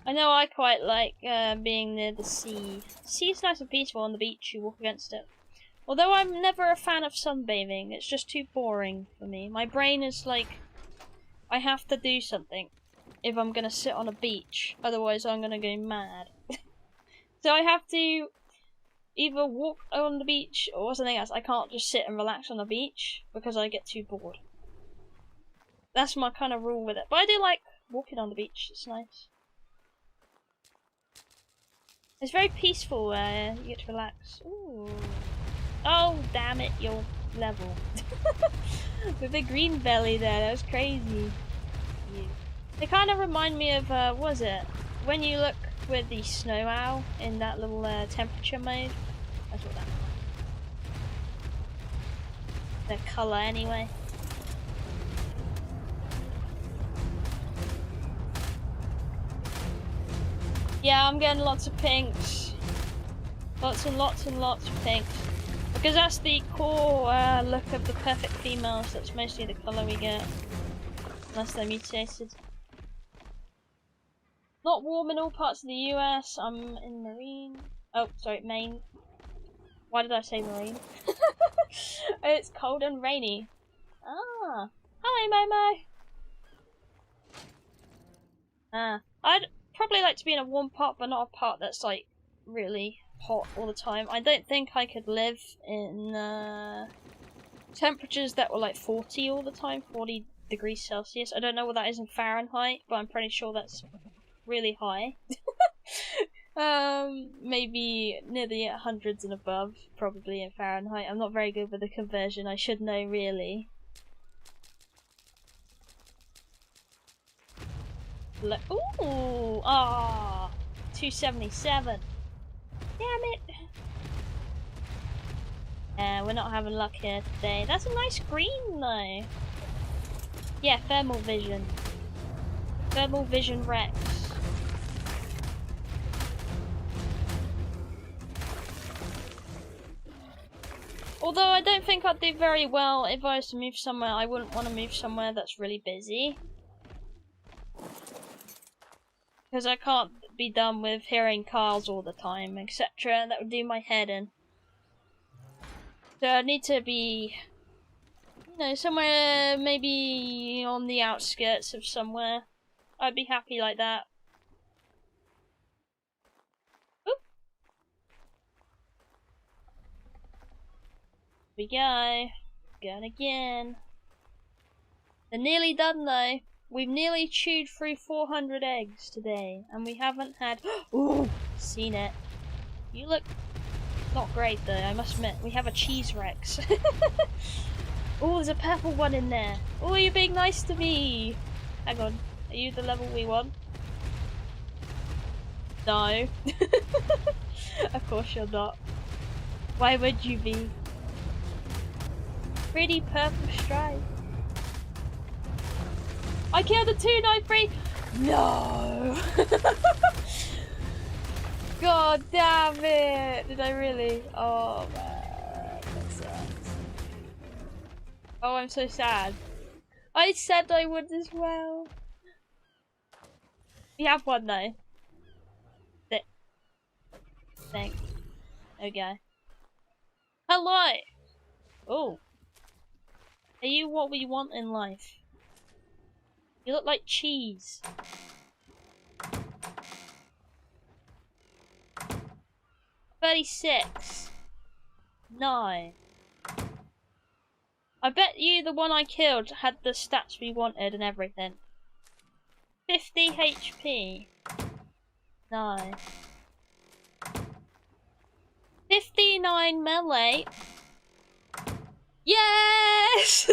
I know I quite like being near the sea. The sea's nice and peaceful. On the beach you walk against it. Although I'm never a fan of sunbathing, it's just too boring for me. My brain is like, I have to do something if I'm gonna sit on a beach, otherwise I'm gonna go mad. So I have to either walk on the beach or something else. I can't just sit and relax on the beach because I get too bored. That's my kind of rule with it. But I do like walking on the beach, it's nice. It's very peaceful, you get to relax. Ooh. Oh, damn it, your level. With the green belly there, that was crazy. Yeah. They kind of remind me of, what was it? When you look with the snow owl in that little temperature mode. That's what that was. The colour anyway. Yeah, I'm getting lots of pinks. Lots and lots and lots of pinks. Because that's the core look of the perfect females. That's mostly the colour we get. Unless they're mutated. Not warm in all parts of the US. I'm in Marine. Oh, sorry, Maine. Why did I say Marine? It's cold and rainy. Ah. Hi, Momo. Ah. I'd probably like to be in a warm part, but not a part that's like really hot all the time. I don't think I could live in temperatures that were like 40 all the time, 40 degrees Celsius. I don't know what that is in Fahrenheit, but I'm pretty sure that's really high. Maybe near the hundreds and above, probably in Fahrenheit. I'm not very good with the conversion. I should know, really. Ooh, 277. Damn it. Yeah, we're not having luck here today. That's a nice green, though. Yeah, thermal vision. Thermal vision Rex. Although I don't think I'd do very well if I was to move somewhere. I wouldn't want to move somewhere that's really busy. Because I can't be done with hearing cars all the time, etc. That would do my head in. So I need to be, you know, somewhere maybe on the outskirts of somewhere. I'd be happy like that. Oop. Here we go. Going again. They're nearly done though. We've nearly chewed through 400 eggs today, and we haven't had. Ooh, seen it. You look not great though, I must admit. We have a cheese Rex. Oh, there's a purple one in there. Oh, you're being nice to me. Hang on, are you the level we want? No. Of course you're not. Why would you be? Pretty purple stripe. I killed a 293! No! God damn it! Did I really? Oh man, that sucks. Oh, I'm so sad. I said I would as well. We have one though. Thanks. Okay. Hello! Oh. Are you what we want in life? You look like cheese. $36. 9. I bet you the one I killed had the stats we wanted and everything. 50 HP. 9. 59 melee. Yes!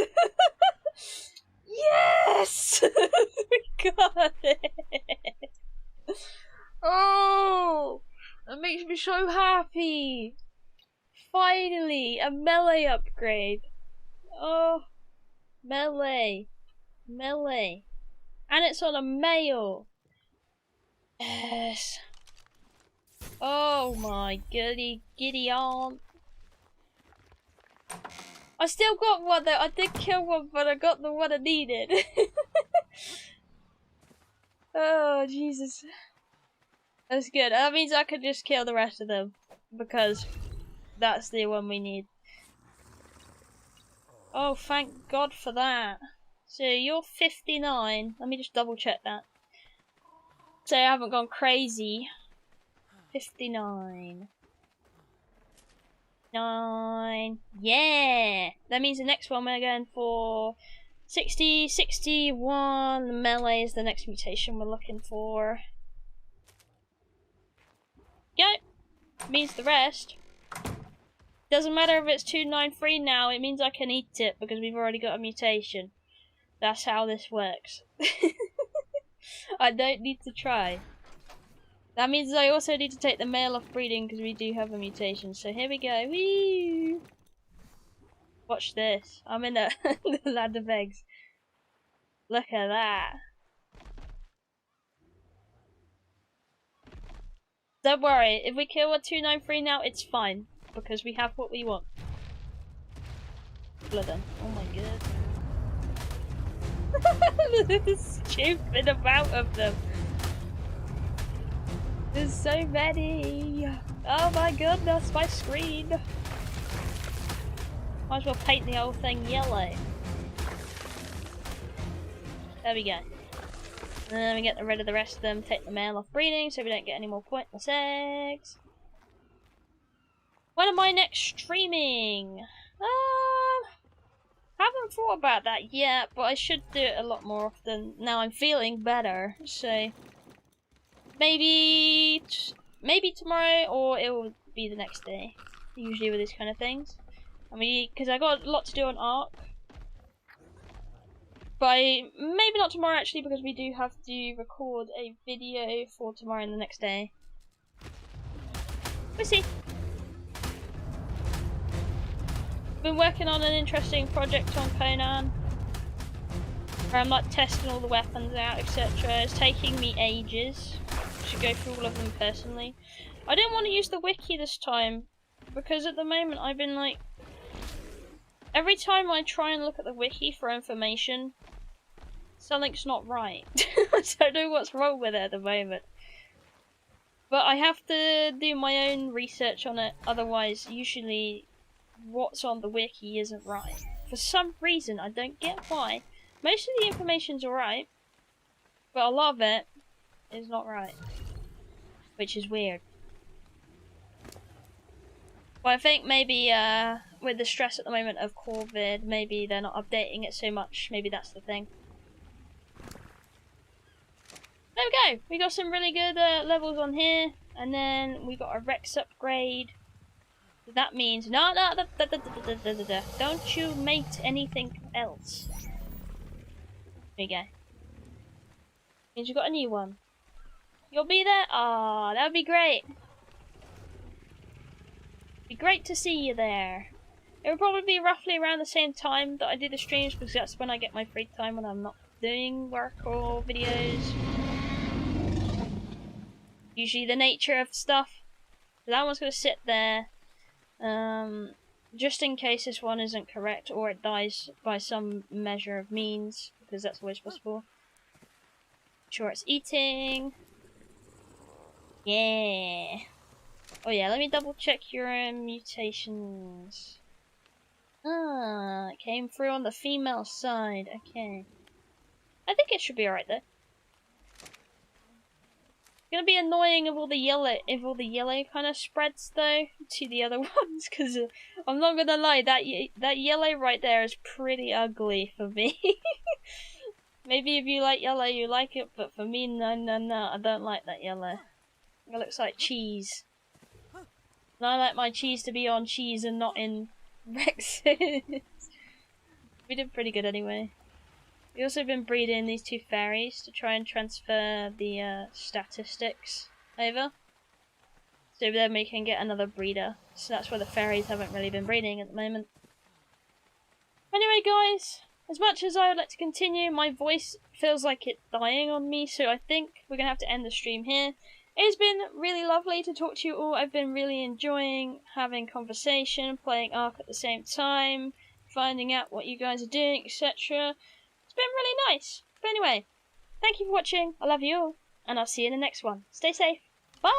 Yes! We got it! Oh! That makes me so happy! Finally! A melee upgrade! Oh! Melee! Melee! And it's on a male! Yes! Oh my goody giddy aunt! I still got one though. I did kill one, but I got the one I needed. Oh Jesus, that's good. That means I could just kill the rest of them because that's the one we need. Oh, thank God for that. So you're 59. Let me just double check that. So I haven't gone crazy. 59. 9. Yeah! That means the next one we're going for 60, 61. Melee is the next mutation we're looking for. Go! Means the rest. Doesn't matter if it's 293 now, it means I can eat it because we've already got a mutation. That's how this works. I don't need to try. That means I also need to take the male off breeding because we do have a mutation. So here we go. Whee! Watch this. I'm in the land of eggs. Look at that. Don't worry. If we kill a 293 now, it's fine because we have what we want. Blood them. Oh my god. This stupid amount of them. There's so many! Oh my goodness, my screen! Might as well paint the whole thing yellow. There we go. And then we get rid of the rest of them, take the male off breeding so we don't get any more pointless eggs. When am I next streaming? Haven't thought about that yet, but I should do it a lot more often. Now I'm feeling better, so... Maybe maybe tomorrow or it will be the next day. Usually with these kind of things. I mean, because I got a lot to do on Ark. But maybe not tomorrow actually, because we do have to record a video for tomorrow and the next day. We'll see. Been working on an interesting project on Conan, where I'm like testing all the weapons out, etc. It's taking me ages to go through all of them personally. I didn't want to use the wiki this time, because at the moment I've been like, every time I try and look at the wiki for information, something's not right. I don't know what's wrong with it at the moment. But I have to do my own research on it, otherwise usually what's on the wiki isn't right. For some reason, I don't get why. Most of the information's alright, but a lot of it is not right. Which is weird. Well, I think maybe with the stress at the moment of COVID, maybe they're not updating it so much. Maybe that's the thing. There we go. We got some really good levels on here, and then we got a Rex upgrade. So that means don't you mate anything else. There you go. Means you got a new one. You'll be there. Ah, that'd be great. Be great to see you there. It will probably be roughly around the same time that I do the streams, because that's when I get my free time when I'm not doing work or videos. Usually the nature of stuff. So that one's going to sit there. Just in case this one isn't correct or it dies by some measure of means, because that's always possible. Sure, it's eating. Yeah. Oh yeah, let me double check your mutations. Ah, it came through on the female side. Okay. I think it should be alright though. Gonna be annoying if all the yellow kind of spreads though to the other ones, because I'm not gonna lie, that yellow right there is pretty ugly for me. Maybe if you like yellow you like it, but for me no, I don't like that yellow. It looks like cheese. And I like my cheese to be on cheese and not in Rexes. We did pretty good anyway. We've also been breeding these two fairies to try and transfer the statistics over. So then we can get another breeder. So that's why the fairies haven't really been breeding at the moment. Anyway guys, as much as I would like to continue, my voice feels like it's dying on me, so I think we're going to have to end the stream here. It's been really lovely to talk to you all. I've been really enjoying having conversation, playing Ark at the same time, finding out what you guys are doing, etc. It's been really nice. But anyway, thank you for watching. I love you all, and I'll see you in the next one. Stay safe. Bye!